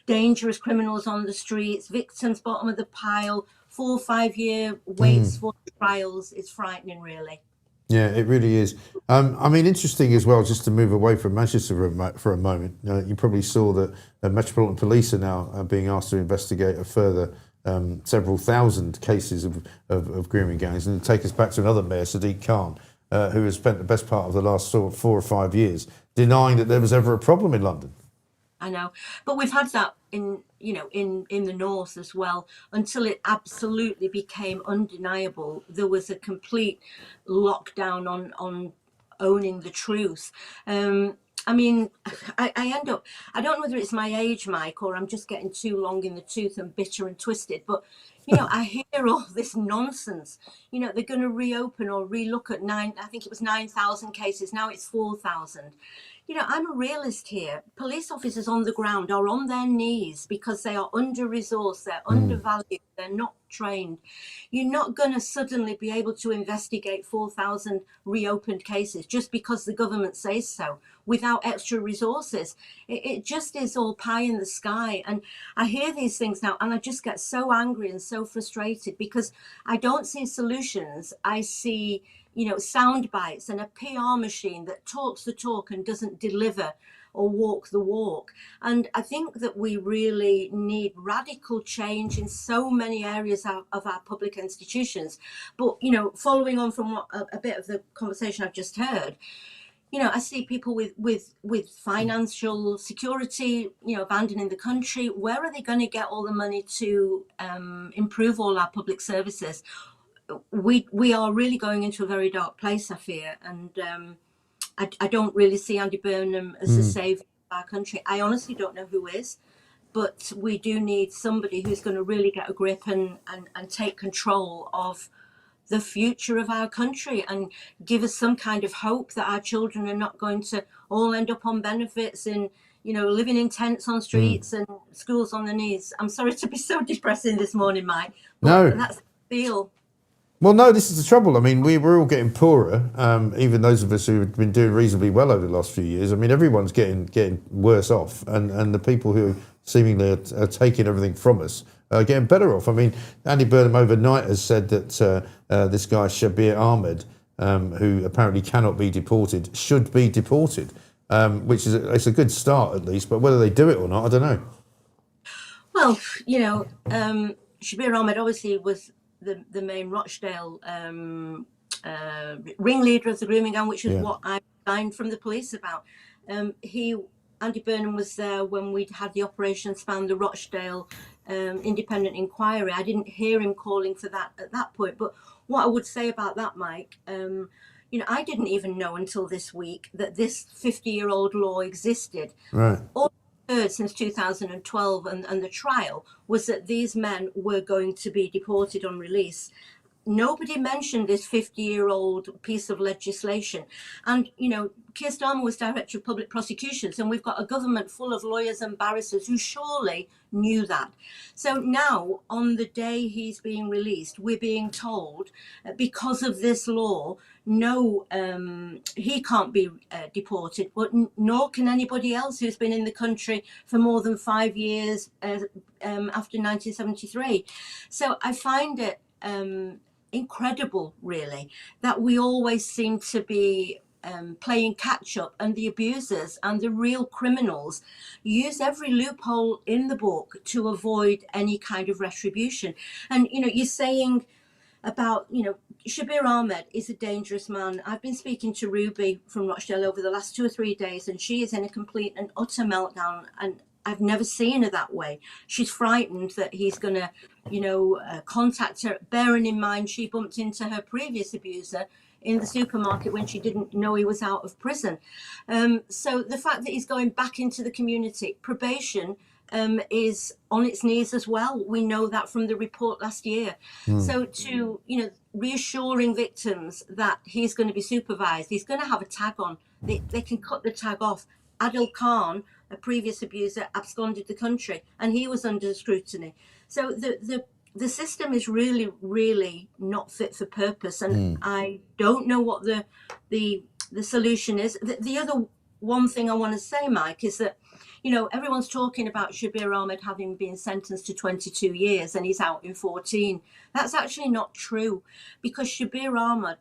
dangerous criminals on the streets, victims bottom of the pile, 4 or 5 year waits for trials, it's frightening, really. Yeah, it really is. I mean, interesting as well, just to move away from Manchester for a moment. You probably saw that Metropolitan Police are now being asked to investigate a further several thousand cases of grooming gangs, and take us back to another mayor, Sadiq Khan, who has spent the best part of the last 4 or 5 years denying that there was ever a problem in London. I know, but we've had that in the north as well, until it absolutely became undeniable. There was a complete lockdown on owning the truth. I mean, I end up, I don't know whether it's my age, Mike, or I'm just getting too long in the tooth and bitter and twisted, but I hear all this nonsense. They're going to reopen or relook at I think it was 9,000 cases. Now it's 4,000. I'm a realist here. Police officers on the ground are on their knees because they are under-resourced, they're undervalued, they're not trained. You're not going to suddenly be able to investigate 4,000 reopened cases just because the government says so without extra resources. It just is all pie in the sky. And I hear these things now and I just get so angry and so frustrated because I don't see solutions. I see sound bites and a PR machine that talks the talk and doesn't deliver or walk the walk. And I think that we really need radical change in so many areas of our public institutions. But, following on from what a bit of the conversation I've just heard, I see people with financial security, abandoning the country. Where are they going to get all the money to improve all our public services? We are really going into a very dark place, I fear, and I don't really see Andy Burnham as the saviour of our country. I honestly don't know who is, but we do need somebody who's going to really get a grip and take control of the future of our country and give us some kind of hope that our children are not going to all end up on benefits and living in tents on streets and schools on the knees. I'm sorry to be so depressing this morning, Mike, but that's how I feel. Well, no, this is the trouble. I mean, we're all getting poorer, even those of us who have been doing reasonably well over the last few years. I mean, everyone's getting worse off, and the people who seemingly are taking everything from us are getting better off. I mean, Andy Burnham overnight has said that this guy, Shabir Ahmed, who apparently cannot be deported, should be deported, which is it's a good start at least, but whether they do it or not, I don't know. Well, Shabir Ahmed obviously was the main Rochdale ringleader of the grooming gang, which is what I signed from the police about. Andy Burnham was there when we had the Operation Span, the Rochdale independent inquiry. I didn't hear him calling for that at that point. But what I would say about that, Mike, I didn't even know until this week that this 50-year-old law existed. Right. All I've heard since 2012 and the trial was that these men were going to be deported on release. Nobody mentioned this 50-year-old piece of legislation. And, Keir Starmer was Director of Public Prosecutions, and we've got a government full of lawyers and barristers who surely knew that. So now, on the day he's being released, we're being told, because of this law, no, he can't be deported, but nor can anybody else who's been in the country for more than 5 years after 1973. So I find it incredible, really, that we always seem to be playing catch up, and the abusers and the real criminals use every loophole in the book to avoid any kind of retribution. And you're saying about Shabir Ahmed is a dangerous man. I've been speaking to Ruby from Rochdale over the last 2 or 3 days, and she is in a complete and utter meltdown, and I've never seen her that way. She's frightened that he's going to contact her, bearing in mind she bumped into her previous abuser in the supermarket when she didn't know he was out of prison. So the fact that he's going back into the community, probation is on its knees as well. We know that from the report last year. So to, reassuring victims that he's going to be supervised, he's going to have a tag on. They can cut the tag off. Adil Khan, a previous abuser, absconded the country, and he was under scrutiny. So the system is really, really not fit for purpose, and I don't know what the solution is. The other one thing I want to say, Mike, is that everyone's talking about Shabir Ahmed having been sentenced to 22 years and he's out in 14. That's actually not true, because Shabir Ahmed,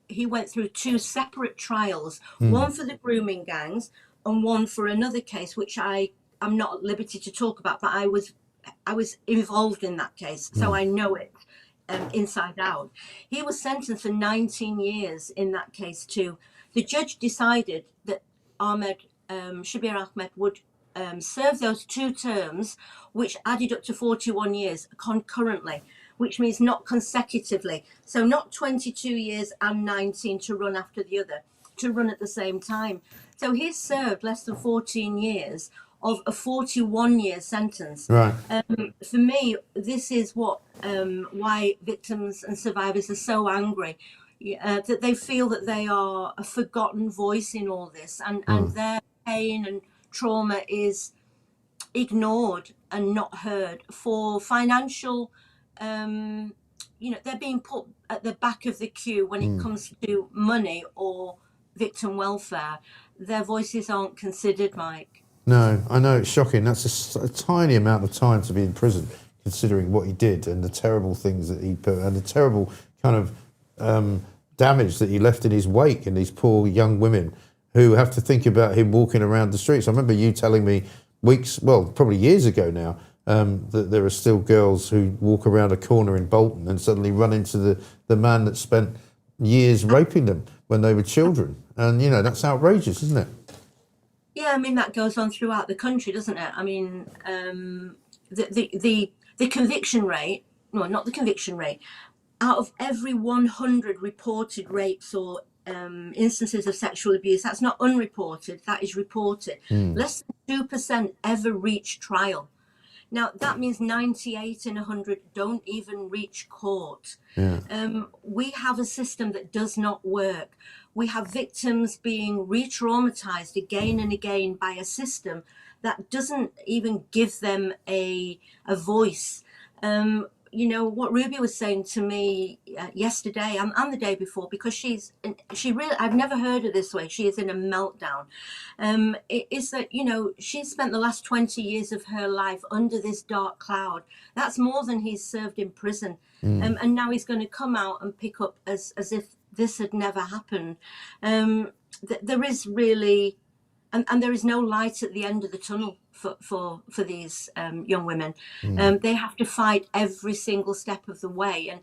he went through 2 separate trials, one for the grooming gangs and one for another case, which I'm not at liberty to talk about, but I was involved in that case, so I know it inside out. He was sentenced for 19 years in that case too. The judge decided that Shabir Ahmed would served those 2 terms, which added up to 41 years concurrently, which means not consecutively. So not 22 years and 19 to run after the other, to run at the same time. So he's served less than 14 years of a 41-year sentence. Right. For me, this is what why victims and survivors are so angry, that they feel that they are a forgotten voice in all this, and their pain and trauma is ignored and not heard for financial. They're being put at the back of the queue when it comes to money or victim welfare. Their voices aren't considered, Mike. No, I know, it's shocking. That's a tiny amount of time to be in prison, considering what he did and the terrible things that he put, and the terrible kind of damage that he left in his wake, and these poor young women who have to think about him walking around the streets. I remember you telling me probably years ago now, that there are still girls who walk around a corner in Bolton and suddenly run into the man that spent years raping them when they were children. And, that's outrageous, isn't it? Yeah, I mean, that goes on throughout the country, doesn't it? I mean, the conviction rate, well, not the conviction rate, out of every 100 reported rapes or instances of sexual abuse, that's not unreported, that is reported. Less than 2% ever reach trial. Now, that means 98 in 100 don't even reach court. Yeah. We have a system that does not work. We have victims being re-traumatized again and again by a system that doesn't even give them a voice. What Ruby was saying to me yesterday and the day before, because she really, I've never heard her this way. She is in a meltdown. Is that, she's spent the last 20 years of her life under this dark cloud. That's more than he's served in prison. And now he's going to come out and pick up as if this had never happened. There is really, and there is no light at the end of the tunnel for these young women. They have to fight every single step of the way.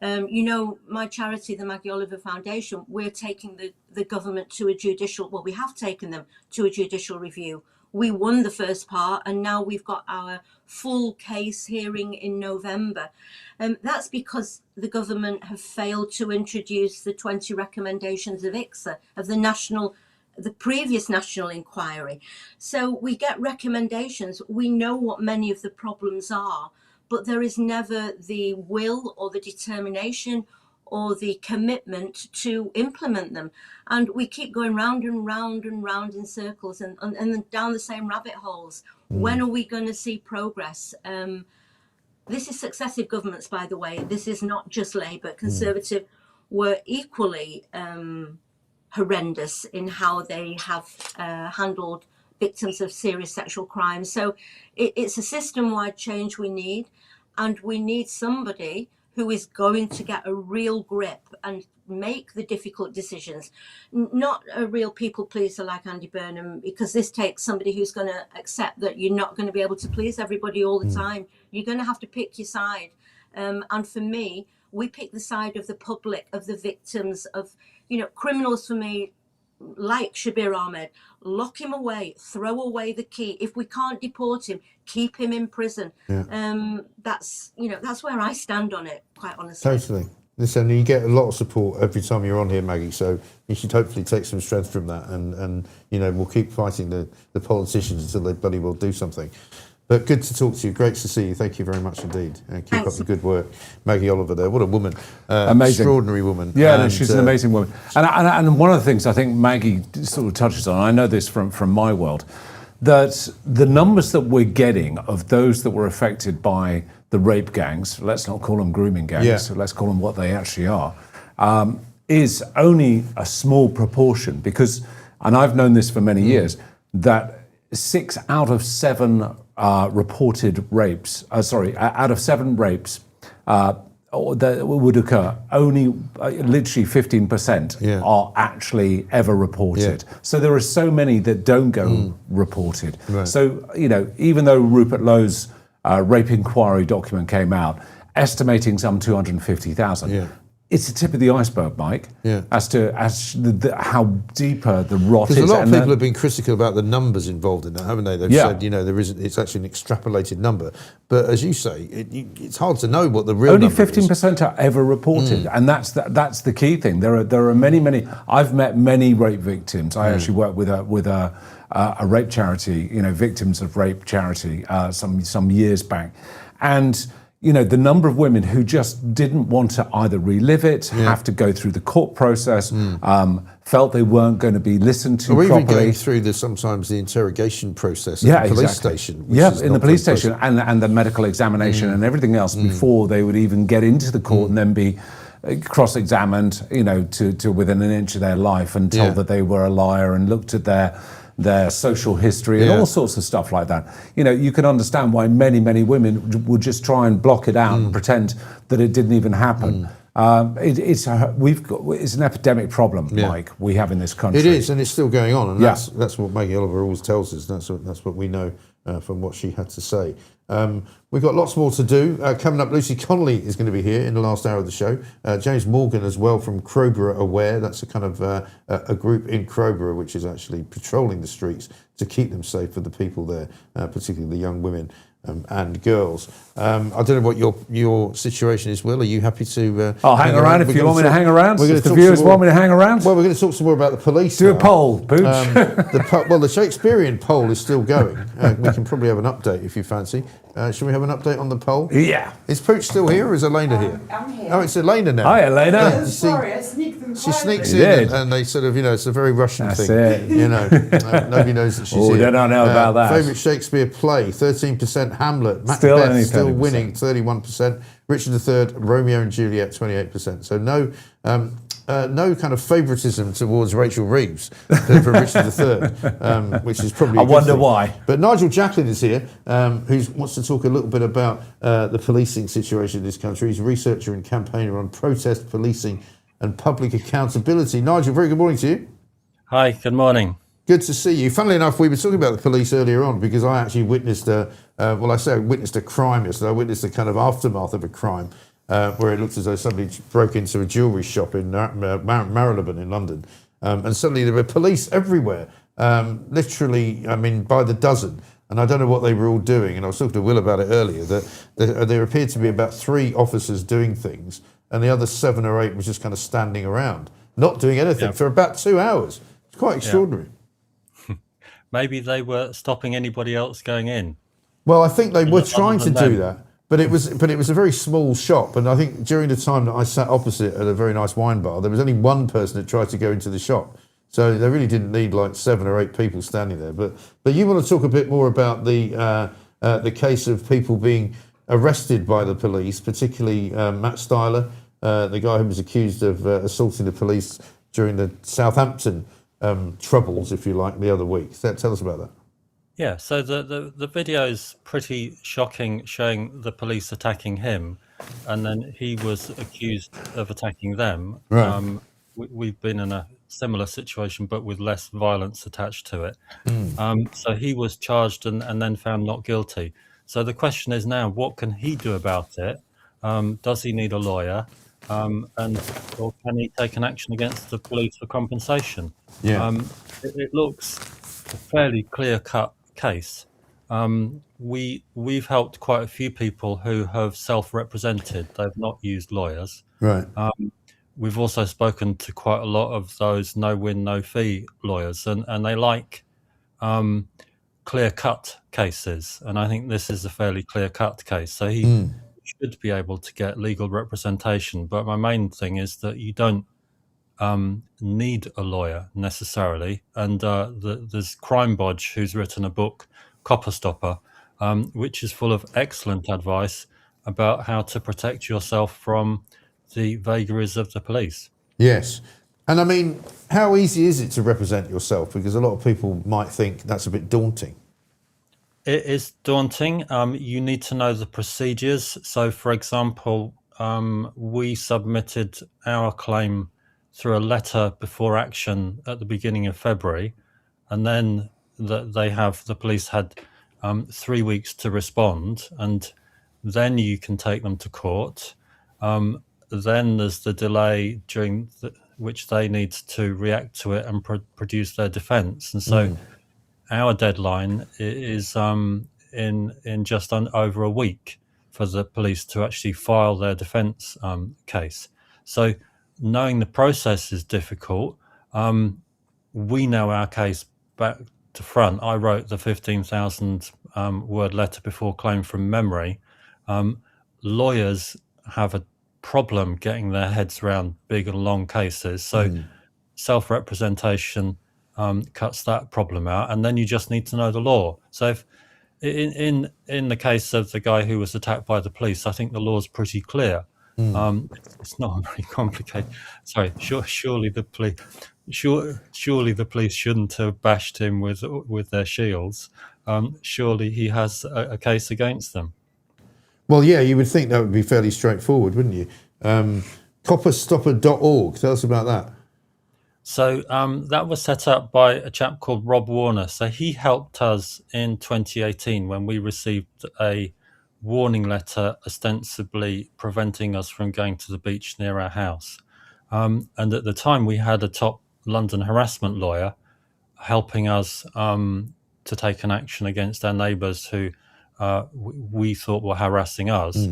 And my charity, the Maggie Oliver Foundation, we're taking the government to we have taken them to a judicial review. We won the first part, and now we've got our full case hearing in November. That's because the government have failed to introduce the 20 recommendations of ICSA, of the previous national inquiry. So we get recommendations. We know what many of the problems are, but there is never the will or the determination or the commitment to implement them. And we keep going round and round and round in circles and down the same rabbit holes. When are we going to see progress? This is successive governments, by the way. This is not just Labour. Conservative were equally horrendous in how they have handled victims of serious sexual crimes. So it's a system-wide change we need, and we need somebody who is going to get a real grip and make the difficult decisions, not a real people pleaser like Andy Burnham, because this takes somebody who's going to accept that you're not going to be able to please everybody all the time. You're going to have to pick your side. And for me, we pick the side of the public, of the victims, of, criminals. For me, like Shabir Ahmed, lock him away, throw away the key. If we can't deport him, keep him in prison. Yeah. That's where I stand on it, quite honestly. Totally. Listen, you get a lot of support every time you're on here, Maggie, so you should hopefully take some strength from that, and we'll keep fighting the politicians until they bloody well do something. But good to talk to you. Great to see you. Thank you very much indeed. And keep up the good work. Maggie Oliver there. What a woman. Amazing. Extraordinary woman. Yeah, and, she's an amazing woman. And one of the things I think Maggie sort of touches on, I know this from my world, that the numbers that we're getting of those that were affected by the rape gangs, let's not call them grooming gangs, so let's call them what they actually are, is only a small proportion. Because, and I've known this for many years, that 6 out of 7 reported rapes, out of 7 rapes that would occur, only literally 15% are actually ever reported. So there are so many that don't go reported. Right. So, even though Rupert Lowe's rape inquiry document came out, estimating some 250,000, it's the tip of the iceberg, Mike. Yeah. As to how deeper the rot is. Because a lot of And people have been critical about the numbers involved in that, haven't they? They've said, it's actually an extrapolated number. But as you say, it's hard to know what the real only number 15% are ever reported, and that's the key thing. There are many. I've met many rape victims. I actually work with a rape charity, victims of rape charity, some years back, and the number of women who just didn't want to either relive it, have to go through the court process, felt they weren't going to be listened to or properly. even going through sometimes the interrogation process at the police station. In the police station and the medical examination and everything else before they would even get into the court and then be cross-examined, to within an inch of their life and told that they were a liar and looked at their social history and all sorts of stuff like that. You can understand why many women would just try and block it out and pretend that it didn't even happen. It's an epidemic problem, Mike, we have in this country. It is, and it's still going on, and that's what Maggie Oliver always tells us. That's what we know from what she had to say. We've got lots more to do. Coming up, Lucy Connolly is going to be here in the last hour of the show. James Morgan as well from Crowborough Aware. That's a kind of a group in Crowborough which is actually patrolling the streets to keep them safe for the people there, particularly the young women and girls. I don't know what your situation is, Will. Are you happy to... I'll hang around if you want me to hang around. If the viewers want me to hang around. Well, we're going to talk some more about the police. Do a poll, Pooch. The Shakespearean poll is still going. We can probably have an update if you fancy. Should we have an update on the poll? Yeah. Is Pooch still here or is Elena here? I'm here. Oh, it's Elena now. Hi, Elena. Sorry, I sneaked them. She sneaks in and they sort of, it's a very Russian thing. Nobody knows that she's here. They don't know about that. Favourite Shakespeare play, 13% Hamlet. Still Macbeth only still 30%. winning, 31%. Richard III, Romeo and Juliet, 28%. So no kind of favouritism towards Rachel Reeves for Richard III, which is probably I wonder why. But Nigel Jacklin is here, who wants to talk a little bit about the policing situation in this country. He's a researcher and campaigner on protest, policing and public accountability. Nigel, very good morning to you. Hi, good morning. Good to see you. Funnily enough, we were talking about the police earlier on because I actually witnessed I witnessed a crime yesterday. I witnessed a kind of aftermath of a crime where it looked as though somebody broke into a jewellery shop in Marylebone in London. And suddenly there were police everywhere, literally, by the dozen. And I don't know what they were all doing. And I was talking to Will about it earlier, that there appeared to be about 3 officers doing things and the other 7 or 8 were just kind of standing around, not doing anything for about 2 hours. It's quite extraordinary. Maybe they were stopping anybody else going in. Well, I think they were trying to do that, but it was a very small shop, and I think during the time that I sat opposite at a very nice wine bar, there was only one person that tried to go into the shop, so they really didn't need like 7 or 8 people standing there. But you want to talk a bit more about the case of people being arrested by the police, particularly Matt Styler, the guy who was accused of assaulting the police during the Southampton troubles, if you like, the other week. Tell us about that. Yeah, so the video is pretty shocking, showing the police attacking him, and then he was accused of attacking them. Right. We've been in a similar situation, but with less violence attached to it. So he was charged and then found not guilty. So the question is now, what can he do about it? Does he need a lawyer? Or can he take an action against the police for compensation? Yeah. It looks a fairly clear-cut case. We've helped quite a few people who have self-represented. They've not used lawyers. Right. We've also spoken to quite a lot of those no-win, no-fee lawyers, and they like clear-cut cases. And I think this is a fairly clear-cut case. So he should be able to get legal representation. But my main thing is that you don't need a lawyer necessarily. And there's Crime Bodge, who's written a book, Copper Stopper, which is full of excellent advice about how to protect yourself from the vagaries of the police. Yes. And I mean, how easy is it to represent yourself? Because a lot of people might think that's a bit daunting. It is daunting. You need to know the procedures. So, for example, we submitted our claim through a letter before action at the beginning of February, and then the police had 3 weeks to respond, and then you can take them to court. then there's the delay during which they need to react to it and produce their defence. And so our deadline is in just over a week for the police to actually file their defence case. So knowing the process is difficult, we know our case back to front. I wrote the 15,000 word letter before claim from memory. Lawyers have a problem getting their heads around big and long cases. So self-representation cuts that problem out, and then you just need to know the law. So if in the case of the guy who was attacked by the police, I think the law's pretty clear. It's not very complicated. Sorry, surely the police shouldn't have bashed him with their shields. Surely he has a case against them. Well, yeah, you would think that would be fairly straightforward, wouldn't you? Copperstopper.org. Tell us about that. So that was set up by a chap called Rob Warner. So he helped us in 2018 when we received a warning letter ostensibly preventing us from going to the beach near our house. And at the time we had a top London harassment lawyer helping us to take an action against our neighbours who we thought were harassing us.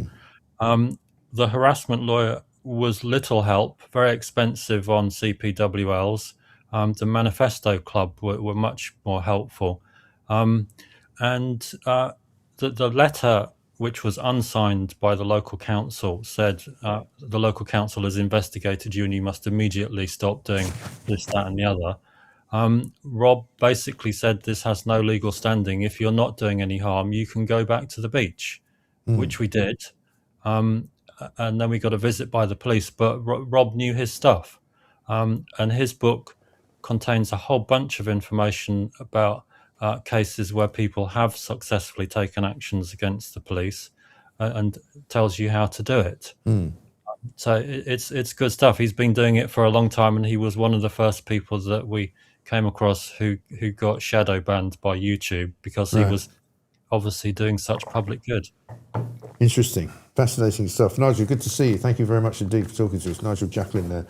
The harassment lawyer was little help, very expensive on CPWLs. The Manifesto Club were much more helpful. And the letter, which was unsigned by the local council, said the local council has investigated you and you must immediately stop doing this, that and the other. Rob basically said this has no legal standing. If you're not doing any harm, you can go back to the beach, which we did. And then we got a visit by the police, but Rob knew his stuff. And his book contains a whole bunch of information about cases where people have successfully taken actions against the police and tells you how to do it. So it's good stuff. He's been doing it for a long time, and he was one of the first people that we came across who got shadow banned by YouTube because he was obviously doing such public good. Interesting. Fascinating stuff. Nigel, good to see you. Thank you very much indeed for talking to us. Nigel Jacklin there,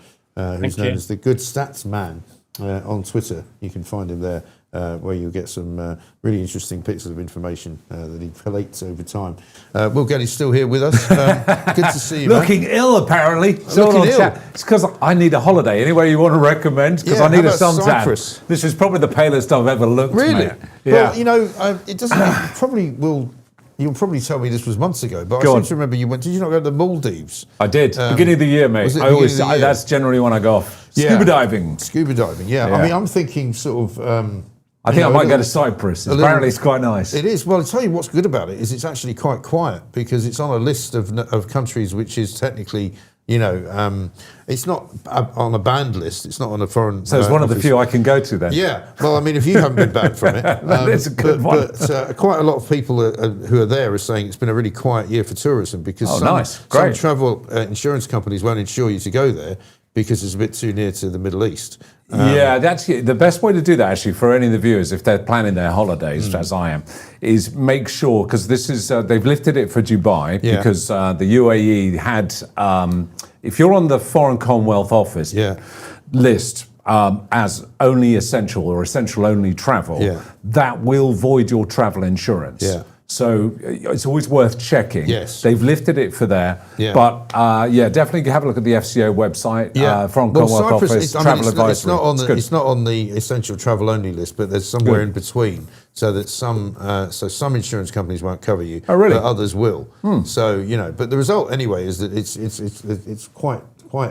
who's known as the Good Stats Man on Twitter. You can find him there where you'll get some really interesting bits of information that he collates over time. Will Getty's still here with us. Good to see you, Looking mate. ill, apparently. Looking ill. It's because I need a holiday. Anywhere you want to recommend? Because I need a suntan. Cyprus? This is probably the palest I've ever looked, Really? mate. Yeah. Well, you know, it doesn't. You'll probably tell me this was months ago, but I seem to remember you went. Did you not go to the Maldives? I did. Beginning of the year, mate. That's generally when I go off. Scuba diving. Scuba diving, yeah. I mean, I'm thinking sort of. I think I might go to Cyprus. Apparently, it's quite nice. It is. Well, I'll tell you what's good about it is it's actually quite quiet because it's on a list of countries which is technically, you know, it's not on a banned list. It's not on a foreign. So it's one of the few I can go to then. Yeah. Well, I mean, if you haven't been banned from it, it's a good one. But quite a lot of people who are there are saying it's been a really quiet year for tourism because some travel insurance companies won't insure you to go there because it's a bit too near to the Middle East. Yeah, that's the best way to do that, actually, for any of the viewers, if they're planning their holidays, as I am, is make sure, because this is, they've lifted it for Dubai, because the UAE had, if you're on the Foreign Commonwealth Office list as only essential or essential only travel, that will void your travel insurance. So it's always worth checking. Yes. They've lifted it for there. Yeah. But definitely have a look at the FCO website. From Commonwealth Office, travel advisory. It's not on the essential travel only list, but there's somewhere in between, so that some insurance companies won't cover you, but others will. So you know, but the result anyway is that it's quite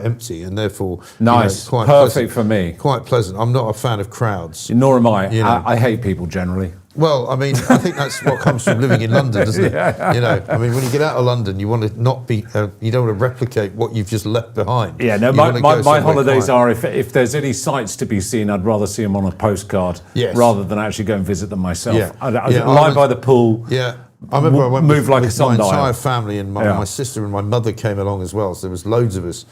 empty and therefore nice, quite perfect pleasant, for me. Quite pleasant. I'm not a fan of crowds. Nor am I. You know? I hate people generally. Well, I mean, I think that's what comes from living in London, doesn't it? You know, I mean, when you get out of London, you want to not be, you don't want to replicate what you've just left behind. Yeah, no, my holidays are, if there's any sights to be seen, I'd rather see them on a postcard rather than actually go and visit them myself. I lie by the pool. Yeah. I remember I went with like my entire family, and my sister and my mother came along as well, so there was loads of us.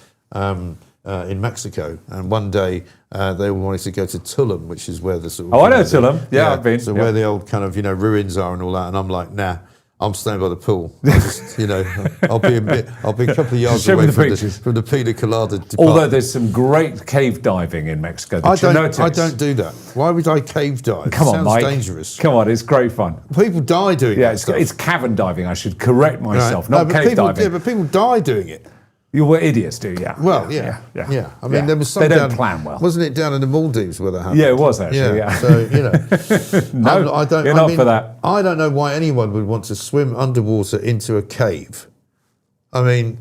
In Mexico, and one day they wanted to go to Tulum, which is where the sort of I know Tulum. Yeah, I've been. So where the old kind of ruins are and all that, and I'm like, nah, I'm staying by the pool. I'll just, I'll be a couple of yards Show me away the from the pina colada department. Although there's some great cave diving in Mexico. I don't do that. Why would I cave dive? Come on, Sounds Mike. dangerous. Come on, it's great fun. People die doing it. Yeah, it's cavern diving. I should correct myself, not cave diving. Yeah, but people die doing it. You were idiots, do you? Well, yeah. I mean, there was some. They don't plan well. Wasn't it down in the Maldives where that happened? Yeah, it was actually. Yeah. So No, I don't. you're not for that. I don't know why anyone would want to swim underwater into a cave. I mean,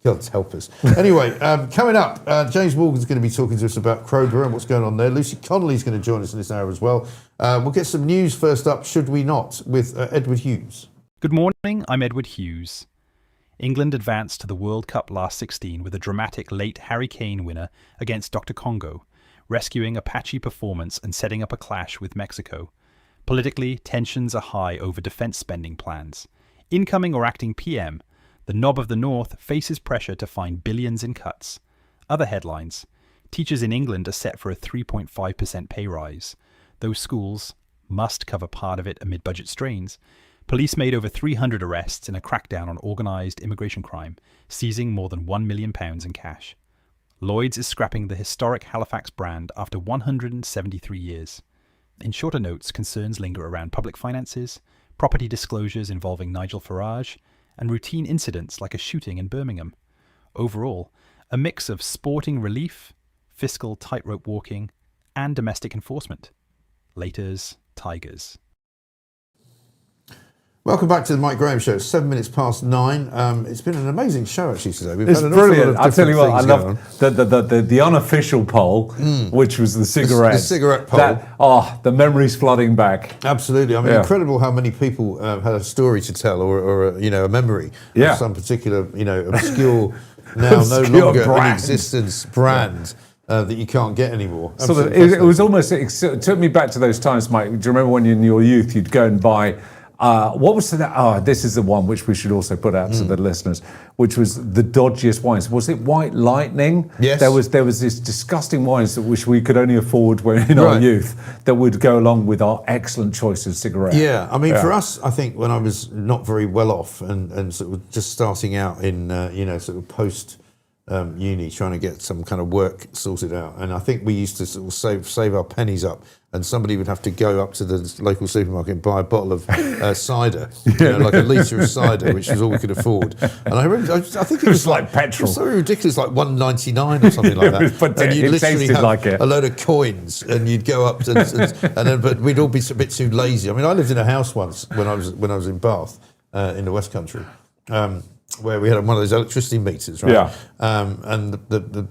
God help us. Anyway, coming up, James Morgan's going to be talking to us about Crowborough and what's going on there. Lucy Connolly's going to join us in this hour as well. We'll get some news first up, should we not, with Edward Hughes. Good morning, I'm Edward Hughes. England advanced to the World Cup last 16 with a dramatic late Harry Kane winner against Dr. Congo, rescuing a patchy performance and setting up a clash with Mexico. Politically, tensions are high over defence spending plans. Incoming or acting PM, the knob of the North faces pressure to find billions in cuts. Other headlines: teachers in England are set for a 3.5% pay rise. Those schools must cover part of it amid budget strains. Police made over 300 arrests in a crackdown on organised immigration crime, seizing more than £1 million in cash. Lloyds is scrapping the historic Halifax brand after 173 years. In shorter notes, concerns linger around public finances, property disclosures involving Nigel Farage, and routine incidents like a shooting in Birmingham. Overall, a mix of sporting relief, fiscal tightrope walking, and domestic enforcement. Laters, tigers. Welcome back to the Mike Graham Show. It's 7 minutes past 9. It's been an amazing show actually today. It's brilliant. I'll tell you what, I love the unofficial poll, which was the cigarette. The cigarette poll. The memories flooding back. Absolutely. I mean, incredible how many people had a story to tell or a memory of some particular, obscure, now no longer in existence brand. That you can't get anymore. So it was almost, it took me back to those times, Mike. Do you remember when in your youth you'd go and buy, what was that? Oh, this is the one which we should also put out to the listeners, which was the dodgiest wines. Was it White Lightning? Yes. There was this disgusting wines which we could only afford when in our youth that would go along with our excellent choice of cigarette. Yeah, I mean, for us, I think when I was not very well off and sort of just starting out in, sort of post uni, trying to get some kind of work sorted out, and I think we used to sort of save our pennies up, and somebody would have to go up to the local supermarket and buy a bottle of cider, like a litre of cider, which was all we could afford. And I remember, I think it was like petrol. It was so ridiculous, like $1.99 or something like that. But and you'd literally have like it. a load of coins, and you'd go up and then, but we'd all be a bit too lazy. I mean, I lived in a house once when I was in Bath, in the West Country. Where we had one of those electricity meters, right? Yeah. And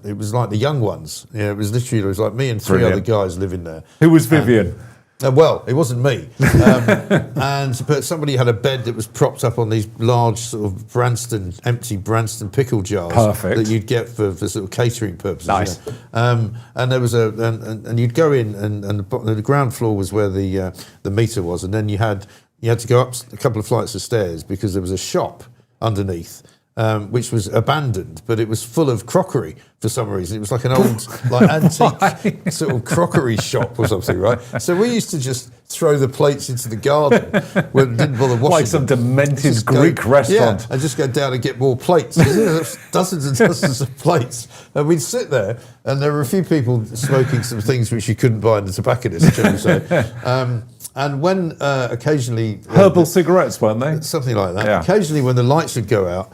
it was like the young ones. It was like me and three other guys living there. Who was Vivian? Well, it wasn't me. But somebody had a bed that was propped up on these large sort of empty Branston pickle jars. Perfect. That you'd get for sort of catering purposes. Nice. And there was and you'd go in and the ground floor was where the meter was, and then you had to go up a couple of flights of stairs because there was a shop underneath, which was abandoned, but it was full of crockery for some reason. It was like an old, antique sort of crockery shop or something, right? So we used to just throw the plates into the garden when we didn't bother washing like some demented Greek restaurant. Yeah, and just go down and get more plates. Dozens and dozens of plates. And we'd sit there, and there were a few people smoking some things which you couldn't buy in the tobacconist, shall we say. And when occasionally... Herbal cigarettes, weren't they? Something like that. Yeah. Occasionally when the lights would go out,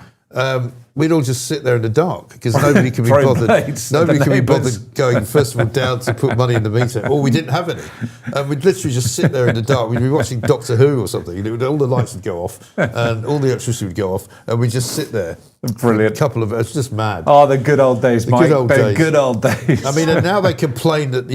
we'd all just sit there in the dark because nobody could be bothered. Nobody could be bothered going, first of all, down to put money in the meter, or we didn't have any. And we'd literally just sit there in the dark. We'd be watching Doctor Who or something. All the lights would go off and all the electricity would go off, and we'd just sit there. Brilliant. A couple of... It's just mad. Oh, the good old days, Mike. The good old days. I mean, and now they complain that,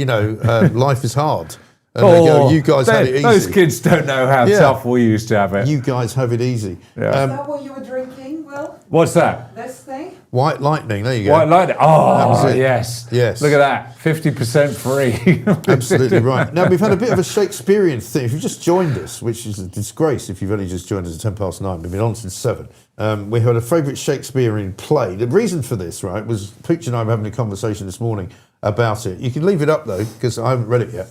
life is hard. And they go, you guys have it easy. Those kids don't know how tough we used to have it. You guys have it easy. Yeah. Is that what you were drinking, Will? What's that? This thing? White Lightning, there you go. White Lightning. Oh, yes. Yes. Look at that. 50% free. Absolutely right. Now, we've had a bit of a Shakespearean thing. If you've just joined us, which is a disgrace if you've only just joined us at 9:10, we've been on since 7. We had a favourite Shakespearean play. The reason for this, right, was Pooch and I were having a conversation this morning about it. You can leave it up, though, because I haven't read it yet.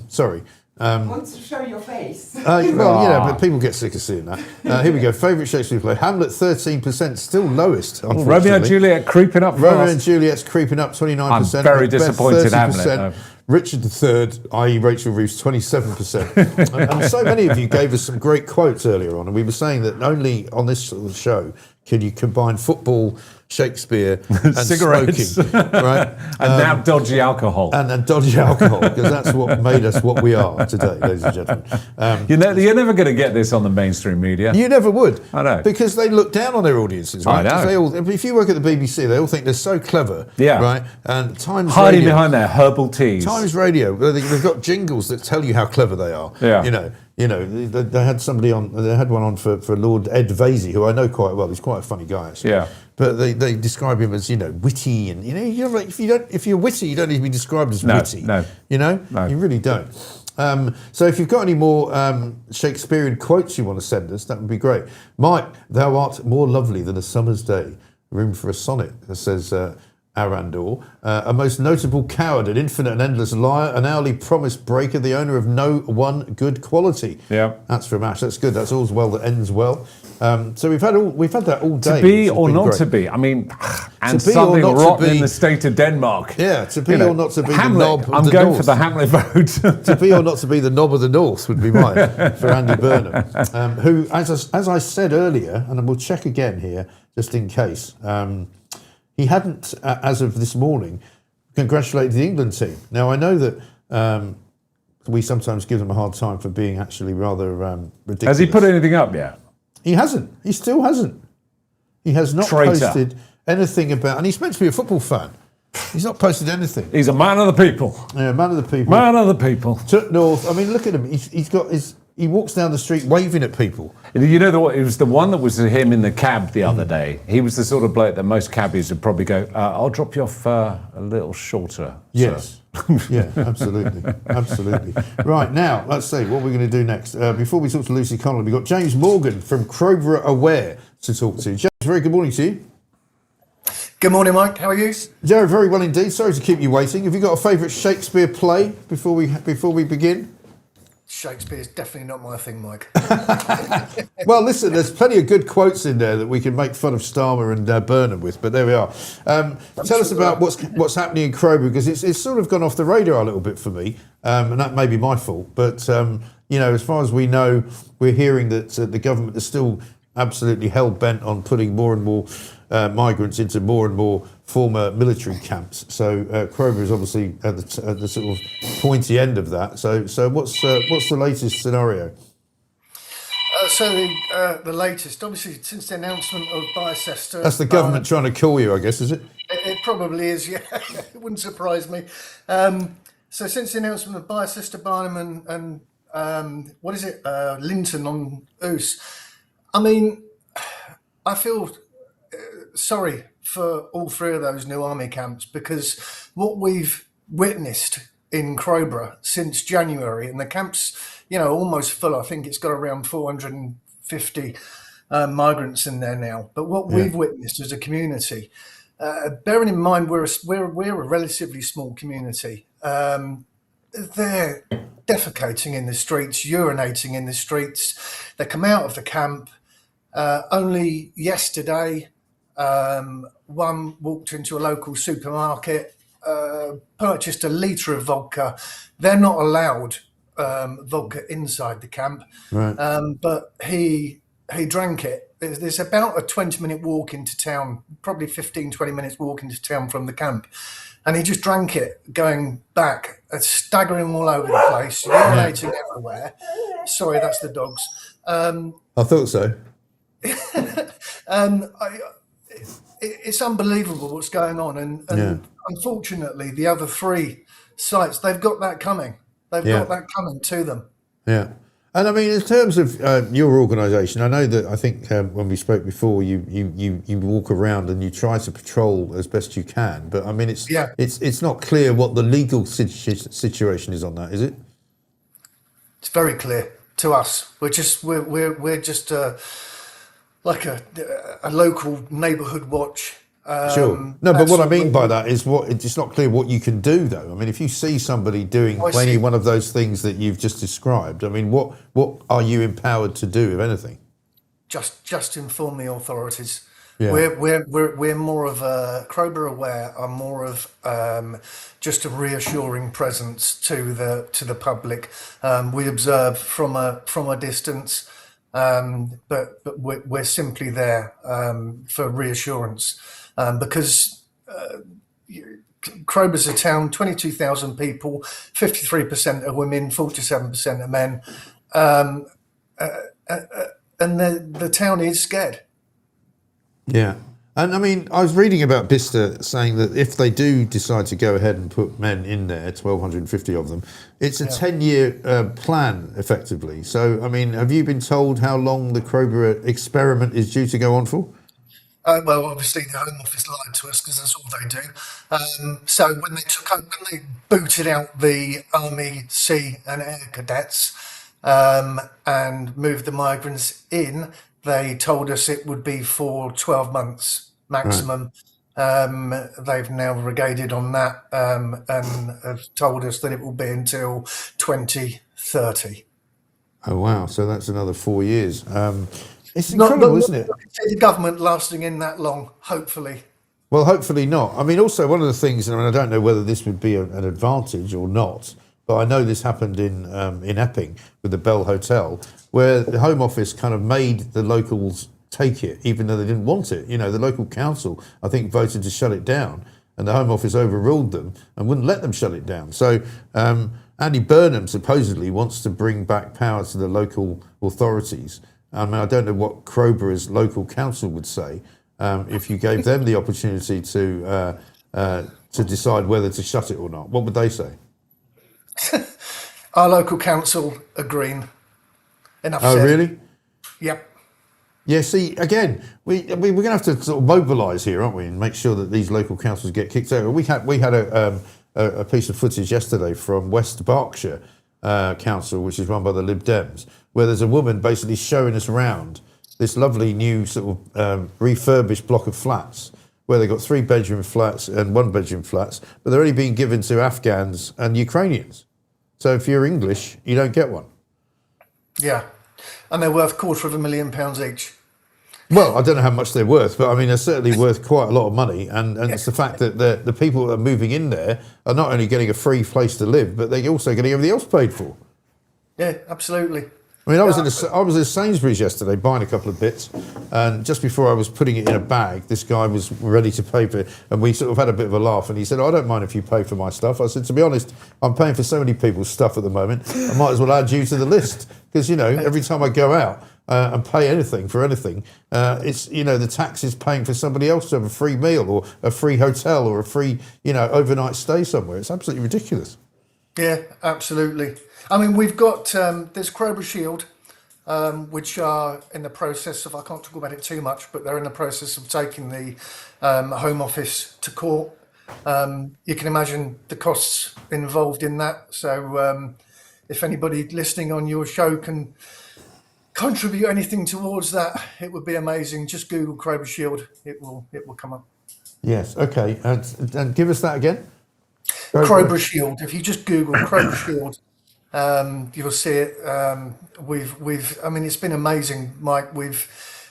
Sorry. Want to show your face? But people get sick of seeing that. Here we go. Favourite Shakespeare play. Hamlet, 13%, still lowest, unfortunately. Romeo and Juliet creeping up Romeo fast. and Juliet's creeping up, 29%. I'm very disappointed, 30%. Hamlet. Richard III, i.e. Rachel Reeves, 27%. and so many of you gave us some great quotes earlier on, and we were saying that only on this sort of show can you combine football, Shakespeare, and cigarettes, smoking, right? And now dodgy alcohol. And dodgy alcohol, because that's what made us what we are today, ladies and gentlemen. You're never going to get this on the mainstream media. You never would. I know. Because they look down on their audiences, right? I know. If you work at the BBC, they all think they're so clever, right? And Times hiding Radio, behind their herbal teas. Times Radio, they've got jingles that tell you how clever they are. Yeah. They had somebody on. They had one on for Lord Ed Vasey, who I know quite well. He's quite a funny guy, actually. Yeah. But they describe him as witty, and you're like, if you're witty, you don't need to be described as witty. No. You really don't. So if you've got any more Shakespearean quotes you want to send us, that would be great. Mike, thou art more lovely than a summer's day. Room for a sonnet, says Arandor. A most notable coward, an infinite and endless liar, an hourly promise breaker, the owner of no one good quality. Yeah, that's from Ash. That's good. That's all's well that ends well. So we've had that all day. To be or not to be. I mean, and something rotten in the state of Denmark. Yeah, to be or not to be Hamlet, the knob of I'm the going North. for the Hamlet vote. To be or not to be the knob of the North would be mine for Andy Burnham, who, as I said earlier, and we'll check again here just in case, he hadn't, as of this morning, congratulated the England team. Now, I know that we sometimes give them a hard time for being actually rather ridiculous. Has he put anything up yet? He hasn't. He still hasn't. He has not posted anything about... And he's meant to be a football fan. He's not posted anything. He's a man of the people. Yeah, man of the people. Man of the people. Took north. I mean, look at him. He's got his... He walks down the street waving at people. You know, it was the one that was him in the cab the other day. He was the sort of bloke that most cabbies would probably go, I'll drop you off a little shorter. Yes. Yeah, absolutely. Absolutely. Right, now, let's see what we're going to do next. Before we talk to Lucy Connolly, we've got James Morgan from Crowborough Aware to talk to. James, very good morning to you. Good morning, Mike. How are you? Joe, very well indeed. Sorry to keep you waiting. Have you got a favourite Shakespeare play before we begin? Shakespeare's definitely not my thing, Mike. Well, listen, there's plenty of good quotes in there that we can make fun of Starmer and Burnham with, but there we are. Tell us about what's happening in Crowborough, because it's sort of gone off the radar a little bit for me, and that may be my fault. But, as far as we know, we're hearing that the government is still absolutely hell-bent on putting more and more migrants into more and more former military camps. So Crowborough is obviously at the sort of pointy end of that. So what's the latest scenario? The latest, obviously, since the announcement of Bicester... That's the government trying to kill you, I guess, is it? It probably is, yeah. It wouldn't surprise me. So since the announcement of Bicester, Barnum and Linton on Ouse, I mean, I feel sorry for all three of those new army camps, because what we've witnessed in Crowborough since January, and the camp's, almost full. I think it's got around 450 migrants in there now. But what we've witnessed as a community, bearing in mind we're a relatively small community, they're defecating in the streets, urinating in the streets. They come out of the camp. Only yesterday, one walked into a local supermarket, purchased a litre of vodka. They're not allowed vodka inside the camp, right. But he drank it. There's about a 20-minute walk into town, probably 15-20 minutes walk into town from the camp, and he just drank it going back, staggering all over the place, urinating everywhere. Sorry, that's the dogs. I thought so. It's unbelievable what's going on, and unfortunately, the other three sites, they've got that coming. They've got that coming to them. Yeah, and I mean, in terms of your organisation, I know that I think when we spoke before, you walk around and you try to patrol as best you can. But I mean, it's not clear what the legal situation is on that, is it? It's very clear to us. We're just like a local neighbourhood watch. Sure. No, but what I mean by that is it's not clear what you can do, though. I mean, if you see somebody doing any one of those things that you've just described, I mean, what are you empowered to do, if anything? Just inform the authorities. Yeah. We're more of a Crowborough Aware are more of just a reassuring presence to the public. We observe from a distance, but we're simply there for reassurance because Crowborough's a town, 22,000 people, 53% are women, 47% are men, and the town is scared. Yeah. And I mean, I was reading about Bicester saying that if they do decide to go ahead and put men in there, 1,250 of them, it's a 10-year plan, effectively. So, I mean, have you been told how long the Crowborough experiment is due to go on for? Well, obviously the Home Office lied to us because that's all they do. So when they booted out the Army, Sea and Air Cadets and moved the migrants in, they told us it would be for 12 months maximum. Right. They've now regaded on that and have told us that it will be until 2030. Oh, wow. So that's another 4 years. It's incredible, isn't it? The government lasting in that long, hopefully. Well, hopefully not. I mean, also one of the things, and I don't know whether this would be an advantage or not, but I know this happened in Epping with the Bell Hotel, where the Home Office kind of made the locals take it, even though they didn't want it. You know, the local council, I think, voted to shut it down, and the Home Office overruled them and wouldn't let them shut it down. So Andy Burnham supposedly wants to bring back power to the local authorities. I mean, I don't know what Crowborough's local council would say if you gave them the opportunity to decide whether to shut it or not. What would they say? Our local council are green. Enough said. Oh, really? Yep. Yeah, see, again, we're going to have to sort of mobilise here, aren't we, and make sure that these local councils get kicked out. We had a piece of footage yesterday from West Berkshire Council, which is run by the Lib Dems, where there's a woman basically showing us around this lovely new sort of refurbished block of flats, where they've got 3-bedroom flats and 1-bedroom flats, but they're only being given to Afghans and Ukrainians. So if you're English, you don't get one. Yeah, and they're worth £250,000 each. Well, I don't know how much they're worth, but I mean, they're certainly worth quite a lot of money. And it's the fact that the people that are moving in there are not only getting a free place to live, but they're also getting everything else paid for. Yeah, absolutely. I mean, I was at Sainsbury's yesterday buying a couple of bits, and just before I was putting it in a bag, this guy was ready to pay for it, and we sort of had a bit of a laugh, and he said, I don't mind if you pay for my stuff. I said, to be honest, I'm paying for so many people's stuff at the moment, I might as well add you to the list, because, you know, every time I go out and pay anything for anything, it's, you know, the tax is paying for somebody else to have a free meal or a free hotel or a free, you know, overnight stay somewhere. It's absolutely ridiculous. Yeah, absolutely. I mean, we've got, there's Crowborough Shield, which are in the process of, I can't talk about it too much, but they're in the process of taking the Home Office to court. You can imagine the costs involved in that. So if anybody listening on your show can contribute anything towards that, it would be amazing. Just Google Crowborough Shield, it will come up. Yes, okay. And give us that again. Crowborough Shield. If you just Google Crowborough Shield, you'll see it. I mean, it's been amazing, Mike. We've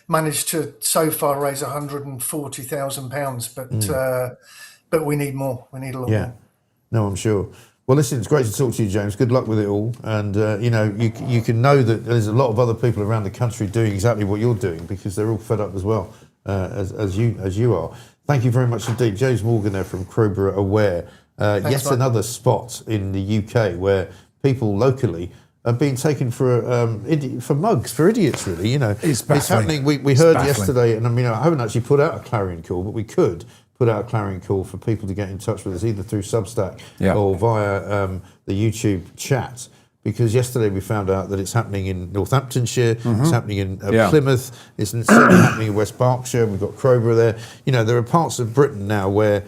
managed to so far raise £140,000, but we need more. We need a lot more. No, I'm sure. Well, listen, it's great to talk to you, James. Good luck with it all. And, you know, you can know that there's a lot of other people around the country doing exactly what you're doing because they're all fed up as well, as you are. Thank you very much indeed. James Morgan there from Crowborough Aware. Yet another spot in the UK where people locally are being taken for mugs, for idiots, really. You know, it's happening. We heard yesterday, and I mean, I haven't actually put out a clarion call, but we could put out a clarion call for people to get in touch with us either through Substack or via the YouTube chat. Because yesterday we found out that it's happening in Northamptonshire, it's happening in Plymouth, it's certainly happening in West Berkshire. We've got Crowborough there. You know, there are parts of Britain now where,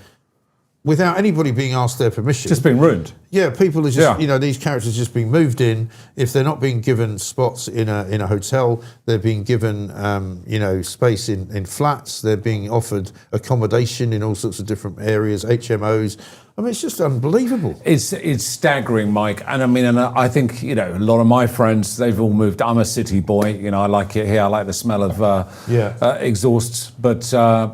without anybody being asked their permission, just being ruined. Yeah, people are just, these characters just being moved in. If they're not being given spots in a hotel, they're being given, space in flats. They're being offered accommodation in all sorts of different areas, HMOs. I mean, it's just unbelievable. It's staggering, Mike. And I think, a lot of my friends, they've all moved. I'm a city boy. I like it here. I like the smell of exhausts. But, a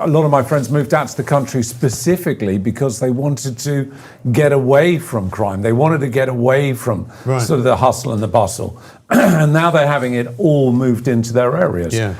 lot of my friends moved out to the country specifically because they wanted to get away from crime. They wanted to get away from sort of the hustle and the bustle. And now they're having it all moved into their areas. Yeah.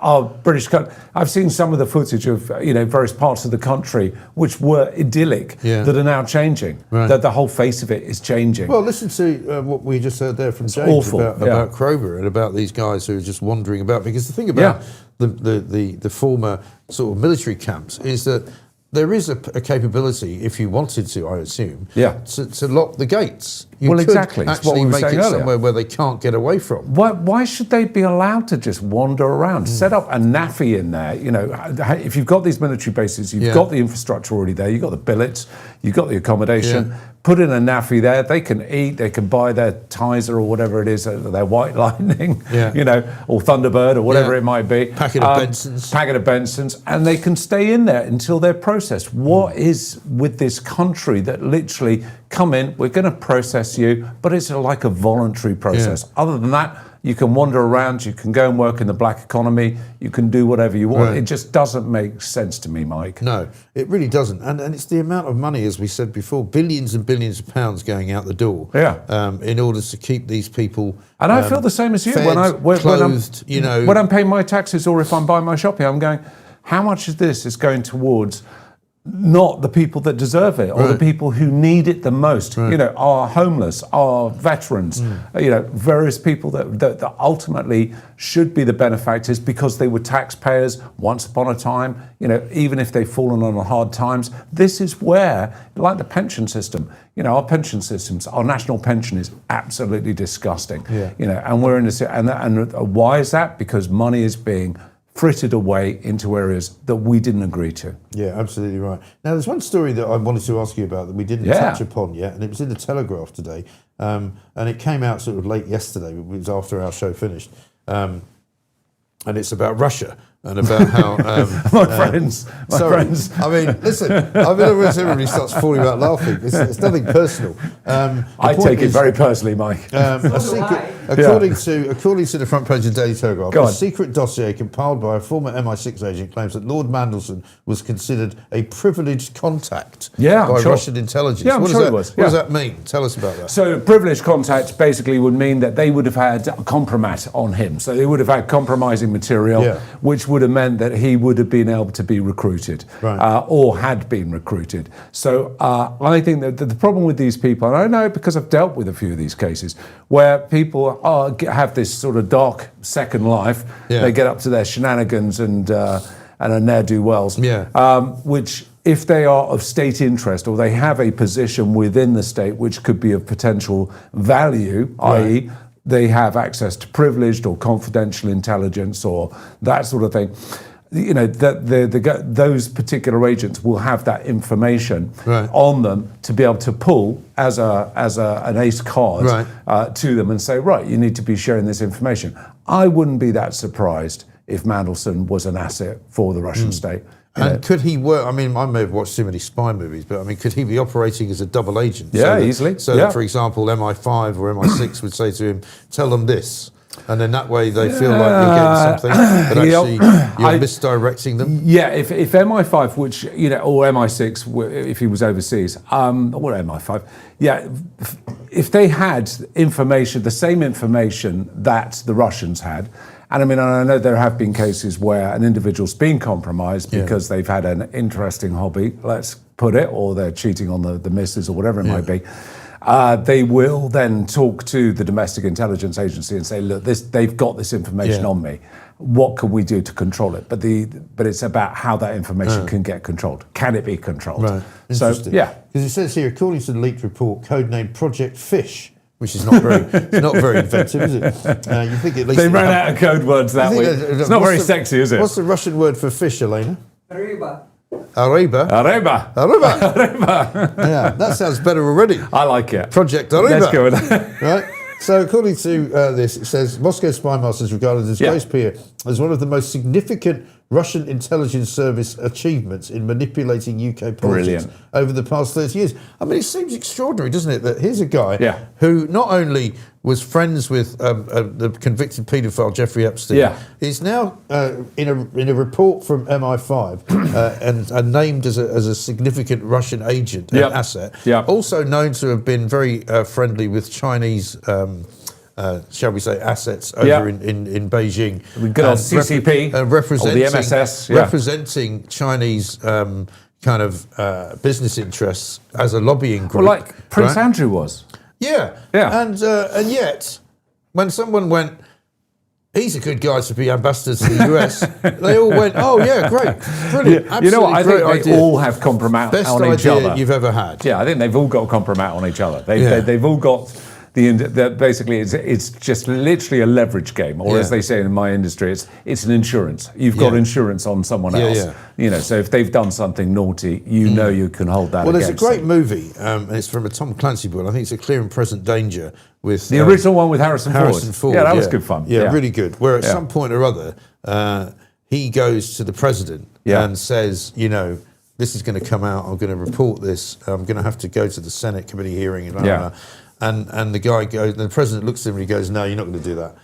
Our British country, I've seen some of the footage of, various parts of the country which were idyllic that are now changing. Right. That the whole face of it is changing. Well, listen to what we just heard there from James about Kroger and about these guys who are just wandering about. Because the thing about the former sort of military camps is that there is a capability, if you wanted to, I assume, to lock the gates. You could exactly. actually make it somewhere where they can't get away from. Why should they be allowed to just wander around? Set up a naffy in there. If you've got these military bases, you've got the infrastructure already there. You've got the billets, you've got the accommodation. Put in a naffy there. They can eat. They can buy their Tizer or whatever it is, their White Lightning, or Thunderbird or whatever it might be. Packet of Bensons, and they can stay in there until they're processed. What is with this country that literally come in? We're going to process you, but it's like a voluntary process. Other than that, you can wander around, you can go and work in the black economy, you can do whatever you want. It just doesn't make sense to me, Mike. No, it really doesn't. And it's the amount of money, as we said before, billions and billions of pounds going out the door in order to keep these people And I feel the same as you. fed, clothed, when I'm paying my taxes or if I'm buying my shopping, I'm going, how much of this is going towards not the people that deserve it or the people who need it the most, our homeless, our veterans, various people that ultimately should be the benefactors because they were taxpayers once upon a time, even if they've fallen on hard times. This is where, like the pension system, our pension systems, our national pension is absolutely disgusting, and we're in this, and why is that? Because money is being frittered away into areas that we didn't agree to. Yeah, absolutely right. Now, there's one story that I wanted to ask you about that we didn't touch upon yet, and it was in the Telegraph today, and it came out sort of late yesterday. It was after our show finished, and it's about Russia and about how my friends. I mean, listen. I mean, everybody starts falling out laughing. It's nothing personal. I take it very personally, Mike. According to the front page of Daily Telegraph, a secret dossier compiled by a former MI6 agent claims that Lord Mandelson was considered a privileged contact by Russian intelligence. Yeah, What does that mean? Tell us about that. So, privileged contact basically would mean that they would have had a compromat on him. So they would have had compromising material, which would have meant that he would have been able to be recruited or had been recruited. So I think that the problem with these people, and I know because I've dealt with a few of these cases, where people have this sort of dark second life, they get up to their shenanigans and are ne'er-do-wells, which if they are of state interest or they have a position within the state which could be of potential value, i.e., they have access to privileged or confidential intelligence or that sort of thing. Those particular agents will have that information on them to be able to pull as an ace card to them and say, right, you need to be sharing this information. I wouldn't be that surprised if Mandelson was an asset for the Russian state. And could he work? I mean, I may have watched too many spy movies, but I mean, could he be operating as a double agent? Easily. So that, for example, MI5 or MI6 would say to him, tell them this. And then that way they feel like you're getting something, but actually you're misdirecting them. Yeah, if MI5, which, or MI6, if he was overseas, or MI5, if they had information, the same information that the Russians had, and I know there have been cases where an individual's been compromised because they've had an interesting hobby, let's put it, or they're cheating on the missus or whatever it might be. They will then talk to the domestic intelligence agency and say, look, they've got this information on me. What can we do to control it? But it's about how that information can get controlled. Can it be controlled? Right. So, because it says here, according to the leaked report, codenamed Project Fish, which is not very, it's not very inventive, is it? You think at least they ran out of code words that week. It's not very sexy, is it? What's the Russian word for fish, Elena? Ryba. Arriba. Arriba. Arriba. Arriba. Yeah, that sounds better already. I like it. Project Arriba. Let's go with that. Right? So according to this, it says Moscow spy master is regarded as Grace Pier as one of the most significant Russian intelligence service achievements in manipulating UK politics over the past 30 years. I mean, it seems extraordinary, doesn't it, that here's a guy who not only was friends with the convicted paedophile Jeffrey Epstein, is now in a report from MI5 and named as a significant Russian agent and asset, also known to have been very friendly with Chinese shall we say, assets over in Beijing. We've got our CCP, representing, or the MSS. Representing Chinese kind of business interests as a lobbying group. Well, like Prince Andrew was. Yeah. And yet, when someone went, he's a good guy to be ambassador to the US, they all went, oh, yeah, great, brilliant. Yeah. You know what, I think they all have compromise Best on each idea other. You've ever had. Yeah, I think they've all got compromise on each other. They've all got... basically, it's just literally a leverage game, or as they say in my industry, it's an insurance. You've got insurance on someone else. You know, so if they've done something naughty, you know you can hold that. Well, there's a against great them. movie, and it's from a Tom Clancy book. I think it's A Clear and Present Danger with the original one with Harrison Ford. Yeah, that was good fun. Yeah, really good. Where at some point or other, he goes to the president and says, you know, this is going to come out. I'm going to report this. I'm going to have to go to the Senate committee hearing and blah, blah, blah. And the guy goes, the president looks at him and he goes, no, you're not going to do that.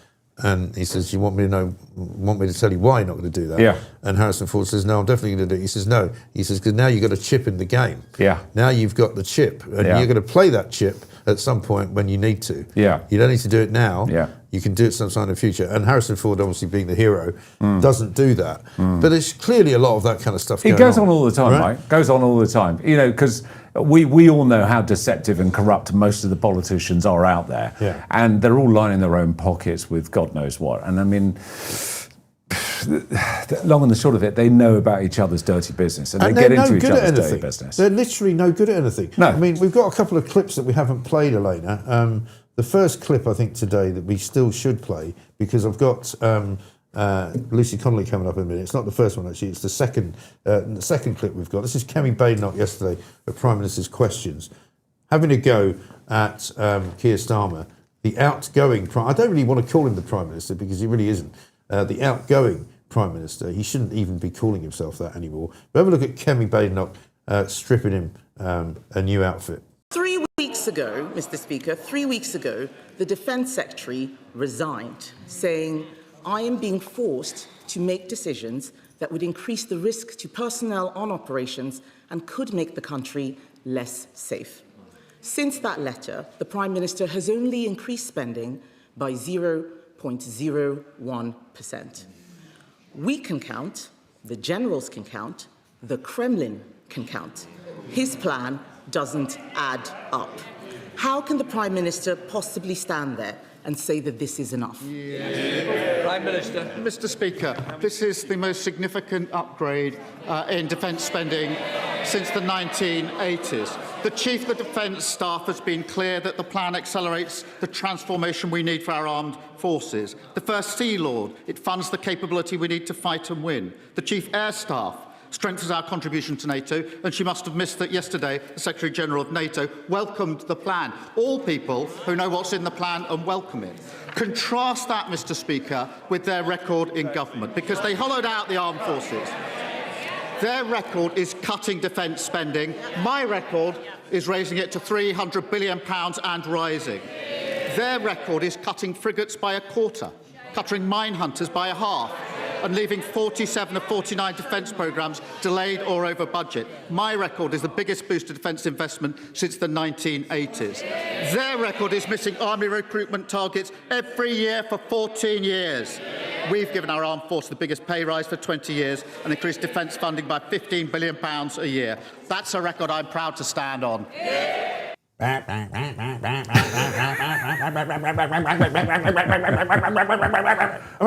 And he says, you want me to tell you why you're not going to do that? Yeah. And Harrison Ford says, no, I'm definitely going to do it. He says, no. He says, because now you've got a chip in the game. Yeah. Now you've got the chip and you're going to play that chip at some point when you need to. Yeah. You don't need to do it now. Yeah. You can do it sometime in the future. And Harrison Ford, obviously being the hero, doesn't do that. But there's clearly a lot of that kind of stuff going on. It goes on all the time, right? Goes on all the time. You know, because we all know how deceptive and corrupt most of the politicians are out there. Yeah. And they're all lining their own pockets with God knows what. And I mean, long and the short of it, they know about each other's dirty business and they get into each other's dirty business. They're literally no good at anything. No. I mean, we've got a couple of clips that we haven't played, Elena. The first clip, I think, today that we still should play, because I've got Lucy Connolly coming up in a minute. It's not the first one, actually. It's the second clip we've got. This is Kemi Badenoch yesterday at Prime Minister's Questions, having a go at Keir Starmer, the outgoing Prime... I don't really want to call him the Prime Minister because he really isn't. The outgoing Prime Minister. He shouldn't even be calling himself that anymore. But have a look at Kemi Badenoch stripping him a new outfit. 3 weeks ago, Mr. Speaker, 3 weeks ago, the Defence Secretary resigned, saying, I am being forced to make decisions that would increase the risk to personnel on operations and could make the country less safe. Since that letter, the Prime Minister has only increased spending by 0.01%. We can count, the generals can count, the Kremlin can count. His plan doesn't add up. How can the Prime Minister possibly stand there and say that this is enough? Prime Minister. Mr. Speaker, this is the most significant upgrade in defence spending since the 1980s. The Chief of the Defence Staff has been clear that the plan accelerates the transformation we need for our armed forces. The First Sea Lord, it funds the capability we need to fight and win. The Chief Air Staff strengthens our contribution to NATO, and she must have missed that yesterday the Secretary-General of NATO welcomed the plan. All people who know what's in the plan and welcome it. Contrast that, Mr. Speaker, with their record in government, because they hollowed out the armed forces. Their record is cutting defence spending. My record is raising it to £300 billion and rising. Their record is cutting frigates by a quarter, cutting mine hunters by a half, and leaving 47 of 49 defence programmes delayed or over budget. My record is the biggest boost to defence investment since the 1980s. Their record is missing army recruitment targets every year for 14 years. We've given our armed force the biggest pay rise for 20 years and increased defence funding by £15 billion a year. That's a record I'm proud to stand on. I mean,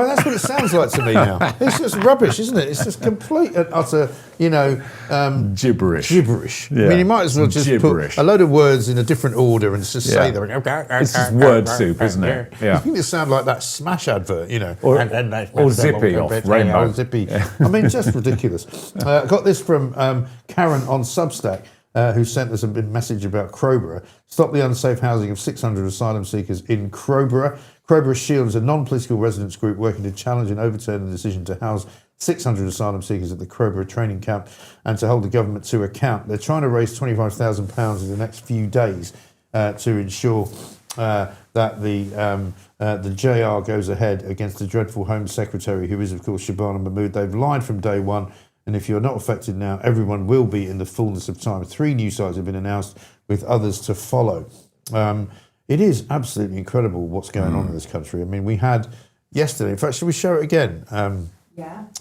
that's what it sounds like to me now. It's just rubbish, isn't it? It's just complete and utter, gibberish. Gibberish. Yeah. I mean, you might as well just Gibberish. put a load of words in a different order and just say them. It's just word soup, isn't it? Yeah. You think it sound like that Smash advert, Or Zippy off Rainbow. Or Zippy. I mean, just ridiculous. Got this from Karen on Substack. Who sent us a big message about Crowborough. Stop the unsafe housing of 600 asylum seekers in Crowborough. Crowborough Shield is a non-political residents group working to challenge and overturn the decision to house 600 asylum seekers at the Crowborough training camp and to hold the government to account. They're trying to raise £25,000 in the next few days to ensure that the JR goes ahead against the dreadful Home Secretary, who is, of course, Shabana Mahmood. They've lied from day one. And if you're not affected now, everyone will be in the fullness of time. 3 new sites have been announced with others to follow. It is absolutely incredible what's going on in this country. I mean, we had yesterday, in fact, should we show it again?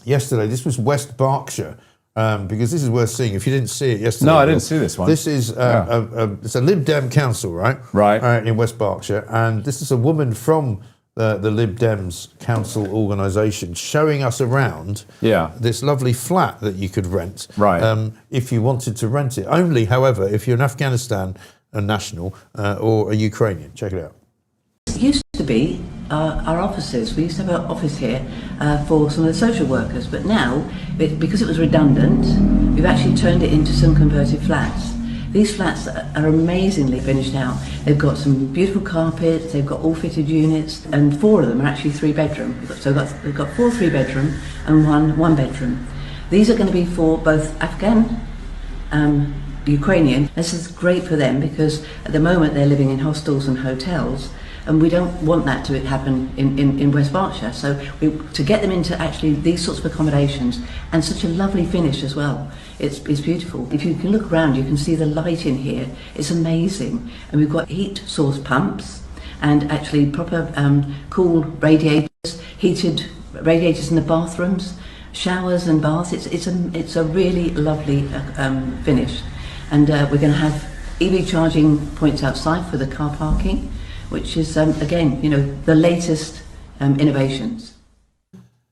Yesterday, this was West Berkshire, because this is worth seeing. If you didn't see it yesterday. No, I didn't see this one. This is it's a Lib Dem council, right? Right. In West Berkshire. And this is a woman from the Lib Dems council organisation showing us around this lovely flat that you could rent if you wanted to rent it. Only, however, if you're an Afghanistan national or a Ukrainian. Check it out. It used to be our offices. We used to have an office here for some of the social workers, but now, because it was redundant, we've actually turned it into some converted flats. These flats are amazingly finished out. They've got some beautiful carpets, they've got all fitted units, and 4 of them are actually 3-bedroom. So we've got 4 3-bedroom and 1 1-bedroom. These are going to be for both Afghan, Ukrainian. This is great for them because at the moment they're living in hostels and hotels, and we don't want that to happen in West Berkshire. So to get them into actually these sorts of accommodations, and such a lovely finish as well. It's beautiful. If you can look around, you can see the light in here. It's amazing. And we've got heat source pumps and actually proper cool radiators, heated radiators in the bathrooms, showers and baths. It's a really lovely finish. And we're going to have EV charging points outside for the car parking, which is, again, the latest innovations.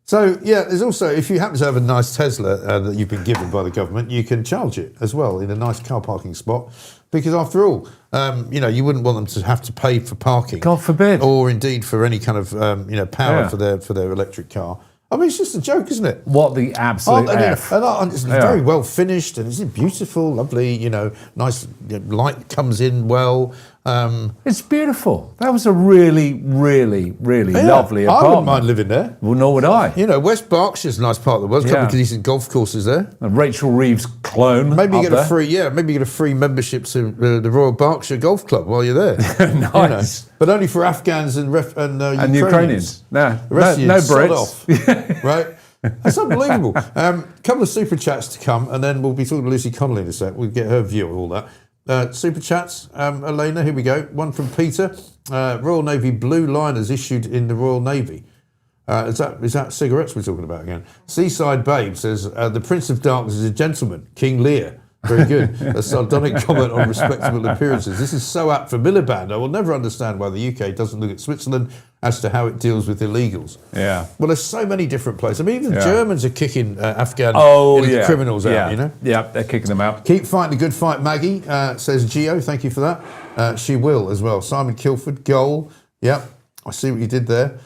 So, yeah, there's also, if you happen to have a nice Tesla that you've been given by the government, you can charge it as well in a nice car parking spot. Because after all, you wouldn't want them to have to pay for parking. God forbid. Or indeed for any kind of, power for their electric car. I mean, it's just a joke, isn't it? What the absolute F. And it's very well finished, and it's beautiful, lovely, nice light comes in well. It's beautiful. That was a really, really, really lovely apartment. I wouldn't mind living there. Well, nor would I. West Berkshire's a nice part of the world. A couple of decent golf courses there. And Rachel Reeves' clone. Maybe you get a free membership to the Royal Berkshire Golf Club while you're there. Nice. But only for Afghans and Ukrainians. No, the rest no of you sod Brits. off. Right? That's unbelievable. Couple of super chats to come, and then we'll be talking to Lucy Connolly in a sec. We'll get her view of all that. Super chats, Elena, here we go. One from Peter. Royal Navy blue liners issued in the Royal Navy. Is that cigarettes we're talking about again? Seaside Babe says, the Prince of Darkness is a gentleman, King Lear. Very good. A sardonic comment on respectable appearances. This is so apt for Miliband. I will never understand why the UK doesn't look at Switzerland as to how it deals with illegals. Yeah. Well, there's so many different places. I mean, even the Germans are kicking Afghan criminals out, Yeah, they're kicking them out. Keep fighting the good fight, Maggie, says Gio. Thank you for that. She will as well. Simon Kilford, goal. Yep, I see what you did there.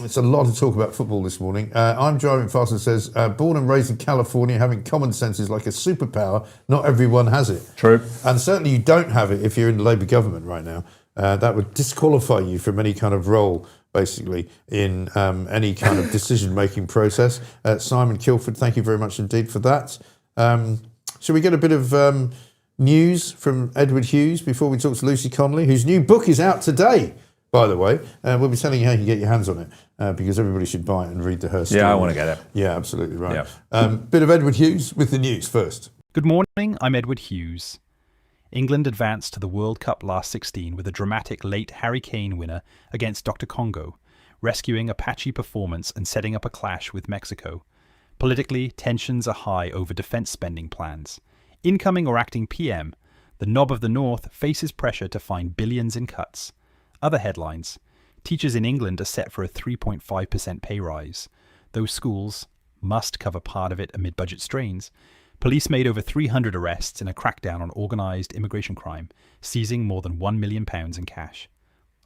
It's a lot to talk about football this morning. I'm driving fast and says, born and raised in California, having common sense is like a superpower. Not everyone has it. True. And certainly you don't have it if you're in the Labour government right now. That would disqualify you from any kind of role, basically, in any kind of decision-making process. Simon Kilford, thank you very much indeed for that. Shall we get a bit of news from Edward Hughes before we talk to Lucy Connolly, whose new book is out today, by the way. We'll be telling you how you can get your hands on it, because everybody should buy it and read her story. Yeah, I want to get it. Yeah, absolutely right. Bit of Edward Hughes with the news first. Good morning, I'm Edward Hughes. England advanced to the World Cup last 16 with a dramatic late Harry Kane winner against Dr. Congo, rescuing a patchy performance and setting up a clash with Mexico. Politically, tensions are high over defence spending plans. Incoming or acting PM, The Knob of the North faces pressure to find billions in cuts. Other headlines. Teachers in England are set for a 3.5% pay rise. Those schools must cover part of it amid budget strains. Police made over 300 arrests in a crackdown on organised immigration crime, seizing more than £1 million in cash.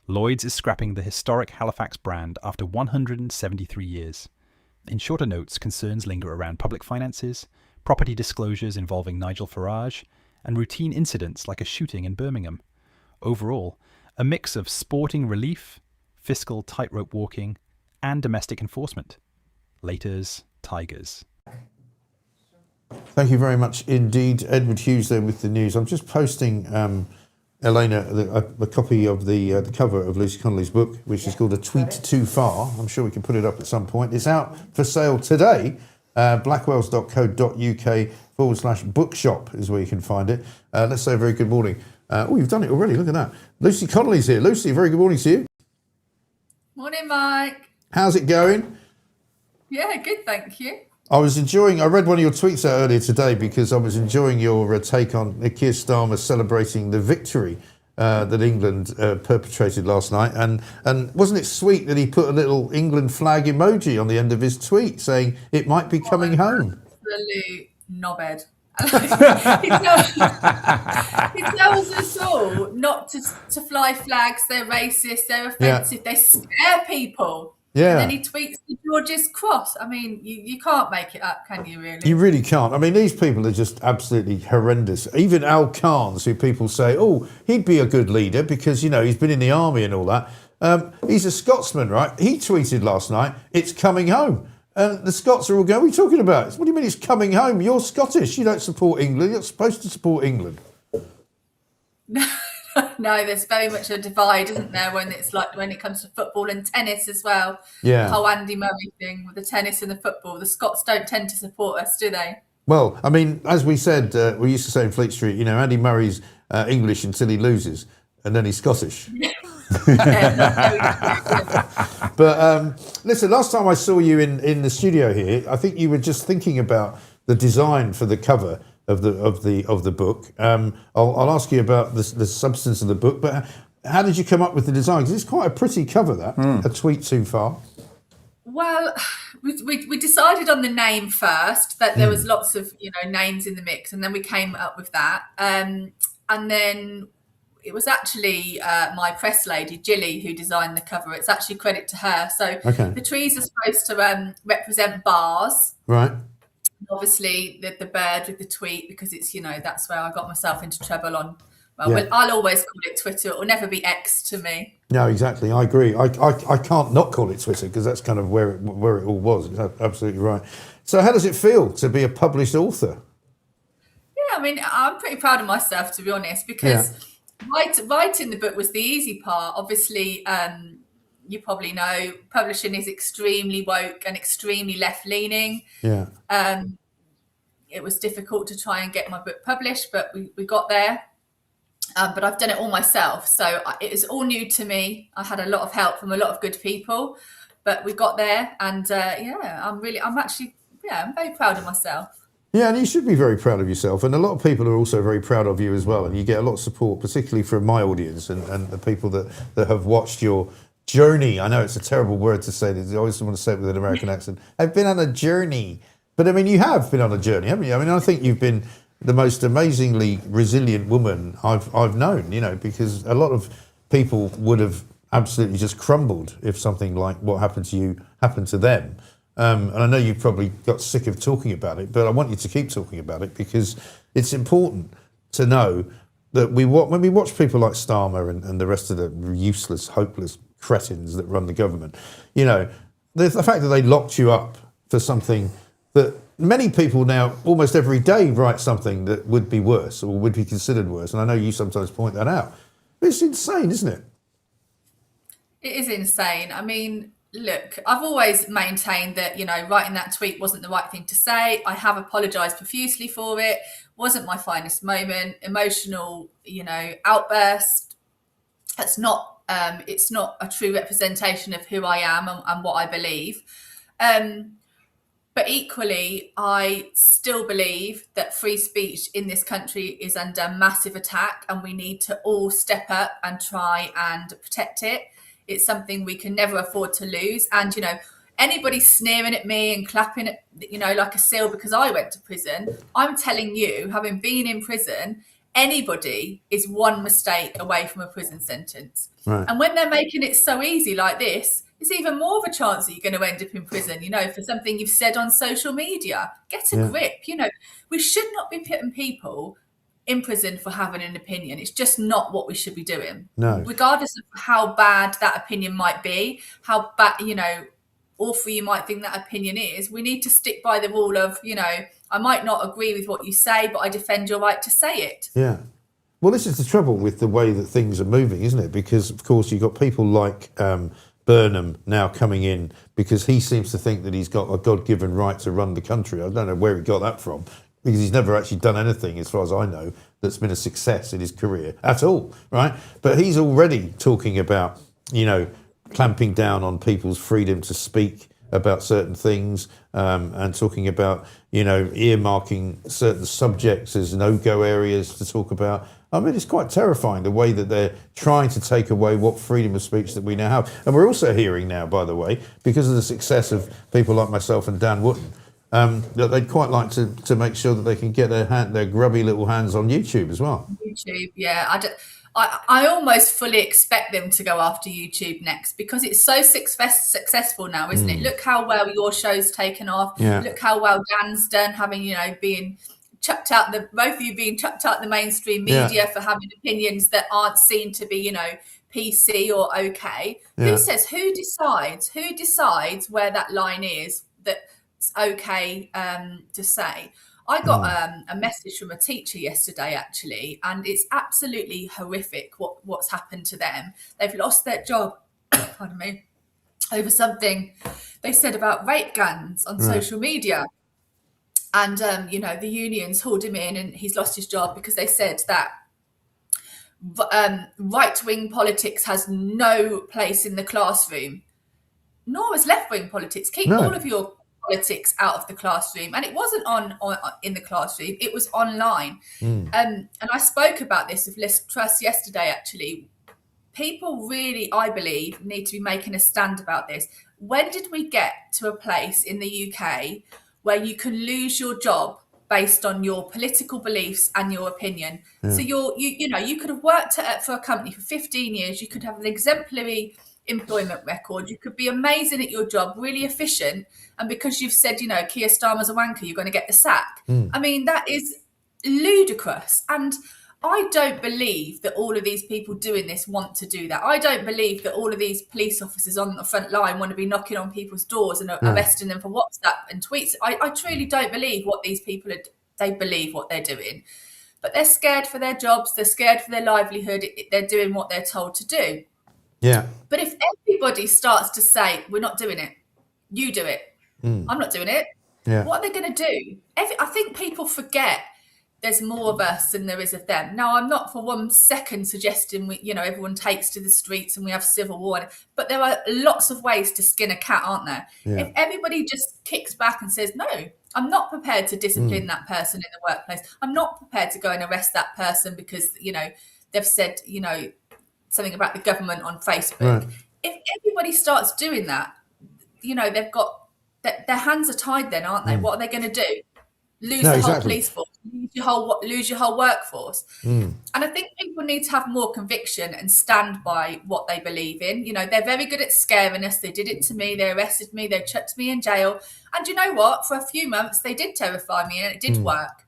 Lloyds is scrapping the historic Halifax brand after 173 years. In shorter notes, concerns linger around public finances, property disclosures involving Nigel Farage, and routine incidents like a shooting in Birmingham. Overall, a mix of sporting relief, fiscal tightrope walking, and domestic enforcement. Laters, Tigers. Thank you very much indeed. Edward Hughes there with the news. I'm just posting, Elena, a copy of the cover of Lucy Connolly's book, which is called A Tweet Too Far. I'm sure we can put it up at some point. It's out for sale today. blackwells.co.uk/bookshop is where you can find it. Let's say a very good morning. Oh, you've done it already. Look at that. Lucy Connolly's here. Lucy, very good morning to you. Morning, Mike. How's it going? Yeah, good, thank you. I read one of your tweets out earlier today because I was enjoying your take on Keir Starmer celebrating the victory that England perpetrated last night. And wasn't it sweet that he put a little England flag emoji on the end of his tweet saying it might be coming home? Absolute knobhead. He tells us all not to fly flags, they're racist, they're offensive, they scare people. Yeah. And then he tweets the George's Cross. I mean, you can't make it up, can you, really? You really can't. I mean, these people are just absolutely horrendous. Even Al Khan's, who people say, oh, he'd be a good leader because, he's been in the army and all that. He's a Scotsman, right? He tweeted last night, it's coming home. And the Scots are all going, what are you talking about? What do you mean it's coming home? You're Scottish. You don't support England. You're supposed to support England. No, there's very much a divide, isn't there, when it comes to football and tennis as well. Yeah. The whole Andy Murray thing with the tennis and the football. The Scots don't tend to support us, do they? Well, I mean, as we said, we used to say in Fleet Street, Andy Murray's English until he loses, and then he's Scottish. But listen, last time I saw you in the studio here, I think you were just thinking about the design for the cover of the book. I'll ask you about the substance of the book, but how did you come up with the design? Because it's quite a pretty cover, that. A Tweet Too Far. Well, we decided on the name first, that there was lots of names in the mix, and then we came up with that. And then it was actually my press lady, Gilly, who designed the cover. It's actually credit to her. So the trees are supposed to represent bars. Right. Obviously, the bird with the tweet, because it's, that's where I got myself into trouble on. Well, I'll always call it Twitter. It will never be X to me. No, exactly. I agree. I can't not call it Twitter because that's kind of where it all was. It's absolutely right. So how does it feel to be a published author? Yeah, I mean, I'm pretty proud of myself, to be honest, because writing the book was the easy part. Obviously, you probably know publishing is extremely woke and extremely left-leaning. Yeah. It was difficult to try and get my book published, but we got there. But I've done it all myself, so it is all new to me. I had a lot of help from a lot of good people, but we got there, and I'm very proud of myself. Yeah, and you should be very proud of yourself. And a lot of people are also very proud of you as well. And you get a lot of support, particularly from my audience and the people that have watched your journey. I know it's a terrible word to say this. I always want to say it with an American accent. I've been on a journey. But I mean, you have been on a journey, haven't you? I mean, I think you've been the most amazingly resilient woman I've known, because a lot of people would have absolutely just crumbled if something like what happened to you happened to them. And I know you've probably got sick of talking about it, but I want you to keep talking about it because it's important to know that when we watch people like Starmer and the rest of the useless, hopeless cretins that run the government, the fact that they locked you up for something that many people now, almost every day, write something that would be worse or would be considered worse. And I know you sometimes point that out. It's insane, isn't it? It is insane. I mean, look, I've always maintained that, writing that tweet wasn't the right thing to say. I have apologised profusely for it. Wasn't my finest moment. Emotional, outburst. It's not a true representation of who I am and what I believe. But equally, I still believe that free speech in this country is under massive attack, and we need to all step up and try and protect it. It's something we can never afford to lose. And, anybody sneering at me and clapping at, like a seal because I went to prison, I'm telling you, having been in prison, anybody is one mistake away from a prison sentence. Right. And when they're making it so easy like this, it's even more of a chance that you're going to end up in prison, for something you've said on social media. Get a grip. We should not be putting people in prison for having an opinion. It's just not what we should be doing. No. Regardless of how bad that opinion might be, how bad, awful you might think that opinion is, we need to stick by the rule of, I might not agree with what you say, but I defend your right to say it. Yeah. Well, this is the trouble with the way that things are moving, isn't it? Because, of course, you've got people like Burnham now coming in because he seems to think that he's got a God-given right to run the country. I don't know where he got that from, because he's never actually done anything, as far as I know, that's been a success in his career at all, right? But he's already talking about, clamping down on people's freedom to speak about certain things, and talking about, earmarking certain subjects as no-go areas to talk about. I mean, it's quite terrifying the way that they're trying to take away what freedom of speech that we now have. And we're also hearing now, by the way, because of the success of people like myself and Dan Wootton, that they'd quite like to make sure that they can get their grubby little hands on YouTube as well. YouTube, yeah. I almost fully expect them to go after YouTube next, because it's so successful now, isn't it? Look how well your show's taken off. Yeah. Look how well Dan's done, having, being chucked out, both of you being chucked out the mainstream media for having opinions that aren't seen to be, PC or okay. Yeah. Who decides where that line is that's okay to say? I got a message from a teacher yesterday, actually, and it's absolutely horrific what's happened to them. They've lost their job, pardon me, over something they said about rape gangs on social media. And, the unions hauled him in and he's lost his job because they said that right-wing politics has no place in the classroom, nor has left-wing politics. Keep all of your politics out of the classroom. And it wasn't on in the classroom, it was online. And I spoke about this with Liz Truss yesterday, actually. People really, I believe, need to be making a stand about this. When did we get to a place in the UK where you can lose your job based on your political beliefs and your opinion? So you could have worked for a company for 15 years, you could have an exemplary employment record, you could be amazing at your job, really efficient, and because you've said, Keir Starmer's a wanker, you're going to get the sack. I mean, that is ludicrous. And I don't believe that all of these people doing this want to do that. I don't believe that all of these police officers on the front line want to be knocking on people's doors and arresting them for WhatsApp and tweets. I truly don't believe what these people are. They believe what they're doing, but they're scared for their jobs. They're scared for their livelihood. They're doing what they're told to do. Yeah. But if everybody starts to say, we're not doing it, you do it, I'm not doing it, what are they going to do? I think people forget there's more of us than there is of them. Now, I'm not for 1 second suggesting everyone takes to the streets and we have civil war, but there are lots of ways to skin a cat, aren't there? Yeah. If everybody just kicks back and says, no, I'm not prepared to discipline that person in the workplace. I'm not prepared to go and arrest that person because, they've said, something about the government on Facebook. Right. If everybody starts doing that, they've got their hands are tied then, aren't they? What are they going to do? Lose the whole police force, lose your whole workforce. And I think people need to have more conviction and stand by what they believe in. They're very good at scaring us. They did it to me. They arrested me. They chucked me in jail. And you know what? For a few months, they did terrify me and it did work.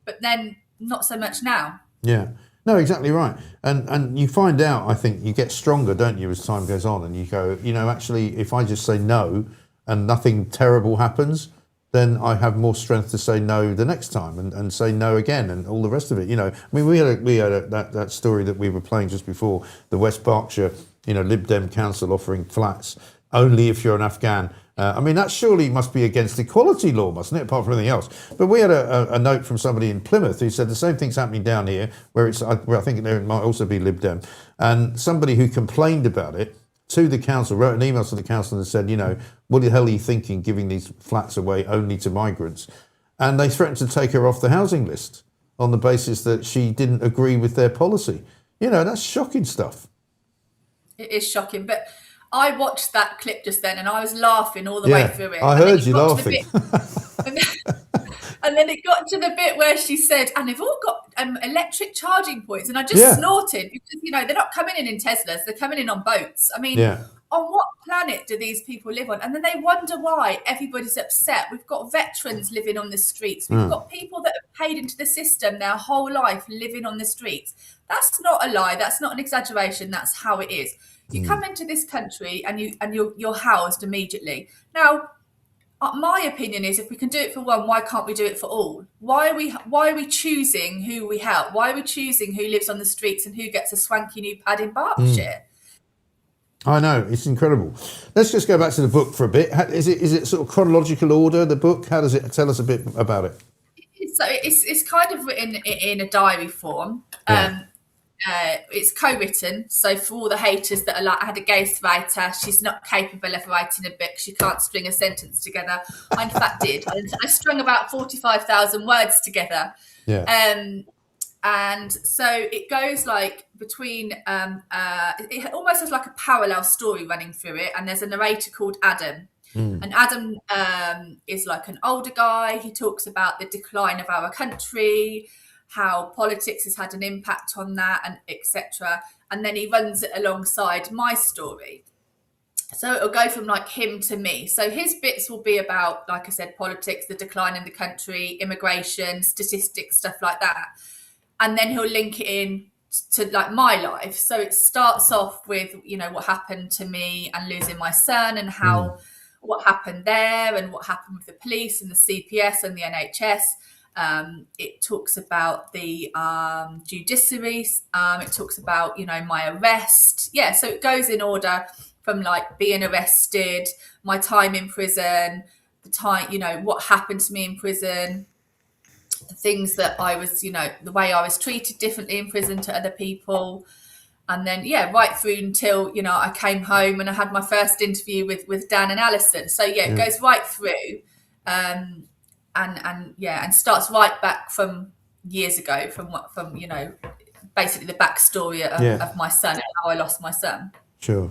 But then not so much now. Yeah. No, exactly right. And you find out, I think, you get stronger, don't you, as time goes on, and you go, actually, if I just say no and nothing terrible happens, then I have more strength to say no the next time and say no again and all the rest of it. I mean, we had that story that we were playing just before, the West Berkshire, Lib Dem council offering flats only if you're an Afghan. I mean, that surely must be against equality law, mustn't it, apart from anything else? But we had a note from somebody in Plymouth who said the same thing's happening down here, where I think there might also be Lib Dem. And somebody who complained about it to the council, wrote an email to the council and said, what the hell are you thinking, giving these flats away only to migrants? And they threatened to take her off the housing list on the basis that she didn't agree with their policy. You know, that's shocking stuff. It is shocking, but I watched that clip just then and I was laughing all the way through it. I heard you laughing. And then it got to the bit where she said, and they've all got electric charging points. And I just snorted because, you know, they're not coming in Teslas, they're coming in on boats. I mean, on what planet do these people live on? And then they wonder why everybody's upset. We've got veterans living on the streets. We've got people that have paid into the system their whole life living on the streets. That's not a lie. That's not an exaggeration. That's how it is. You come into this country and you're housed immediately. Now, my opinion is, if we can do it for one, why can't we do it for all? Why are we choosing who we help? Why are we choosing who lives on the streets and who gets a swanky new pad in Berkshire? I know, it's incredible. Let's just go back to the book for a bit. Is it sort of chronological order, the book? How does it tell us a bit about it? So it's kind of written in a diary form. It's co-written, so for all the haters that are like, I had a ghostwriter, she's not capable of writing a book, she can't string a sentence together. I in fact did. I strung about 45,000 words together. And so it goes like between it almost has like a parallel story running through it, and there's a narrator called Adam. And Adam is like an older guy. He talks about the decline of our country, how politics has had an impact on that, and etc. And then he runs it alongside my story. So it'll go from like him to me. So his bits will be about, like I said, politics, the decline in the country, immigration, statistics, stuff like that. And then he'll link it in to like my life. So it starts off with, you know, what happened to me and losing my son, and how what happened there, and what happened with the police and the CPS and the NHS. It talks about the judiciary. It talks about, you know, my arrest. Yeah, so it goes in order from like being arrested, my time in prison, the time, you know, what happened to me in prison, the things that I was, you know, the way I was treated differently in prison to other people. And then, right through until, you know, I came home and I had my first interview with Dan and Alison. So, it goes right through. And starts right back from years ago, from you know, basically the backstory of my son and how I lost my son. Sure.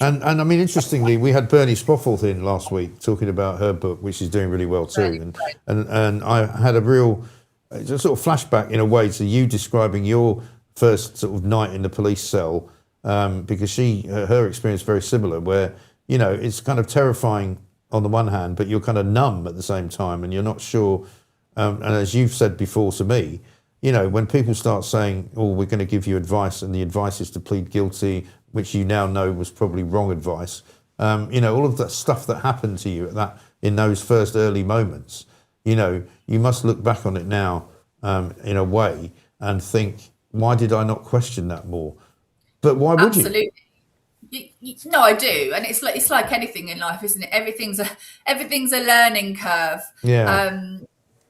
And I mean, interestingly, we had Bernie Spofforth in last week talking about her book, which is doing really well too. And I had a real sort of flashback in a way to you describing your first sort of night in the police cell, because her experience very similar, where, you know, it's kind of terrifying on the one hand, but you're kind of numb at the same time, and you're not sure. And as you've said before to me, you know, when people start saying, "Oh, we're going to give you advice," and the advice is to plead guilty, which you now know was probably wrong advice. You know, all of that stuff that happened to you in those first early moments. You know, you must look back on it now in a way and think, why did I not question that more? But why would you? Absolutely. No, I do, and it's like anything in life, isn't it? Everything's a learning curve.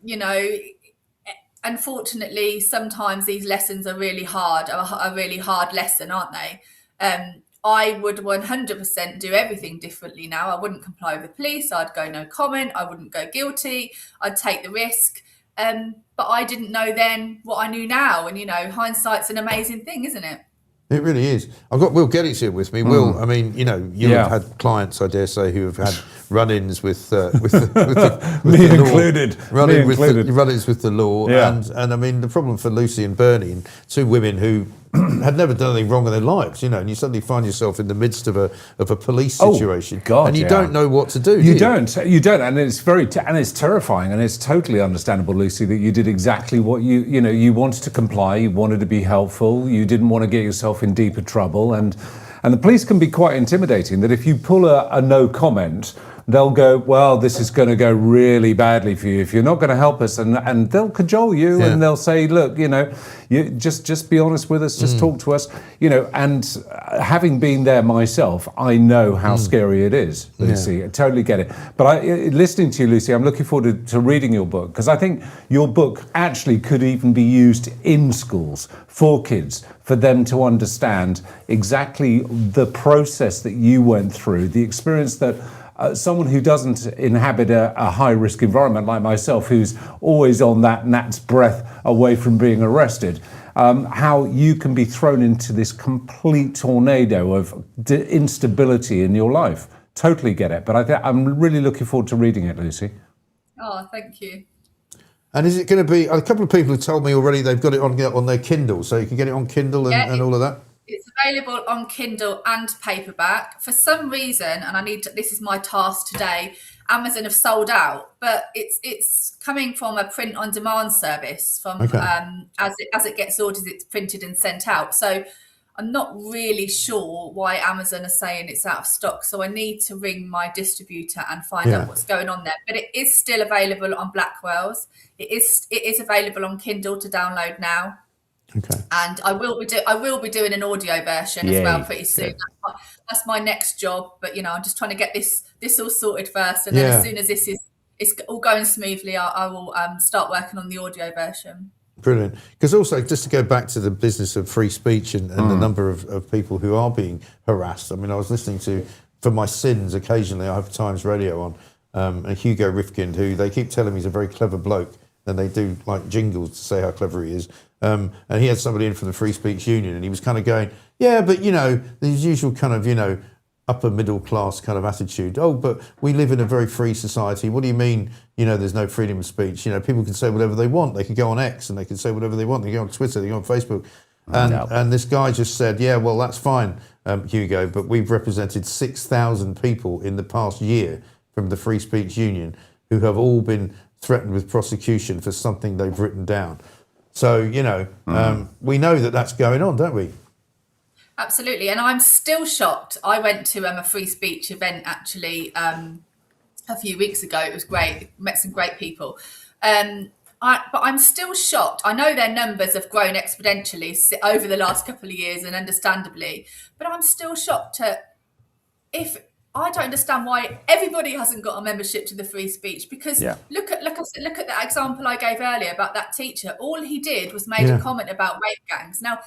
You know, unfortunately, sometimes these lessons are really hard, a really hard lesson, aren't they? I would 100% do everything differently now. I wouldn't comply with the police. I'd go no comment. I wouldn't go guilty. I'd take the risk. But I didn't know then what I knew now, and you know, hindsight's an amazing thing, isn't it? It really is. I've got Will Geddes here with me. Will, I mean, you know, you have had clients, I dare say, who have had run-ins with the me the included, run-ins with the law, and I mean, the problem for Lucy and Bernie, and two women who had never done anything wrong in their lives, you know, and you suddenly find yourself in the midst of a police situation, and you don't know what to do. You don't, and it's and it's terrifying, and it's totally understandable, Lucy, that you did exactly what you wanted to comply, you wanted to be helpful, you didn't want to get yourself in deeper trouble, and the police can be quite intimidating. That if you pull a no comment, they'll go, well, this is going to go really badly for you if you're not going to help us, and they'll cajole you, and they'll say, look, you know, you just be honest with us, just talk to us, you know. And having been there myself, I know how scary it is, Lucy. I totally get it. But listening to you, Lucy, I'm looking forward to reading your book, because I think your book actually could even be used in schools for kids, for them to understand exactly the process that you went through, the experience that someone who doesn't inhabit a high-risk environment like myself, who's always on that gnat's breath away from being arrested, how you can be thrown into this complete tornado of instability in your life. Totally get it. But I'm really looking forward to reading it, Lucy. Oh, thank you. And is it going to be, a couple of people have told me already they've got it on their Kindle, so you can get it on Kindle and all of that? It's available on Kindle and paperback. For some reason, and this is my task today, Amazon have sold out, but it's coming from a print on demand service from as it gets ordered, it's printed and sent out. So I'm not really sure why Amazon are saying it's out of stock. So I need to ring my distributor and find out what's going on there. But it is still available on Blackwell's. It is available on Kindle to download now. Okay. And I will be doing an audio version as well pretty soon. That's my next job. But I'm just trying to get this all sorted first, and then as soon as it's all going smoothly, I will start working on the audio version. Brilliant. Because also, just to go back to the business of free speech and the number of people who are being harassed. I mean, I was listening to, for my sins, occasionally I have Times Radio on, and Hugo Rifkin, who they keep telling me is a very clever bloke, and they do like jingles to say how clever he is. And he had somebody in from the Free Speech Union, and he was kind of going, yeah, but these usual kind of, upper middle class kind of attitude. Oh, but we live in a very free society. What do you mean, there's no freedom of speech? People can say whatever they want. They can go on X and they can say whatever they want. They go on Twitter, they go on Facebook. And this guy just said, yeah, well, that's fine, Hugo, but we've represented 6,000 people in the past year from the Free Speech Union who have all been threatened with prosecution for something they've written down. So, we know that that's going on, don't we? Absolutely. And I'm still shocked. I went to a free speech event actually a few weeks ago. It was great. Met some great people. But I'm still shocked. I know their numbers have grown exponentially over the last couple of years, and understandably, but I'm still shocked if I don't understand why everybody hasn't got a membership to the free speech, because look at that example I gave earlier about that teacher. All he did was made a comment about rape gangs. Now,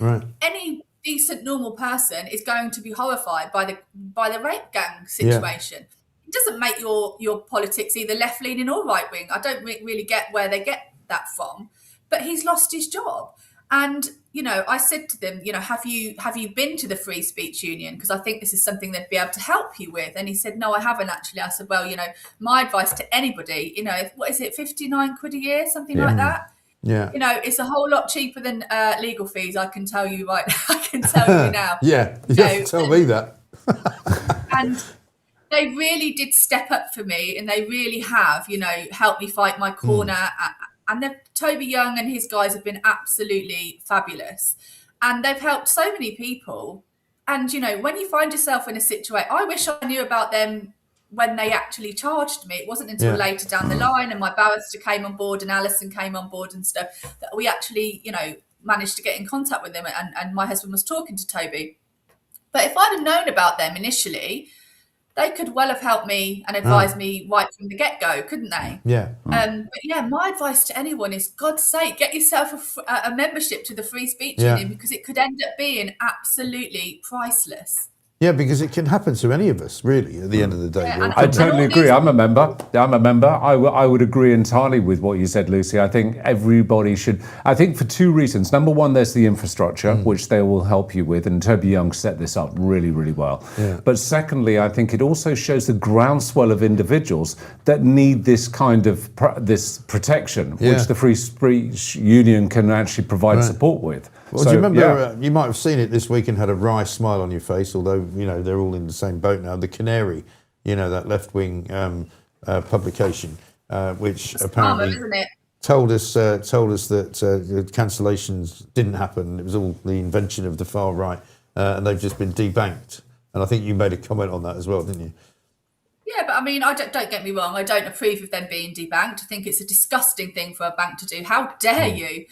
any decent normal person is going to be horrified by the rape gang situation. It doesn't make your politics either left leaning or right wing. I don't really get where they get that from, but he's lost his job. And I said to them, have you been to the Free Speech Union? Because I think this is something they'd be able to help you with. And he said, no, I haven't actually. I said, well, my advice to anybody, what is it, 59 quid a year, something like that? Yeah. It's a whole lot cheaper than legal fees. I can tell you right. I can tell you now. Yeah, you have to tell me that. And they really did step up for me, and they really have, helped me fight my corner. And Toby Young and his guys have been absolutely fabulous, and they've helped so many people. And when you find yourself in a situation, I wish I knew about them when they actually charged me. It wasn't until later down the line, and my barrister came on board and Alison came on board and stuff, that we actually managed to get in contact with them, and my husband was talking to Toby. But if I'd have known about them initially, they could well have helped me and advised me right from the get-go, couldn't they? Yeah. But my advice to anyone is, God's sake, get yourself a membership to the Free Speech Union, because it could end up being absolutely priceless. Yeah, because it can happen to any of us, really, at the end of the day. I totally agree. I'm a member. I would agree entirely with what you said, Lucy. I think everybody should. I think for two reasons. Number one, there's the infrastructure, which they will help you with, and Toby Young set this up really, really well. Yeah. But secondly, I think it also shows the groundswell of individuals that need this kind of this protection, which the Free Speech Union can actually provide support with. Well, do you remember, you might have seen it this week and had a wry smile on your face, although, they're all in the same boat now. The Canary, that left-wing publication, which apparently isn't it? told us that cancellations didn't happen. It was all the invention of the far right, and they've just been debanked. And I think you made a comment on that as well, didn't you? Yeah, but I mean, don't get me wrong. I don't approve of them being debanked. I think it's a disgusting thing for a bank to do. How dare you?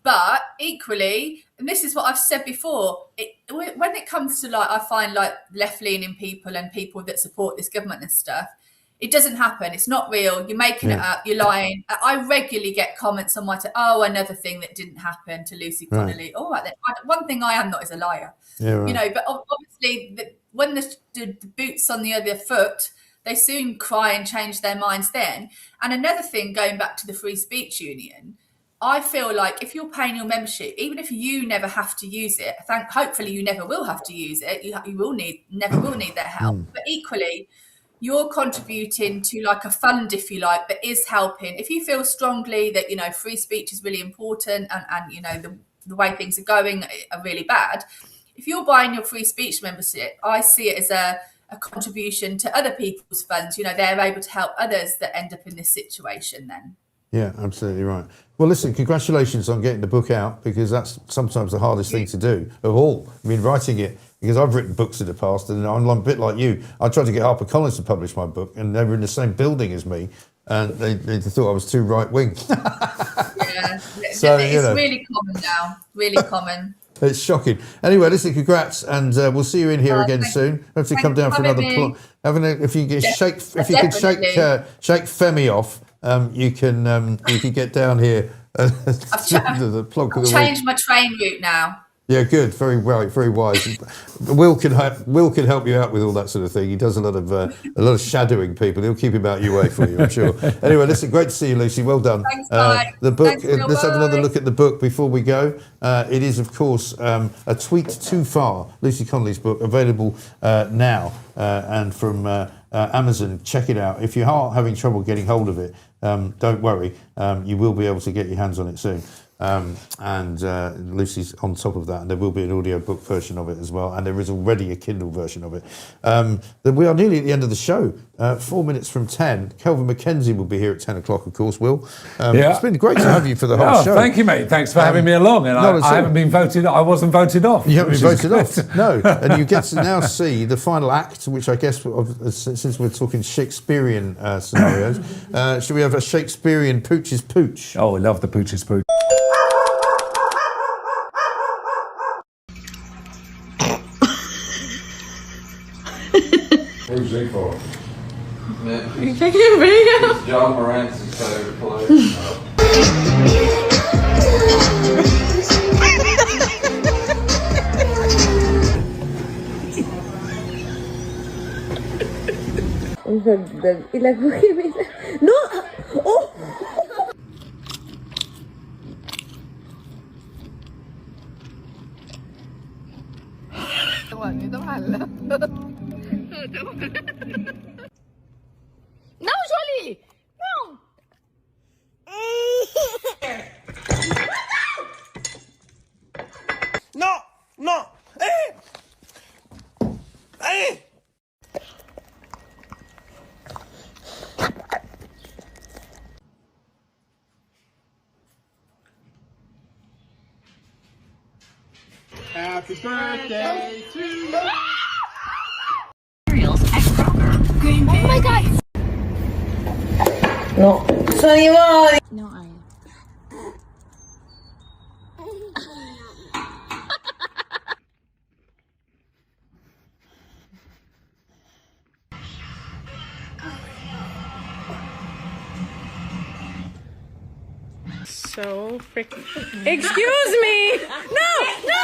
But equally, and this is what I've said before, when it comes to I find left-leaning people and people that support this government and stuff, it doesn't happen. It's not real. You're making it up. You're lying. I regularly get comments on my another thing that didn't happen to Lucy Connolly. Right. All right, then. One thing I am not is a liar. Yeah, right. But obviously when the boot's on the other foot, they soon cry and change their minds then. And another thing, going back to the Free Speech Union, I feel like if you're paying your membership, even if you never have to use it, hopefully you never will have to use it. You never will need their help. But equally, you're contributing to like a fund, if you like, that is helping. If you feel strongly that, you know, free speech is really important and you know, the way things are going are really bad, if you're buying your free speech membership, I see it as a contribution to other people's funds. You know, they're able to help others that end up in this situation then. Yeah, absolutely right. Well, listen, congratulations on getting the book out, because that's sometimes the hardest thing to do of all. I mean, writing it, because I've written books in the past, and I'm a bit like you. I tried to get HarperCollins to publish my book, and they were in the same building as me, and they thought I was too right-wing. Yeah, So, it's you know. really common now, really common. It's shocking. Anyway, listen, congrats, and we'll see you in here again soon. Have to come down for another plot. If you can shake Femi off, you can get down here. I've changed my train route now. Yeah, good. Very well, very wise. Will can help you out with all that sort of thing. He does a lot of shadowing people. He'll keep him out your way for you, I'm sure. Anyway, listen, great to see you, Lucy. Well done. Thanks, Mike. The book. Thanks, Let's have another look at the book before we go. It is, of course, A Tweet Too Far. Lucy Connolly's book, available now and from Amazon. Check it out. If you are having trouble getting hold of it, don't worry. You will be able to get your hands on it soon. And Lucy's on top of that, and there will be an audio book version of it as well, and there is already a Kindle version of it. We are nearly at the end of the show, 4 minutes from 10. Kelvin Mackenzie will be here at 10 o'clock, of course, Will. It's been great to have you for the whole show. Thank you, mate. Thanks for having me along. And I haven't been voted, I wasn't voted off. You haven't been voted off, no. And you get to now see the final act, which I guess, since we're talking Shakespearean scenarios, should we have a Shakespearean Pooch's Pooch? Oh, I love the Pooch's Pooch. Who's he for? Are you taking a video? It's John Moran's favourite place. Y la cogí y me dice, ¡no! ¡Oh! No, Jolie! No! No! No! Happy birthday to you! Oh my god! No, sono i voi! No, I am. So freaking. Excuse me! No! No!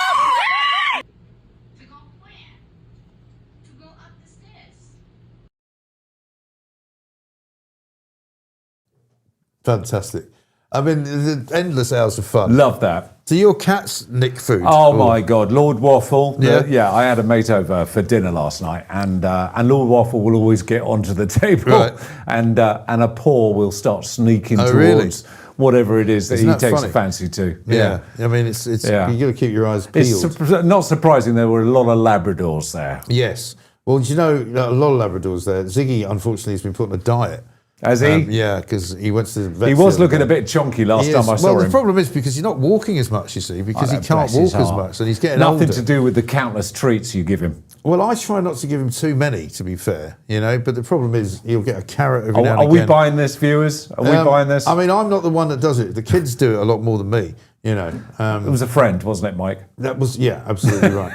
Fantastic. I mean, the endless hours of fun. Love that. Do your cats nick food? Oh my God, Lord Waffle. Yeah. I had a mate over for dinner last night, and Lord Waffle will always get onto the table, Right. and a paw will start sneaking Oh, towards really? whatever it is that Isn't he that takes funny? a fancy to. Yeah. I mean, it's you got to keep your eyes peeled. It's not surprising there were a lot of Labradors there. Yes. Well, do you know, a lot of Labradors there. Ziggy, unfortunately, has been put on a diet. Has he? Yeah, because he went to the vet. He was looking a bit chonky last time I saw him. Well, the problem is because he's not walking as much, you see, because he can't walk as much, and he's getting Nothing older. to do with the countless treats you give him. Well, I try not to give him too many, to be fair, you know, but the problem is he'll get a carrot every now and Are again. we buying this, viewers? Are we buying this? I mean, I'm not the one that does it. The kids do it a lot more than me, you know. It was a friend, wasn't it, Mike? That was, yeah, absolutely right.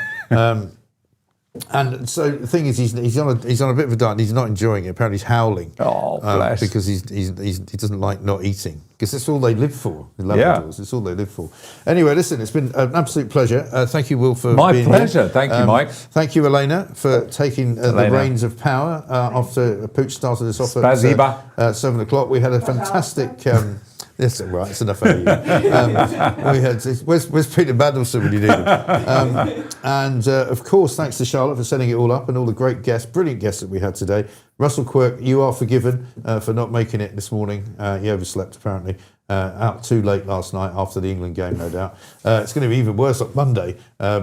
And so the thing is, he's on a bit of a diet. And he's not enjoying it. Apparently, he's howling. Oh, bless. Because he doesn't like not eating. Because that's all they live for. The Labradors. It's all they live for. Anyway, listen, it's been an absolute pleasure. Thank you, Will, for my being pleasure. Here. Thank you, Mike. Thank you, Elena, for taking the reins of power after Pooch started us off at 7 o'clock. We had a fantastic. Yes, right. It's enough out of you. We had. Where's Peter Mandelson when you need him? And of course, thanks to Charlotte for setting it all up and all the great guests, brilliant guests that we had today. Russell Quirk, you are forgiven for not making it this morning. He overslept apparently. Out too late last night after the England game, no doubt. It's going to be even worse on Monday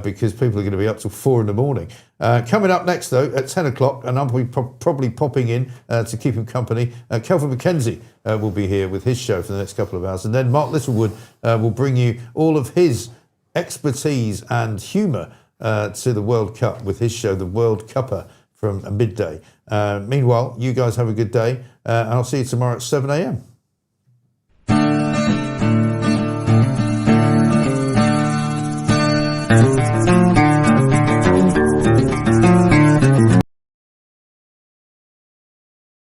because people are going to be up till 4 in the morning. Coming up next, though, at 10 o'clock, and I'll be probably popping in to keep him company, Kelvin McKenzie will be here with his show for the next couple of hours. And then Mark Littlewood will bring you all of his expertise and humour to the World Cup with his show, The World Cupper, from midday. Meanwhile, you guys have a good day, and I'll see you tomorrow at 7 a.m. Thank you.